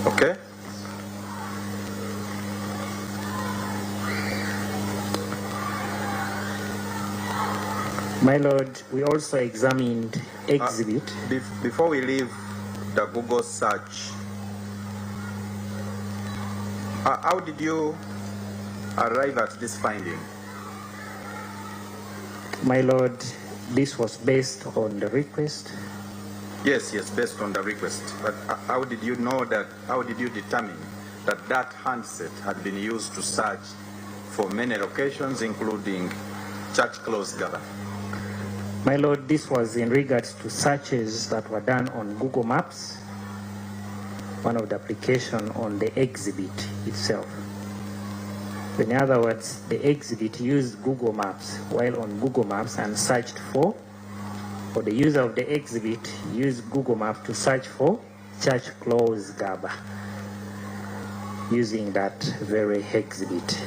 Speaker 7: Okay.
Speaker 12: My Lord, we also examined exhibit.
Speaker 7: Before we leave the Google search, how did you arrive at this finding?
Speaker 12: My Lord, this was based on the request.
Speaker 7: Yes, based on the request. But how did you know that, how did you determine that that handset had been used to search for many locations, including Church Close, Gaba?
Speaker 12: My Lord, this was in regards to searches that were done on Google Maps, one of the application on the exhibit itself. In other words, the exhibit used Google Maps while on Google Maps and searched for, or the user of the exhibit used Google Maps to search for Church Close, Gaba, using that very exhibit.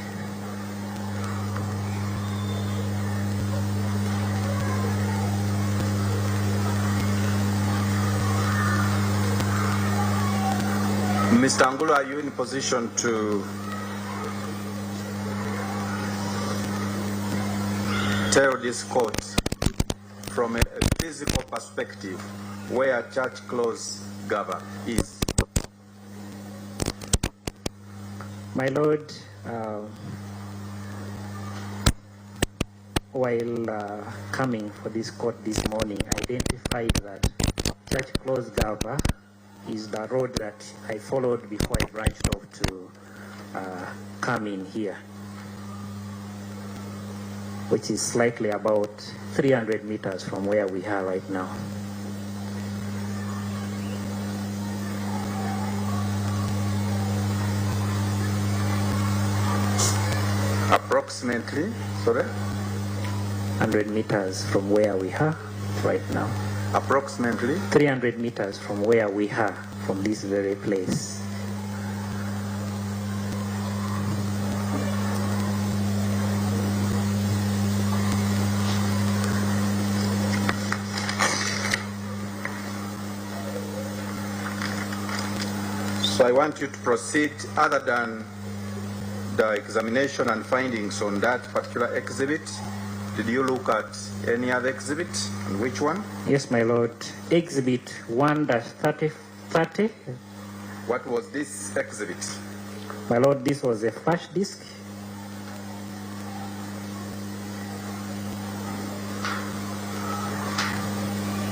Speaker 7: Mr. Angulo, are you in position to tell this court from a physical perspective where Church Close, Gaba is?
Speaker 12: My Lord, while coming for this court this morning, identified that Church Close, Gaba is the road that I followed before I branched off to come in here, which is slightly about 300 meters from where we are right now.
Speaker 7: Approximately, sorry?
Speaker 12: 100 meters from where we are right now.
Speaker 7: Approximately?
Speaker 12: 300 meters from where we are, from this very place.
Speaker 7: So I want you to proceed other than the examination and findings on that particular exhibit. Did you look at any other exhibit, and which one?
Speaker 12: Yes, my Lord. Exhibit 1-30.
Speaker 7: What was this exhibit?
Speaker 12: My Lord, this was a flash disk.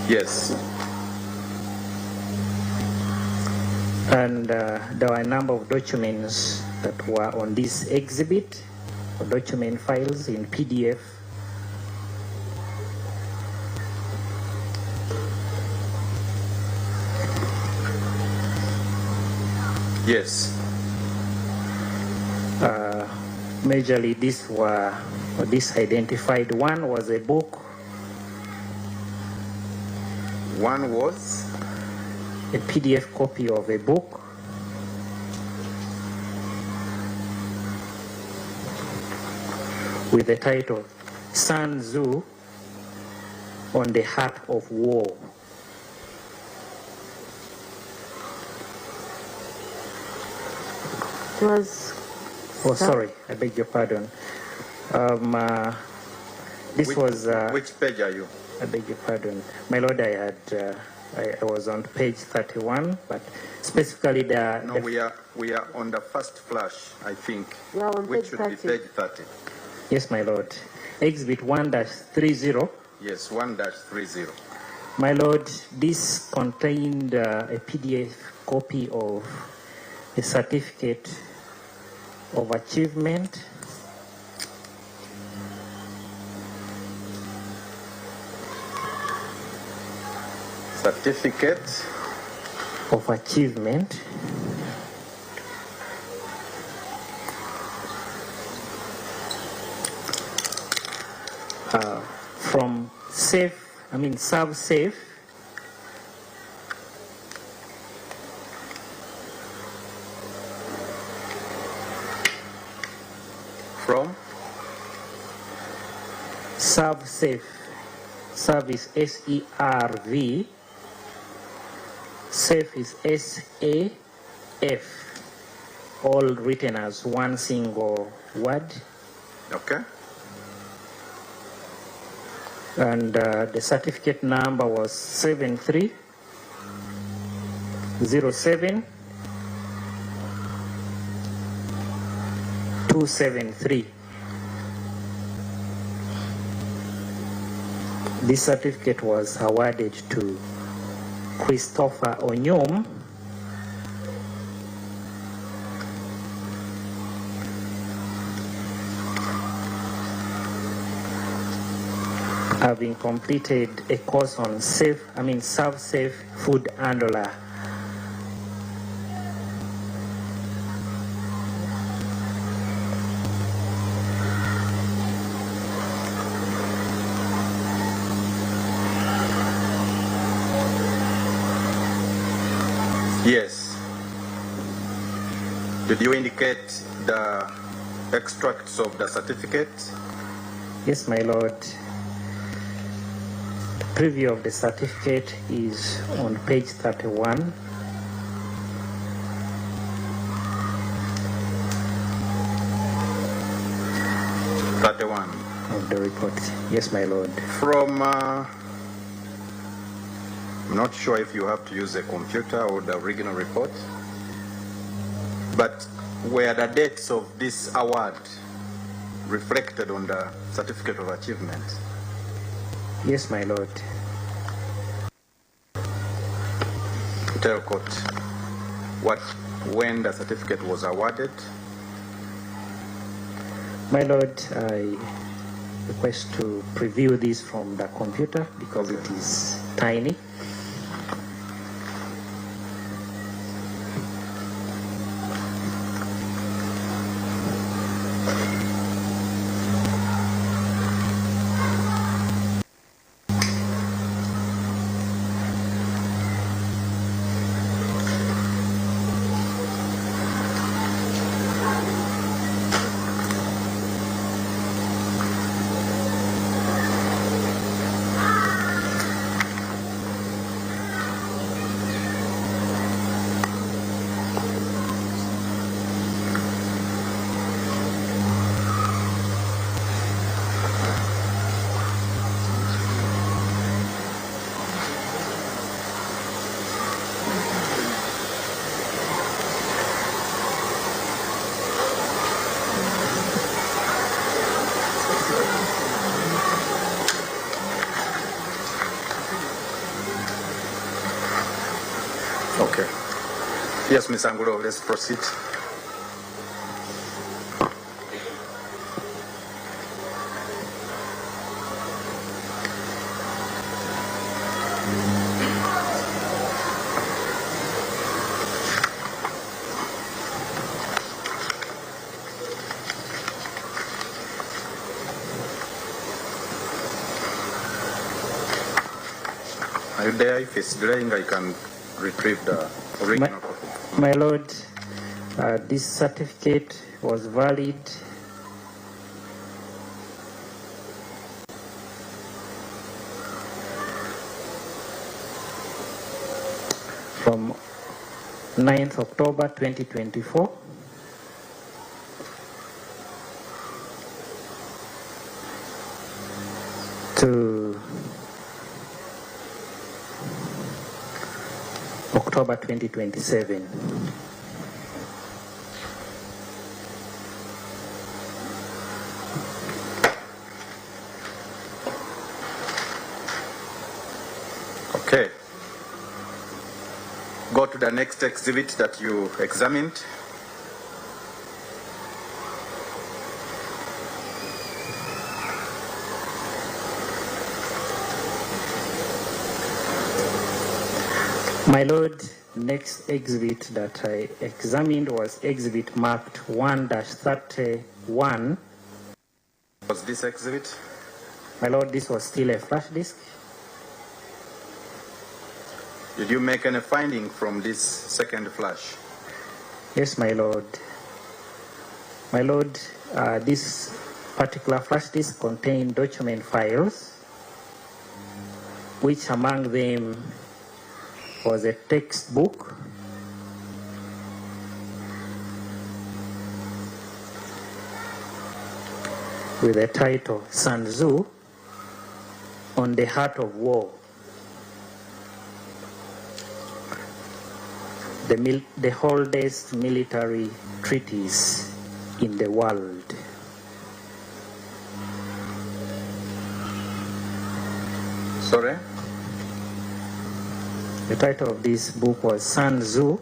Speaker 7: Yes.
Speaker 12: And there were a number of documents that were on this exhibit, or document files in PDF.
Speaker 7: Yes.
Speaker 12: Majorly, this identified one was a book.
Speaker 7: One was
Speaker 12: a PDF copy of a book. With the title Sun Tzu on the Heart of War. Sorry, I beg your pardon. This was...
Speaker 7: which page are you?
Speaker 12: I beg your pardon. My Lord, I was on page 31, but specifically
Speaker 7: No, we are on the first flash, I think, which should be page 30.
Speaker 12: Yes, my Lord. Exhibit 1-30.
Speaker 7: Yes, 1-30.
Speaker 12: My Lord, this contained a PDF copy of a certificate of achievement,
Speaker 7: certificate
Speaker 12: of achievement from ServSafe
Speaker 7: from
Speaker 12: ServSafe. Serve is SERV. Safe is SAF. All written as one single word.
Speaker 7: Okay.
Speaker 12: And the certificate number was 7307273. This certificate was awarded to Christopher Onyom, having completed a course on ServSafe food handler.
Speaker 7: Yes. Did you indicate the extracts of the certificate?
Speaker 12: Yes, my Lord. The preview of the certificate is on page 31. Of the report. Yes, my Lord.
Speaker 7: From I'm not sure if you have to use a computer or the original report, but were the dates of this award reflected on the certificate of achievement?
Speaker 12: Yes, my Lord.
Speaker 7: Tell court when the certificate was awarded.
Speaker 12: My Lord, I request to preview this from the computer because it is tiny.
Speaker 7: Okay. Yes, Ms. Angulo, let's proceed. Are you there? If it's delaying, I can retrieve the original copy.
Speaker 12: My Lord, this certificate was valid from 9th October 2024 to October 2027.
Speaker 7: go to the next exhibit that you examined.
Speaker 12: My Lord, next exhibit that I examined was exhibit marked 1-31.
Speaker 7: Was this exhibit?
Speaker 12: My Lord, this was still a flash disk.
Speaker 7: Did you make any finding from this second flash?
Speaker 12: Yes, my Lord. My Lord, this particular flash disk contained document files, which among them was a textbook, with the title Sun Tzu on the Heart of War. The oldest military treatise in the world.
Speaker 7: Sorry?
Speaker 12: The title of this book was Sun Tzu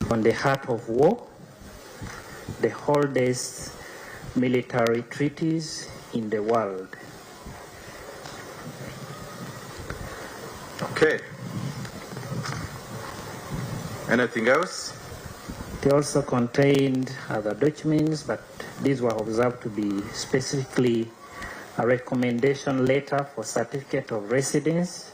Speaker 12: on the Heart of War, the oldest military treatise in the world.
Speaker 7: Okay. Anything else?
Speaker 12: They also contained other documents, but these were observed to be specifically a recommendation letter for certificate of residence,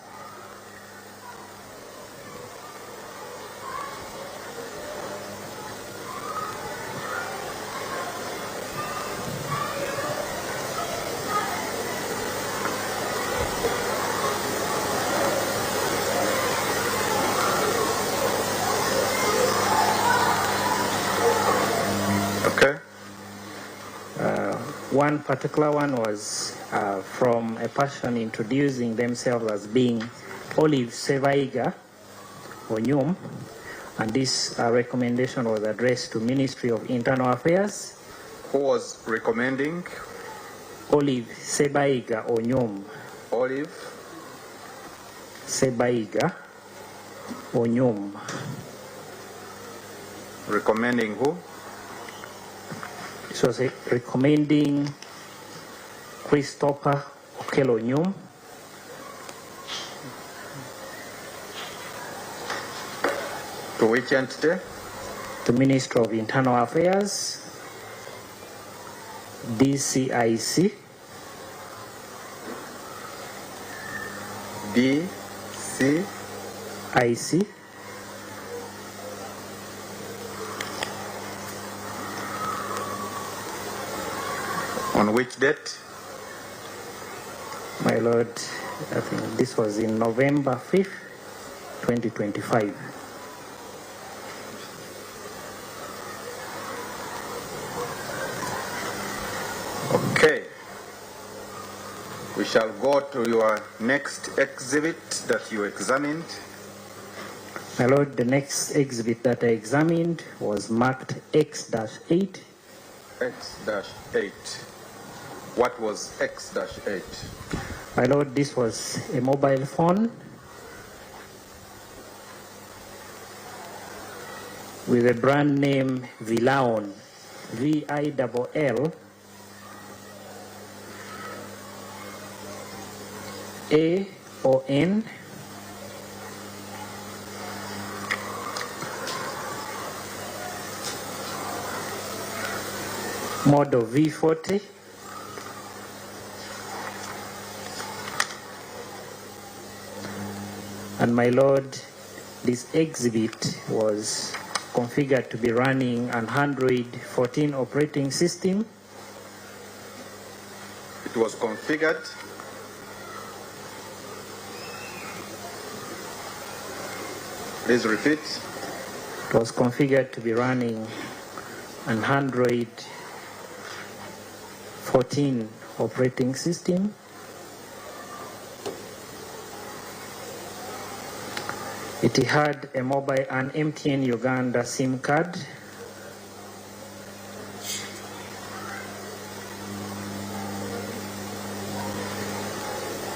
Speaker 12: one particular one was from a person introducing themselves as being Olive Sevaiga Onyum, and this recommendation was addressed to Ministry of Internal Affairs.
Speaker 7: Who was recommending?
Speaker 12: Olive Sebaiga Onyum.
Speaker 7: Olive
Speaker 12: Sebaiga Onyum.
Speaker 7: Recommending who?
Speaker 12: It was recommending Christopher Okello Orikugambwa.
Speaker 7: To which entity?
Speaker 12: The Ministry of Internal Affairs, DCIC, DCIC,
Speaker 7: on which date?
Speaker 12: My Lord, I think this was in November 5th, 2025.
Speaker 7: Okay. We shall go to your next exhibit that you examined.
Speaker 12: My Lord, the next exhibit that I examined was marked X-8.
Speaker 7: X-8. What was X-8?
Speaker 12: My Lord, this was a mobile phone with a brand name Villaon, VILLAON, model V40, and my Lord, this exhibit was configured to be running an Android 14 operating system.
Speaker 7: It was configured. Please repeat.
Speaker 12: It was configured to be running an Android 14 operating system. It had a mobile and MTN Uganda SIM card.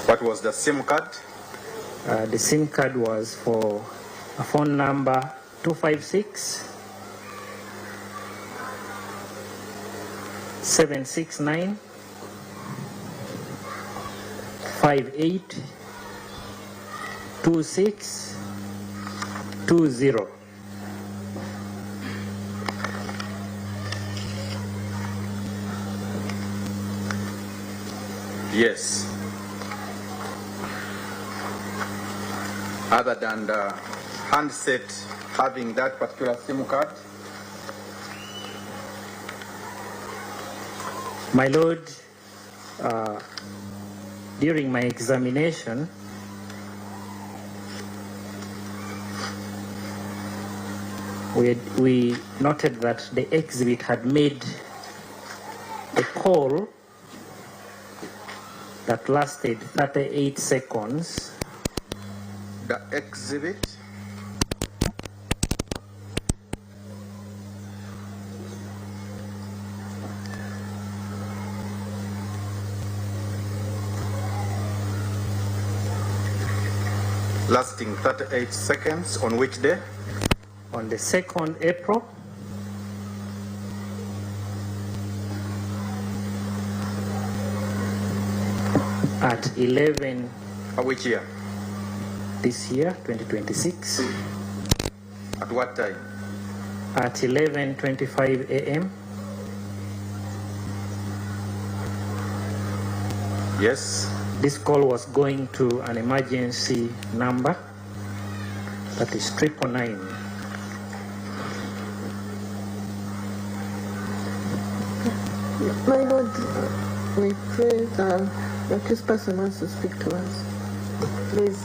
Speaker 7: What was the SIM card?
Speaker 12: The SIM card was for a phone number 256 769 582620.
Speaker 7: Yes. Other than the handset having that particular SIM card?
Speaker 12: My Lord, during my examination, we noted that the exhibit had made a call that lasted 38 seconds.
Speaker 7: The exhibit? Lasting 38 seconds. On which day?
Speaker 12: On the 2nd April. At 11.
Speaker 7: Which year?
Speaker 12: This year, 2026.
Speaker 7: At what time?
Speaker 12: At 11:25 a.m.
Speaker 7: Yes.
Speaker 12: This call was going to an emergency number, that is 999.
Speaker 10: My Lord, we pray that the accused person wants to speak to us. Please.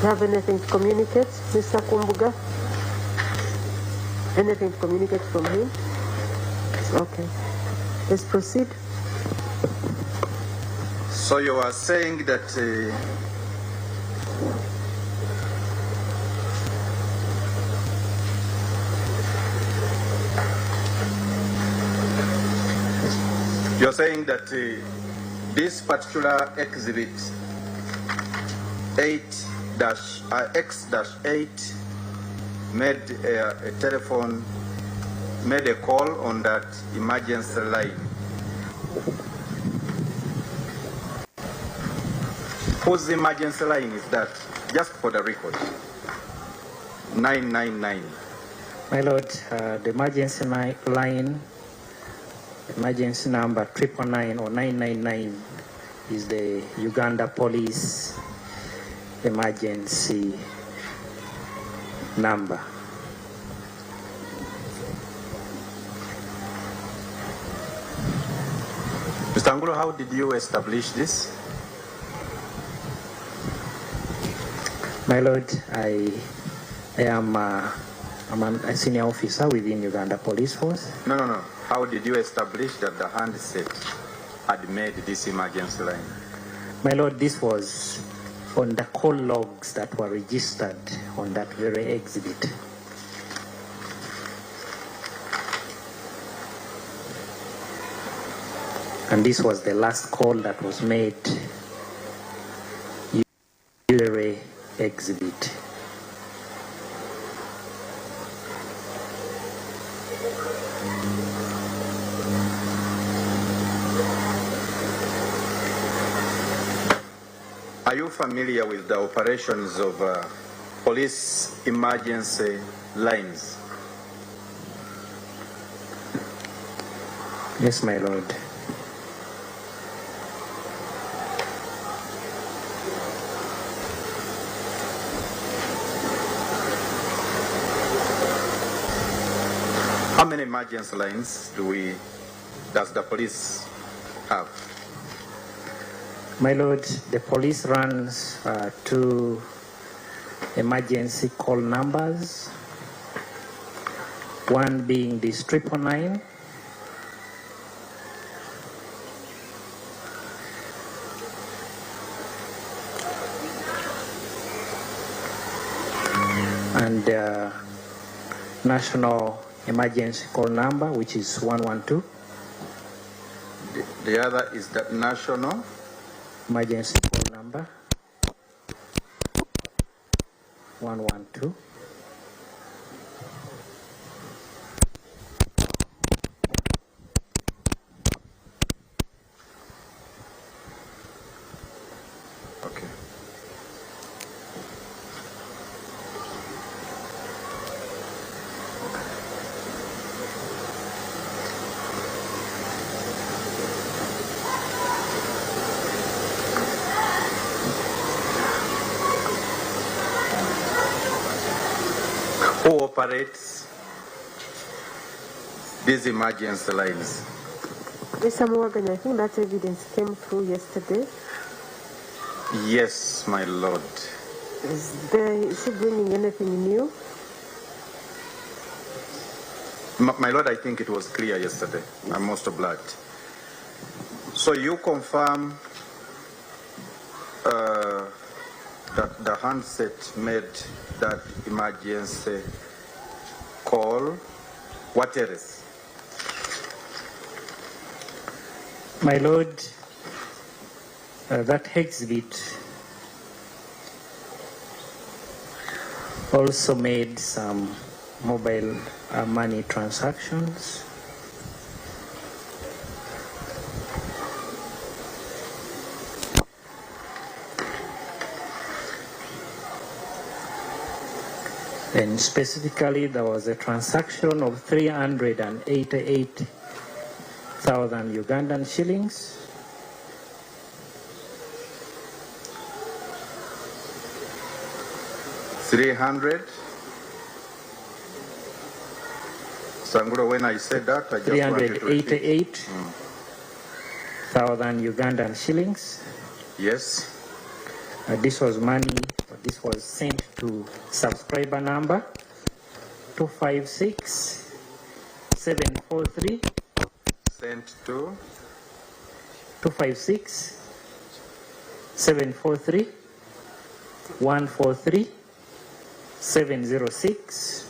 Speaker 10: Do you have anything to communicate, Mr. Kumbuga? Anything to communicate from him? Okay. Let's proceed.
Speaker 7: So you are saying that you're saying that this particular exhibit X-8 made a telephone, made a call on that emergency line. Whose emergency line is that? Just for the record. 999.
Speaker 12: My Lord, the emergency line, emergency number 999 or 999 is the Uganda Police emergency number.
Speaker 7: Mr. Angulo, how did you establish this?
Speaker 12: My Lord, I am I'm a senior officer within Uganda Police Force.
Speaker 7: No. How did you establish that the handset had made this emergency line?
Speaker 12: My Lord, this was on the call logs that were registered on that very exhibit. And this was the last call that was made using exhibit.
Speaker 7: Are you familiar with the operations of police emergency lines?
Speaker 12: Yes, my lord.
Speaker 7: How many emergency lines does the police have?
Speaker 12: My lord, the police runs 2 emergency call numbers, one being this 999, and national emergency call number, which is 112.
Speaker 7: The other is the national
Speaker 12: emergency call number 112.
Speaker 7: Okay. Who operates these emergency lines?
Speaker 9: Mr. Morgan, I think that evidence came through yesterday.
Speaker 7: Yes, my lord.
Speaker 9: Is he bringing anything new?
Speaker 7: My lord, I think it was clear yesterday. I'm most obliged. So you confirm that the handset made that emergency call. What else?
Speaker 12: My lord, that exhibit also made some mobile money transactions. And specifically, there was a transaction of 388,000 Ugandan shillings.
Speaker 7: Sanguro, when I said that, I just wanted to repeat.
Speaker 12: 388,000 Ugandan shillings.
Speaker 7: Yes.
Speaker 12: This was money. This was sent to subscriber number 256743.
Speaker 7: Sent to
Speaker 12: 256743 143 706,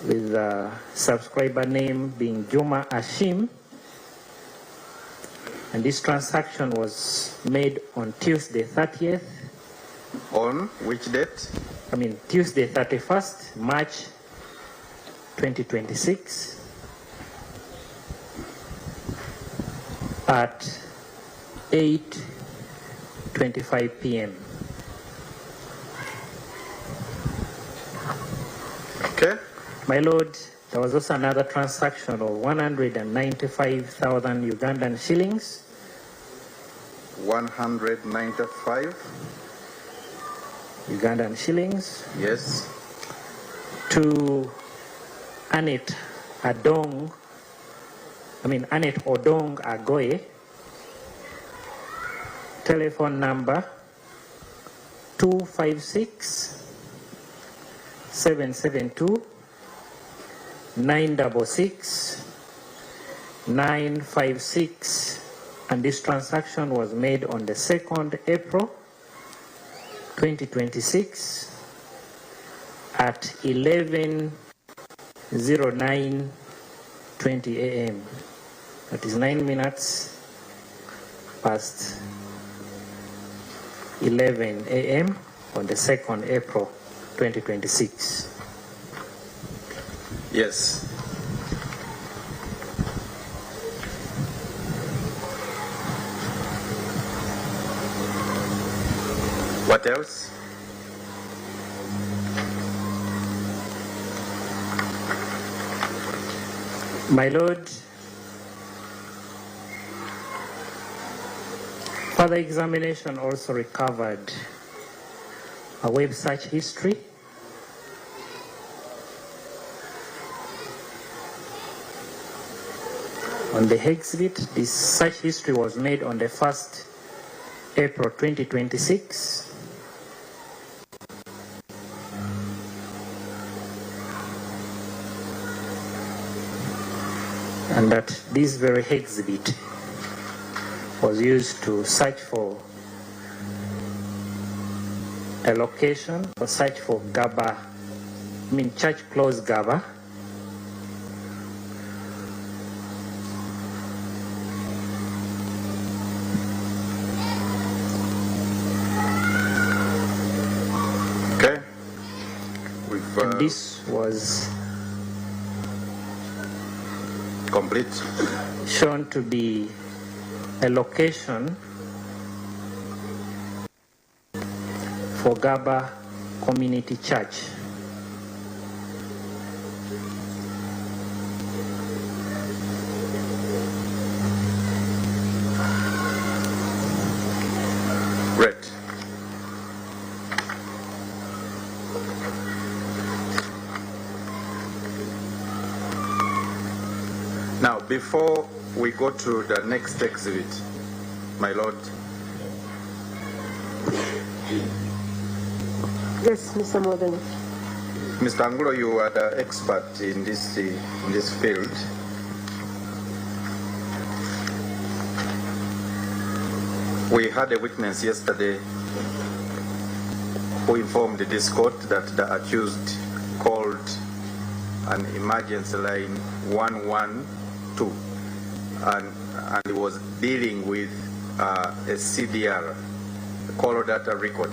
Speaker 12: with the subscriber name being Juma Ashim. And this transaction was made on Tuesday 30th.
Speaker 7: On which date?
Speaker 12: I mean Tuesday 31st, March 2026 at 8:25 p.m.
Speaker 7: Okay.
Speaker 12: My lord, there was also another transaction of 195,000 Ugandan shillings.
Speaker 7: 195
Speaker 12: Ugandan shillings.
Speaker 7: Yes.
Speaker 12: To Annette Odong Agoye. Telephone number 256 772 966 956, and this transaction was made on the 2nd April 2026 at 11:09:20 a.m. That is 9 minutes past 11 a.m. on the 2nd April 2026.
Speaker 7: Yes. What else?
Speaker 12: My Lord, further examination also recovered a web search history, on the exhibit. This search history was made on the 1st April 2026. And that this very exhibit was used to search for a location, or search for Gaba, church close Gaba, and this was
Speaker 7: complete,
Speaker 12: shown to be a location for Gaba Community Church.
Speaker 7: Great. Now, before we go to the next exhibit, my Lord.
Speaker 9: Yes, Mr. Morgan.
Speaker 7: Mr. Angulo, you are the expert in this field. We had a witness yesterday who informed this court that the accused called an emergency line 112 and he was dealing with a CDR, a call data record.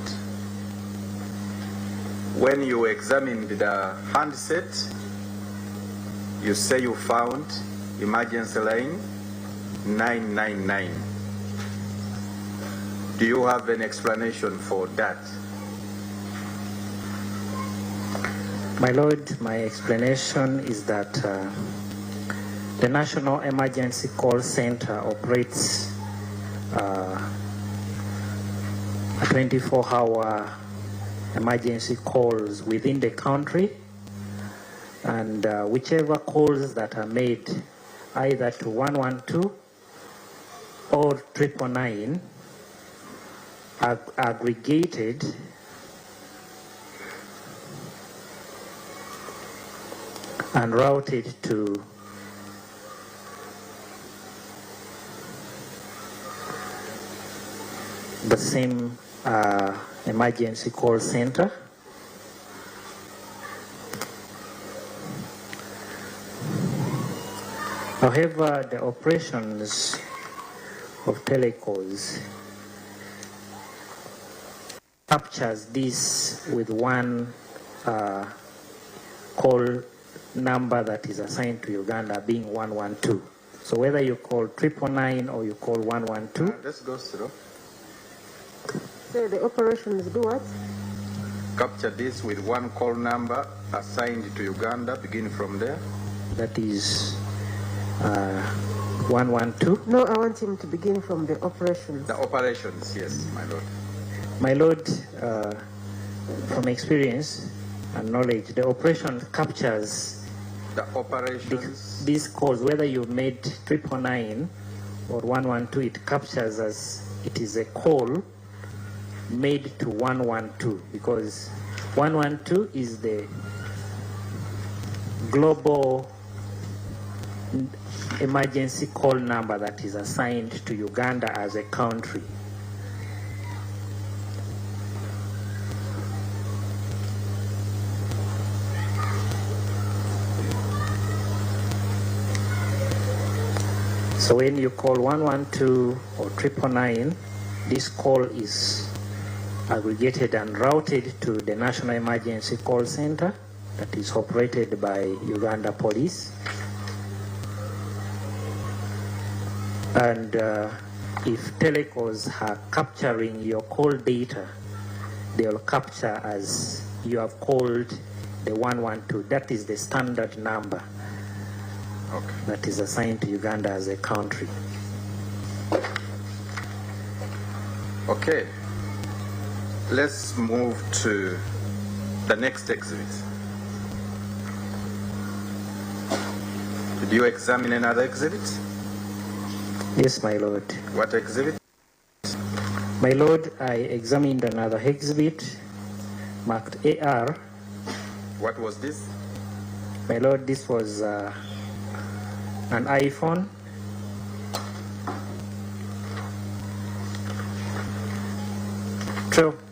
Speaker 7: When you examined the handset, you say you found emergency line 999. Do you have an explanation for that?
Speaker 12: My Lord, my explanation is that the National Emergency Call Center operates a 24-hour emergency calls within the country, and whichever calls that are made either to 112 or 999 are aggregated and routed to the same emergency call center. However, the operations of telecalls captures this with one call number that is assigned to Uganda being 112. So whether you call 999 or you call 112.
Speaker 7: Let's go through.
Speaker 9: So the operations do what?
Speaker 7: Capture this with one call number assigned to Uganda, begin from there.
Speaker 12: That is 112.
Speaker 9: No, I want him to begin from the operations.
Speaker 7: The operations, yes, my Lord.
Speaker 12: My Lord, from experience and knowledge, the operation captures
Speaker 7: the operations.
Speaker 12: These calls, whether you made 999 or 112, it captures as it is a call made to 112, because 112 is the global emergency call number that is assigned to Uganda as a country. So when you call 112 or 999, this call is aggregated and routed to the National Emergency Call Center that is operated by Uganda Police. And if telecalls are capturing your call data, they'll capture as you have called the 112. That is the standard number. that is assigned to Uganda as a country.
Speaker 7: Okay. Let's move to the next exhibit. Did you examine another exhibit?
Speaker 12: Yes, my lord.
Speaker 7: What exhibit?
Speaker 12: My lord, I examined another exhibit marked AR.
Speaker 7: What was this?
Speaker 12: My lord, this was an iPhone.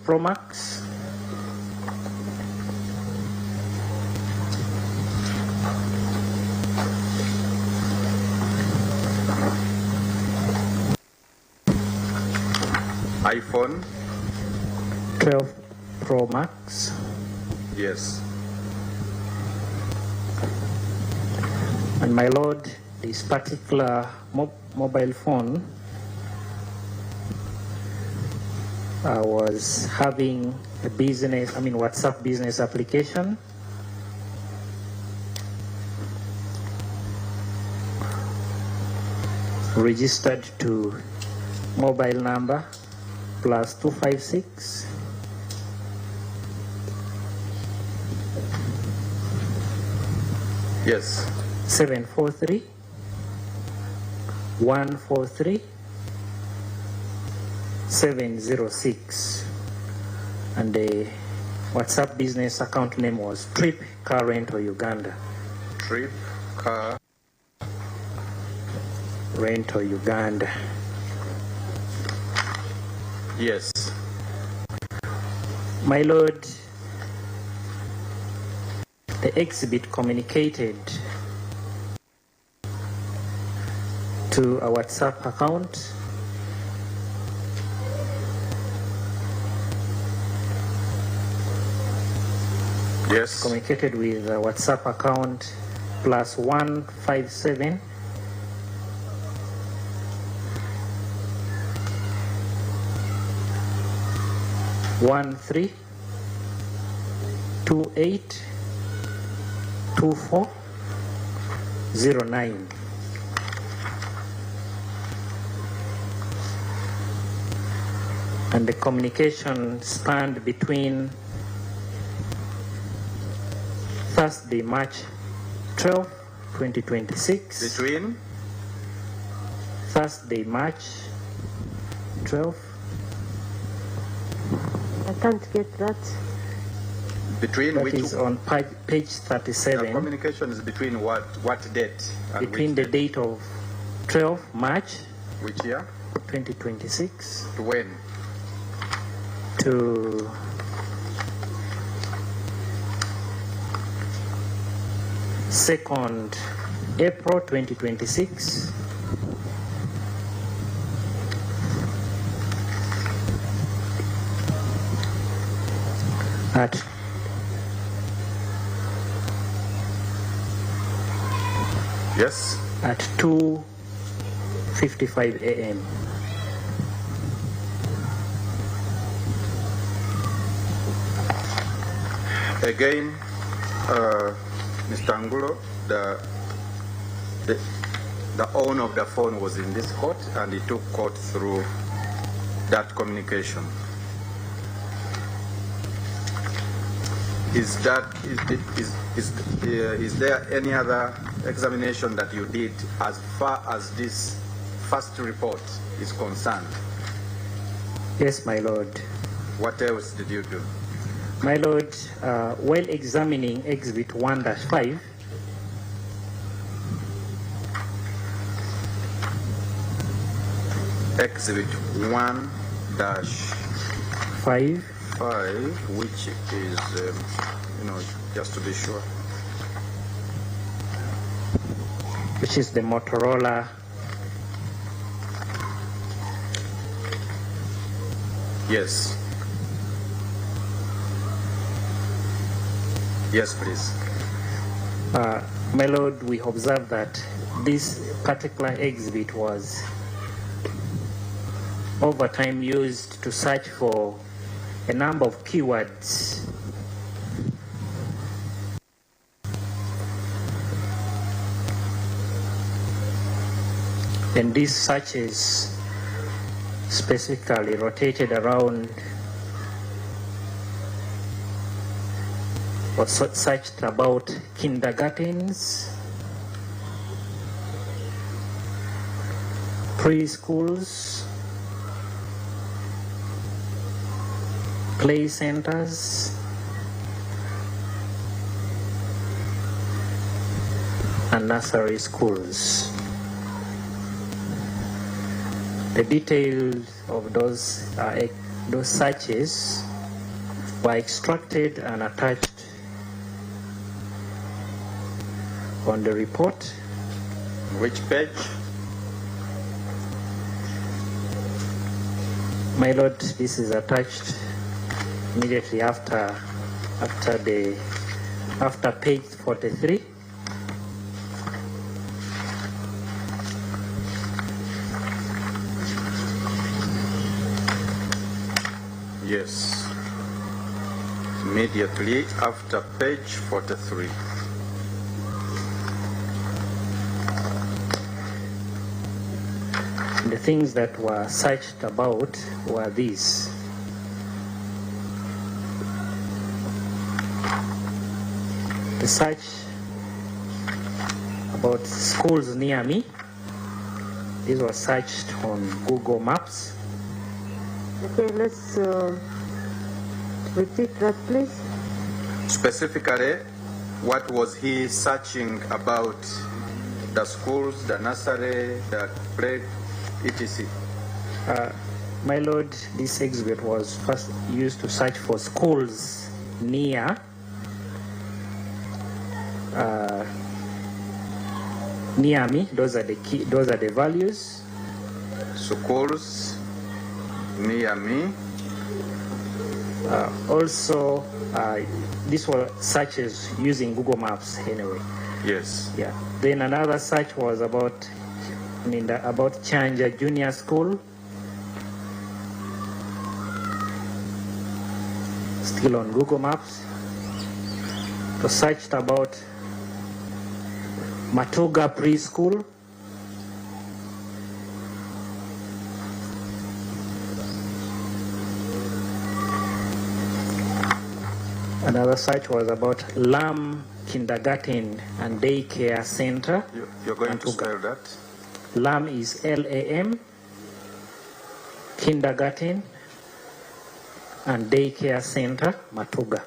Speaker 12: Pro Max.
Speaker 7: iPhone
Speaker 12: 12 Pro Max.
Speaker 7: Yes.
Speaker 12: And my lord, this particular mobile phone was having a WhatsApp business application. Registered to mobile number +256
Speaker 7: Yes.
Speaker 12: 743 143 706, and the WhatsApp business account name was Trip Car Rental Uganda.
Speaker 7: Trip Car
Speaker 12: Rental Uganda.
Speaker 7: Yes.
Speaker 12: My lord, the exhibit communicated to a WhatsApp account
Speaker 7: Yes.
Speaker 12: Communicated with a WhatsApp account +157 13 28 24 09. And the communication spanned between Thursday, March 12, 2026.
Speaker 7: Between?
Speaker 12: Thursday, March 12.
Speaker 9: I can't get that.
Speaker 7: Between
Speaker 12: That
Speaker 7: which?
Speaker 12: is on page 37.
Speaker 7: The communication is between what date? And
Speaker 12: Between the date of 12 March.
Speaker 7: Which year?
Speaker 12: 2026.
Speaker 7: To when?
Speaker 12: To 2nd April 2026. At
Speaker 7: Yes.
Speaker 12: At 2:55 a.m.
Speaker 7: Again, Mr. Angulo, the owner of the phone was in this court, and he took court through that communication. Is there any other examination that you did as far as this first report is concerned?
Speaker 12: Yes, my lord.
Speaker 7: What else did you do?
Speaker 12: My lord, while examining Exhibit 1-5,
Speaker 7: Exhibit 1-5, which is, just to be sure.
Speaker 12: Which is the Motorola.
Speaker 7: Yes. Yes, please.
Speaker 12: My lord, we observe that this particular exhibit was over time used to search for a number of keywords And these searches specifically rotated around or searched about kindergartens, preschools, play centers, and nursery schools. The details of those searches were extracted and attached on the report.
Speaker 7: Which page?
Speaker 12: My Lord, this is attached immediately after page 43.
Speaker 7: Yes. Immediately after page 43.
Speaker 12: The things that were searched about were these. The search about schools near me. These were searched on Google Maps.
Speaker 9: Okay, let's repeat that, please.
Speaker 7: Specifically, what was he searching about? The schools, the nursery, the play, etc.
Speaker 12: My Lord, this exhibit was first used to search for schools near me. Those are the key. Those are the values.
Speaker 7: Schools near me.
Speaker 12: Also, these were searches using Google Maps anyway.
Speaker 7: Yes.
Speaker 12: Yeah. Then another search was about Chanja Junior School. Still on Google Maps. So searched about Matuga Preschool. Another search was about Lam Kindergarten and Daycare Center.
Speaker 7: You're going to spell that?
Speaker 12: Lam is L-A-M, Kindergarten and Daycare Center, Matuga.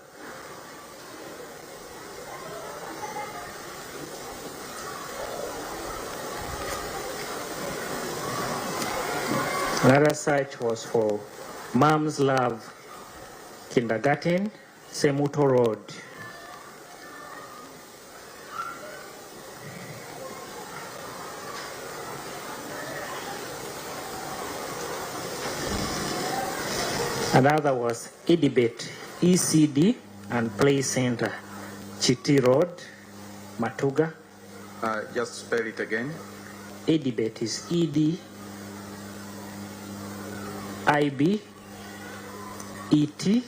Speaker 12: Another search was for Mom's Love Kindergarten, Semuto Road. Another was Edibet, ECD and Play Center, Chiti Road, Matuga.
Speaker 7: Just spell it again.
Speaker 12: Edibet is E-D, I-B, E-T,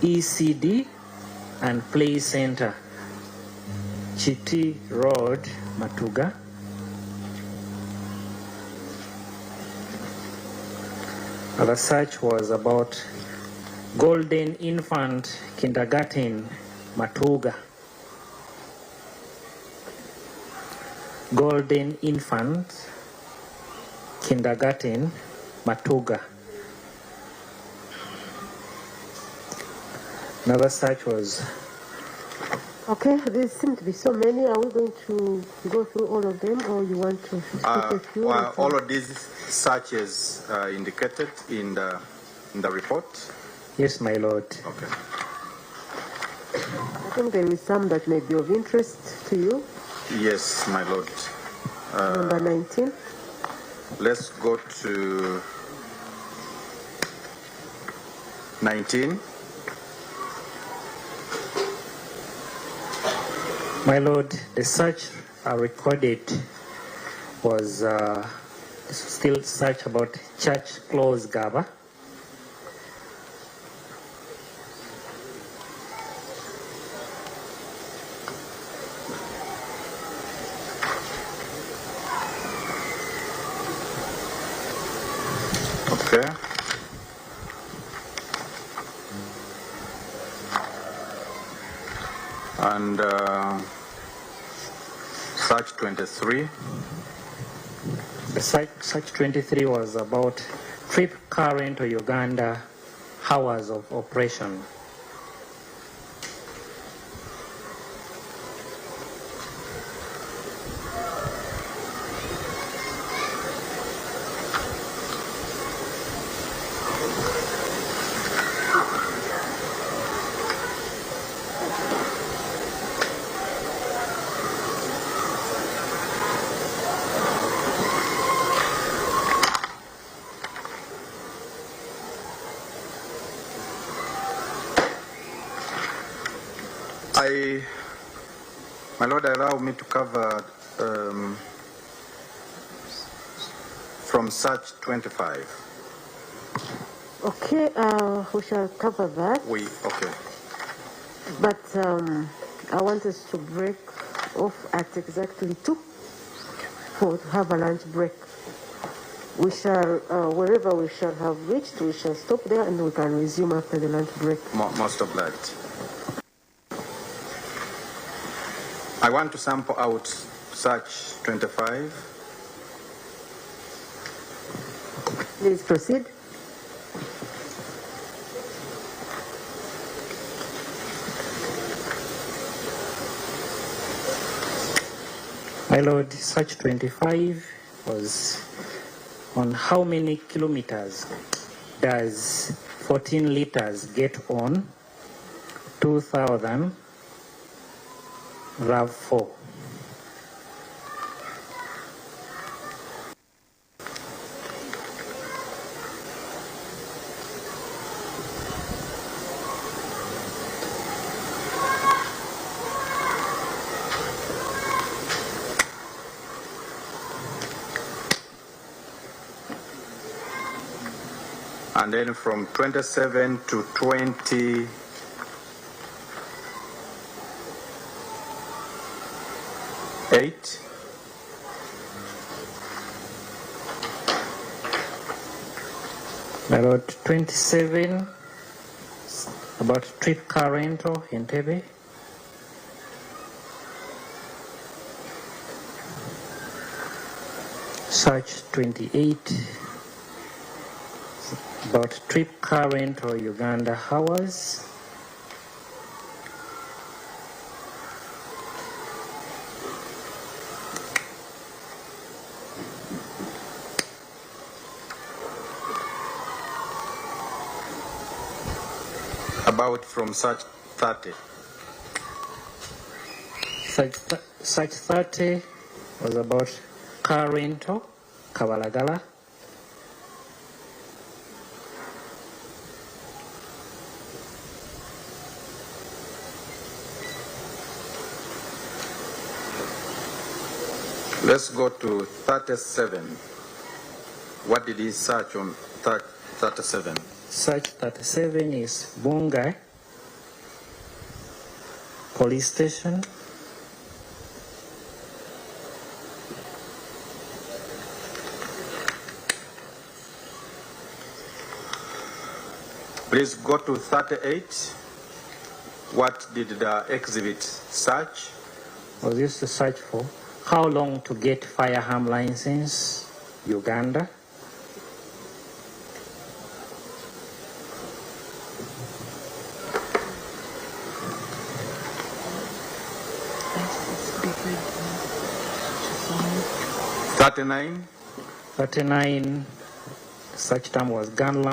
Speaker 12: ECD and Play Center, Chiti Road, Matuga. The search was about Golden Infant Kindergarten, Matuga. Golden Infant Kindergarten, Matuga. Another search was...
Speaker 9: Okay, there seem to be so many. Are we going to go through all of them, or you want to pick a few?
Speaker 7: All of these searches indicated in the report?
Speaker 12: Yes, my Lord.
Speaker 7: Okay.
Speaker 9: I think there is some that may be of interest to you.
Speaker 7: Yes, my Lord.
Speaker 9: Number 19.
Speaker 7: Let's go to 19.
Speaker 12: My Lord, the search recorded was still search about church close Gaba.
Speaker 7: And search 23.
Speaker 12: The search 23 was about trip current to Uganda, hours of operation.
Speaker 7: My Lord, allow me to cover from search 25.
Speaker 9: Okay, we shall cover that.
Speaker 7: Okay.
Speaker 9: But I want us to break off at exactly 2 to have a lunch break. We shall, wherever we shall have reached, we shall stop there and we can resume after the lunch break.
Speaker 7: Most obliged. I want to sample out search 25.
Speaker 9: Please proceed.
Speaker 12: My Lord, search 25 was on how many kilometers does 14 liters get on 2000 RAV4.
Speaker 7: And then from 27 to 28.
Speaker 12: My Lord, 27, about trip current or Entebbe. Search 28, about trip current or Uganda hours.
Speaker 7: About from search 30.
Speaker 12: Search 30 was about car rental, Kabalagala.
Speaker 7: Let's go to 37. What did he search on 37?
Speaker 12: Search 37 is Bungai Police Station.
Speaker 7: Please go to 38. What did the exhibit search?
Speaker 12: Was used to search for how long to get firearm license, Uganda.
Speaker 7: $39.
Speaker 12: 39, such term was gun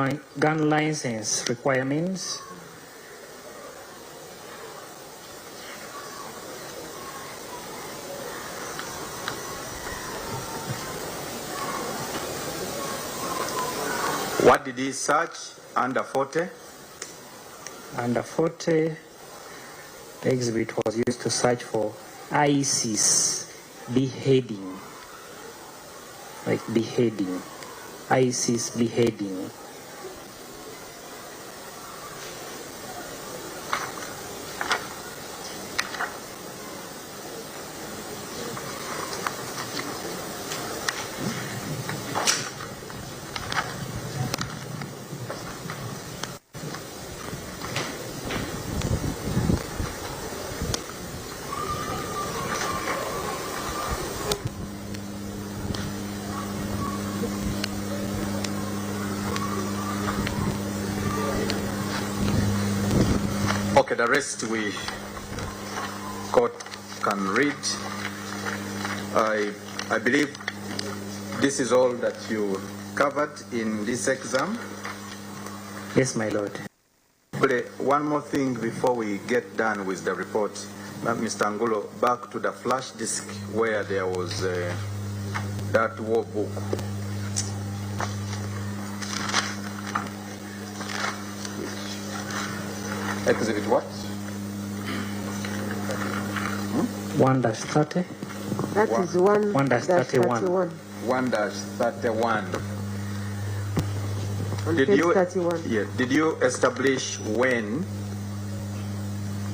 Speaker 12: license requirements.
Speaker 7: What did he search under 40?
Speaker 12: Under 40, the exhibit was used to search for ISIS beheading, like beheading, ISIS beheading.
Speaker 7: Okay, the rest we court can read. I believe this is all that you covered in this exam.
Speaker 12: Yes, my lord.
Speaker 7: One more thing before we get done with the report, Mr. Angulo, back to the flash disk where there was that war book. Exhibit what?
Speaker 12: 1-30.
Speaker 9: That is 1-31.
Speaker 7: 1-31.
Speaker 9: On
Speaker 7: Did
Speaker 9: page
Speaker 7: you,
Speaker 9: 31.
Speaker 7: yeah, did you establish when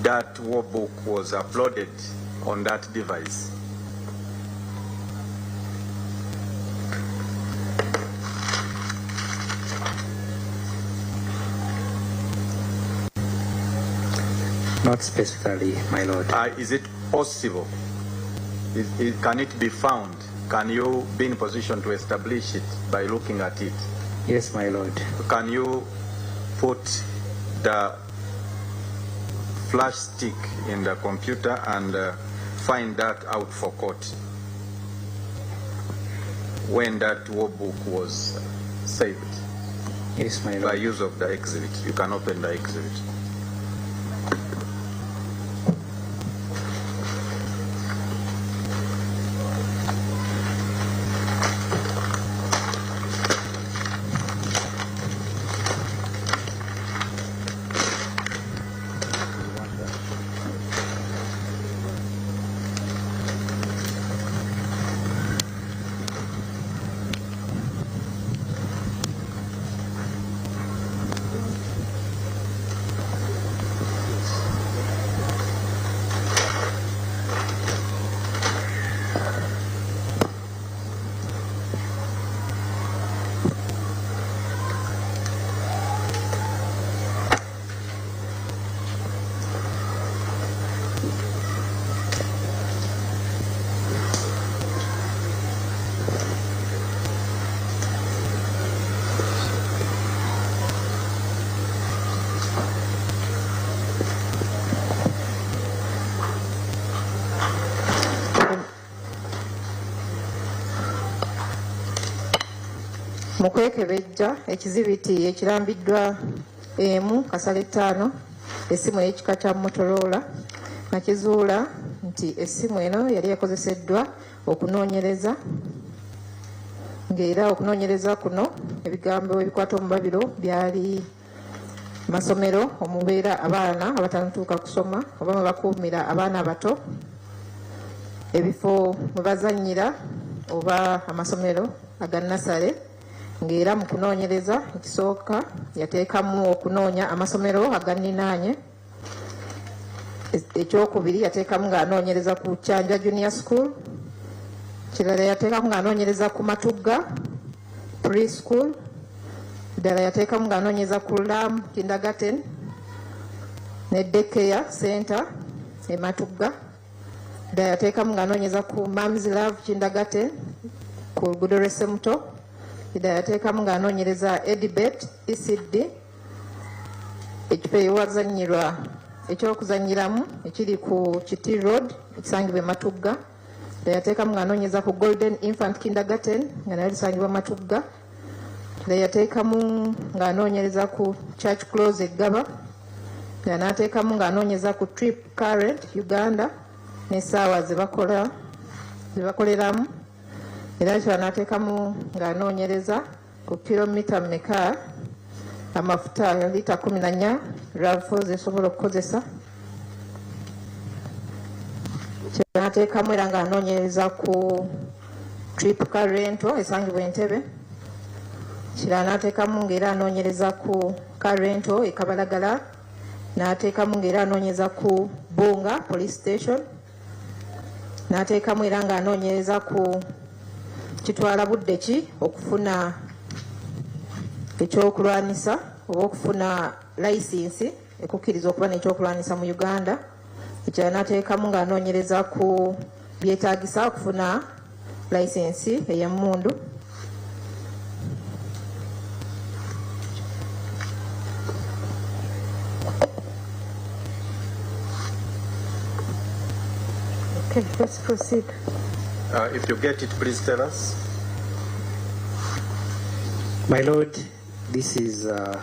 Speaker 7: that war book was uploaded on that device?
Speaker 12: Not specifically, my lord.
Speaker 7: Is it possible? Can it be found? Can you be in position to establish it by looking at it?
Speaker 12: Yes, my lord.
Speaker 7: Can you put the flash stick in the computer and find that out for court? When that war book was saved?
Speaker 12: Yes, my lord.
Speaker 7: By use of the exhibit. You can open the exhibit.
Speaker 10: mu kwekebejja ekizibiti ekirambiddwa emu kasale 5 essimu ey'ekika kya Motorola nga kizuula nti essimu eno yali yakozeseddwa okunoonyereza ng'era okunoonyereza kuno ebigambo ebikwata omubabiro byali masomero omubeera abaana abatanatuuka kusoma oba mwe bakuumira abaana abato, ebifo mwe bazannyira oba amasomero aga nasale, ng'era mu kunoonyereza ekisooka yateekamu okunoonya amasomero aganinaanye, ekyokubiri yateekamu ng'anoonyereza ku Kyanja Junior School, kirala yateekamu ng'anoonyereza ku Matugga Preschool, ddala yateekamu ng'anoonyereza ku Lam Kindergarten ne Daycare Center e Matugga, ddala yateekamu ng'anoonyereza ku Mom's Love Kindergarten ku luguudo lw'e Ssemuto, ddala yateekamu ng'anoonyereza Edibet ECD ekifo ewazannyirwa ekyokuzannyiramu ekiri ku Kiti Road ekisangibwa e Matugga, ddala yateekamu ng'anoonyereza ku Golden Infant Kindergarten nga nayo lisangibwa Matugga, ddala yateekamu ng'anoonyereza ku Church Close Eggaba, ddala n'ateekamu ng'anoonyereza ku Trip Current Uganda n'essaawa zebakoleramu, era kyo n'ateekamu ng'anoonyereza ku kilomita mmeka amafuta lita 14 RAV4 zesobola okukozesa, kyo n'ateekamu era ng'anoonyereza ku Trip Current esangibwa Entebbe, kirala n'ateekamu ng'era anoonyereza ku Current Kabalagala, n'ateekamu ng'era anoonyereza ku Bunga Police Station, n'ateekamu era ng'anoonyereza ku kitwala budde ki okufuna ekyokulwanisa oba okufuna layisinsi ekukkiriza okuba n'ekyokulwanisa mu Uganda, ekirala n'ateekamu ng'anoonyereza ku byetaagisa okufuna layisinsi ey'emmundu,
Speaker 9: Okay, let's proceed.
Speaker 7: If you get it, please tell us.
Speaker 12: My Lord, this is the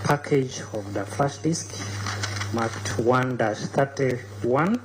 Speaker 12: package of the flash disk marked 1-31.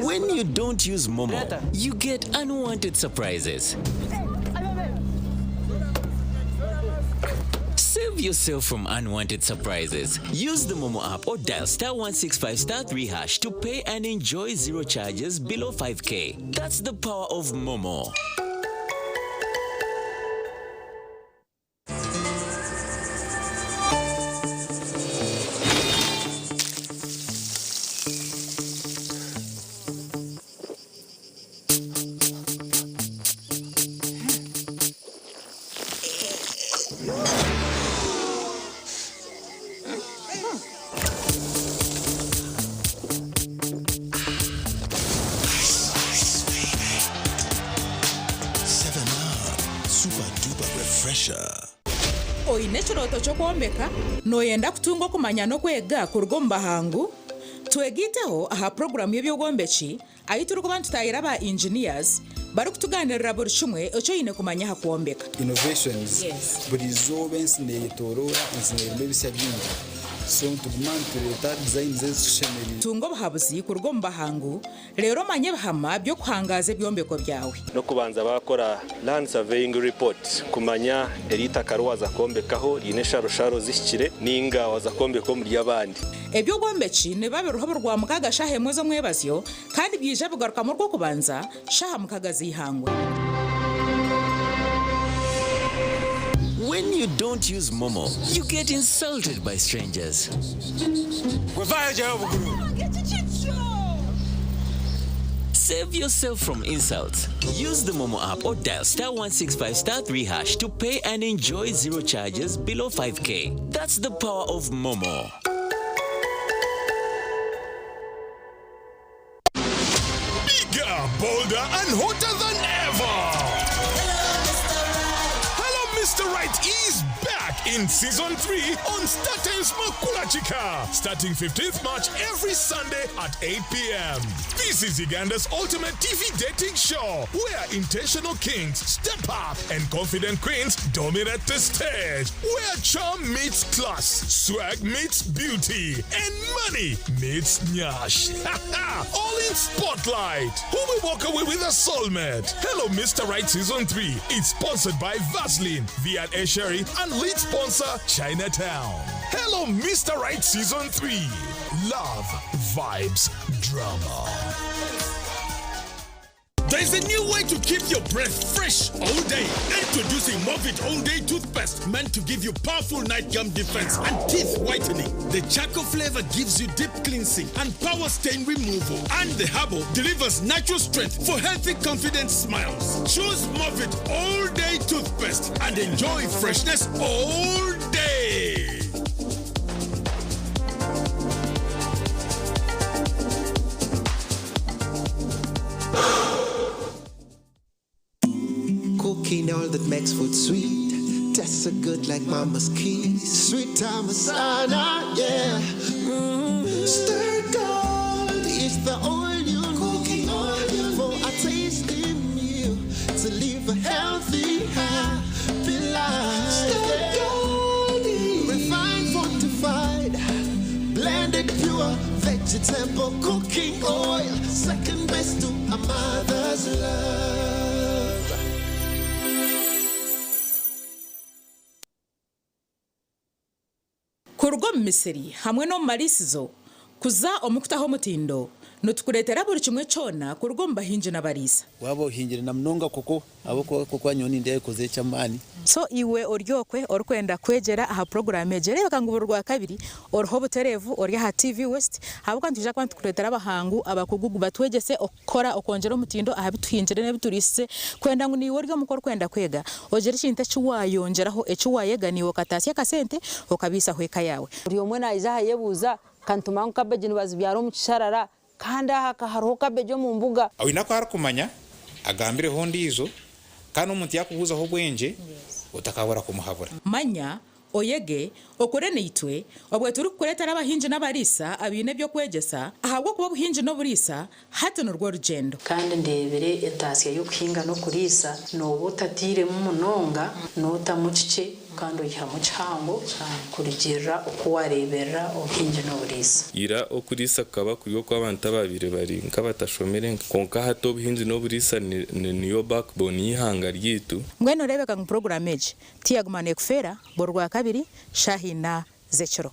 Speaker 18: When you don't use Momo, you get unwanted surprises. Save yourself from unwanted surprises. Use the Momo app or dial *165*3# to pay and enjoy zero charges below 5K. That's the power of Momo.
Speaker 16: Oine chiroto chokwombeka noyenda kutunga kumanya nokwega kuruga mbahangu twegiteho aha program y'ebyobwombechi ayi turi kuba tutayira ba engineers bari kutuganirira buri kimwe icyo yine kumanya hakwombeka
Speaker 13: innovations buri zobe nsinetorora nsinerimo bisya byinshi so tugumantuleta design z'ishemeri
Speaker 16: tungo bahabuzi kuruga mbahangu rero manye bahama byo kuhangaza ebyombeko byawe
Speaker 6: no kubanza bakora land surveying report kumanya erita karwaza kombekaho rine sharo zishikire ninga waza kombeko muri yabandi
Speaker 16: ebyo gombechi ne babe ruhabo rwa mukaga shahe mwezo mwebazyo kandi byije bigaruka mu rwo kubanza shaha mukaga zihangwe.
Speaker 18: When you don't use Momo, you get insulted by strangers. Save yourself from insults. Use the Momo app or dial *165*3# to pay and enjoy zero charges below 5K. That's the power of Momo.
Speaker 20: Bigger, bolder, and hotter than ever. Hello, Mr. Right is back in season 3 on StarTimes Makula Chika, starting 15th March every Sunday at 8 p.m. This is Uganda's ultimate TV dating show, where intentional kings step up and confident queens dominate the stage, where charm meets class, swag meets beauty, and money meets nyash. All in Spotlight. Who will walk away with a soulmate? Hello, Mr. Right Season 3. It's sponsored by Vaseline, Viat Esheri, and lead sponsor Chinatown. Hello, Mr. Right Season 3. Love, vibes, drama.
Speaker 21: There's a new way to keep your breath fresh all day. Introducing Movit All Day Toothpaste, meant to give you powerful night gum defense and teeth whitening. The charcoal flavor gives you deep cleansing and power stain removal. And the herbal delivers natural strength for healthy, confident smiles. Choose Movit All Day Toothpaste and enjoy freshness all day.
Speaker 22: Cooking all that makes food sweet. Tastes so good like mama's keys. Sweet Tamasana, yeah. Stir gold is the oil you need for a tasty meal to live a healthy, happy life. Stir gold, refined, fortified, blended pure veg vegetable cooking oil, second best to a mother's love.
Speaker 16: Kurgo Misiri hamwe no marisizo kuza omukutaho mutindo nutukuretera buri kimwe cyona kurugomba hinje nabarisa
Speaker 15: wabo hinjire na mnonga koko abo kwa nyoni ndiye koze cyamani
Speaker 16: so iwe oryokwe orkwenda kwegera aha program egere bakanguburwa kabiri orho buterevu orya ha TV West habo kandi tuje kwantu kuretera abahangu abakugugu batwegese okora okongera mutindo aha bituhinjire ne biturise kwenda ngo niwe oryo mukoro kwenda kwega ogere kinte cyuwayongeraho ecyuwayeganiwe katasi akasente okabisa hweka yawe
Speaker 17: uri omwe nayiza hayebuza kantumangu kabeje nibazibyaro mu kisharara kanda hakaharoho kabeje mu mbuga
Speaker 19: awina ko harakumanya agambire hondi izo kandi umuntu yakubuza ho bwenje utakabura kumuhabura
Speaker 16: manya oyege okore neitwe obwe turi kuretera abahinje n'abarisa abine byo kwegesa ahabwo kuba buhinje no burisa hata no rwo rugendo
Speaker 4: kandi ndebere etasiya yo kuhinga no kurisa no butatire mu munonga no tamucice kandi uyiha mu cyango kurigera uko warebera uhinje no burisa
Speaker 6: ira okurisa kaba kuyo kw'abantu babire bari nkabatashomere konka hato buhinje no burisa niyo backbone y'ihanga ryitu
Speaker 16: ngweno rebeka mu program eje tiyagumane kufera borwa kabiri shahina zechero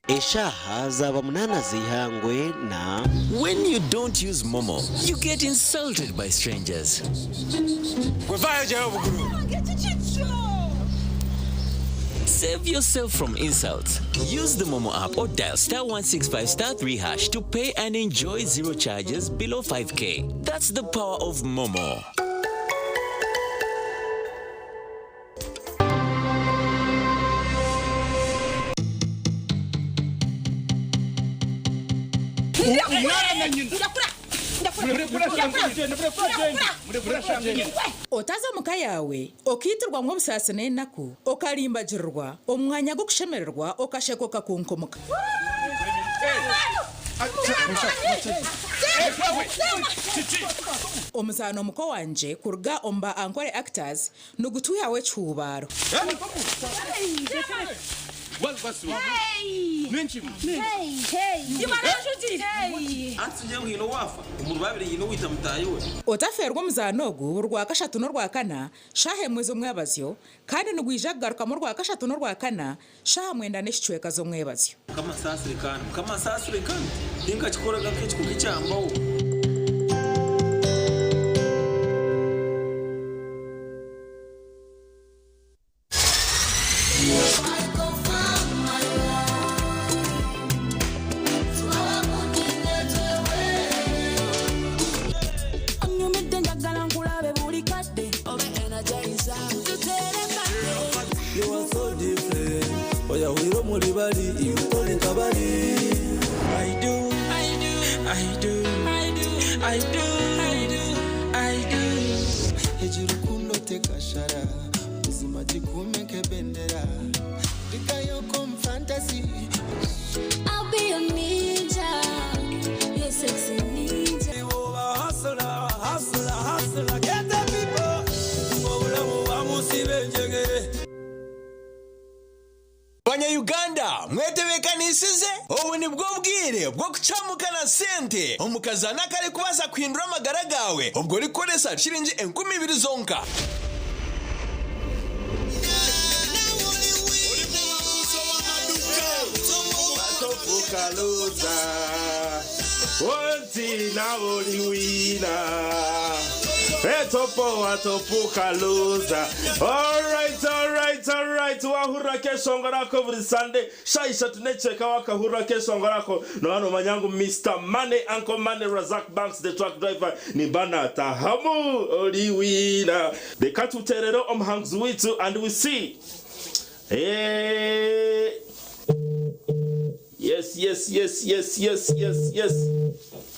Speaker 3: Eshaha zaba munana zihangwe na when you don't use Momo, you get insulted by strangers. Save yourself from insults. Use the Momo app or dial *165*3# to pay and enjoy zero charges below 5K. That's the power of Momo.
Speaker 16: otaza muka yawe okitirwa ngo busasane naku okalimbagirwa omwanya go kushemererwa okashekoka kunkomuka omuzano muko wanje kurga omba ankore actors nugutu yawe cyubaro otaferwa muzanogu rwa kashatu no rwa kana shahe mwezo mwebazyo kandi nugwijagaruka mu rwa kashatu no rwa kana shaha mwenda neshicweka zo mwebazyo
Speaker 8: kama sasire kandi dinka chikoraga kechi kukicyambaho
Speaker 22: I'll be a ninja, you're sexy ninja. Hustler, get the people.
Speaker 18: Banya-Uganda, mwetebekanisize ubu ni bwo bwire bwo kucamukana sente omukazana kare kubaza kwindura amagara gawe ubwo rikoresa shiringi 20,000 zonka.
Speaker 23: Kaluza Wanti na oliwina Etopo watopu kaluza. Alright Wahura kesho ngorako buri Sunday Shaisha tunecheka wakahura kesho ngorako No ano manyangu Mr. Money Uncle Money Razak Banks the truck driver Ni bana tahamu oliwina The katu terero omhangs witu and we see Hey Yes.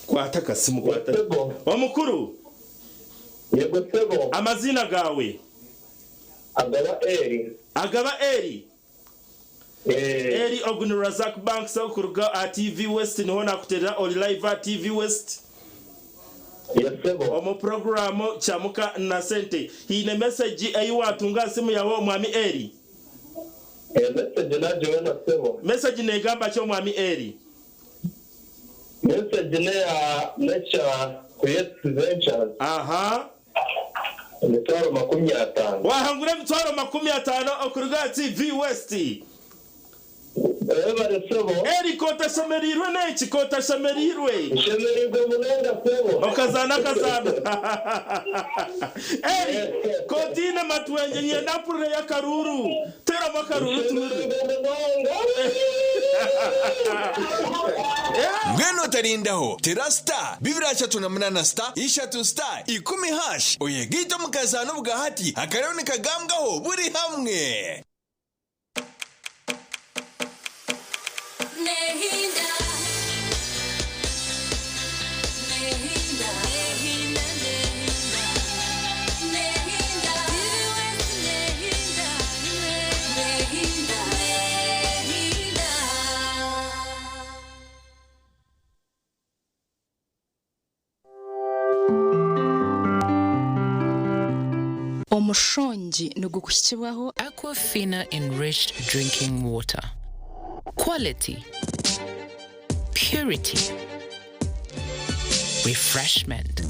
Speaker 23: Kwataka simu kwataka. Omukuru.
Speaker 24: Yego sebo.
Speaker 23: Amazina gawe. Agaba Eri. Eri Ogunura Razak Banks okuruga TV West niho nakuterera oli live TV West.
Speaker 24: Yes sebo.
Speaker 23: Omo programu chamuka na sente. Hine message ayi watunga simu yawo mwami Eri.
Speaker 24: Message na Joana Sebo.
Speaker 23: Message negamba kyo mwami Eri.
Speaker 24: Message ne ya Nature Create Ventures.
Speaker 23: Aha.
Speaker 24: Emitwaro 50.
Speaker 23: Wahangura emitwaro 50 okuruga TV West. Eri kota shamerirwe neki kota shamerirwe.
Speaker 24: Shamerirwe munenda Sebo.
Speaker 23: Okazana kazana. Eri kotina matwenye nyenda pure ya karuru. Tera makaruru tunuri.
Speaker 18: Ngweno tarindaho tera star bibira chatu na munana star ishatu star 10 hash oyegito mukazano bwahati akarone kagambwaho buri hamwe.
Speaker 1: Omushongi nugukushyibwaho Aquafina enriched drinking water. Quality, purity, refreshment.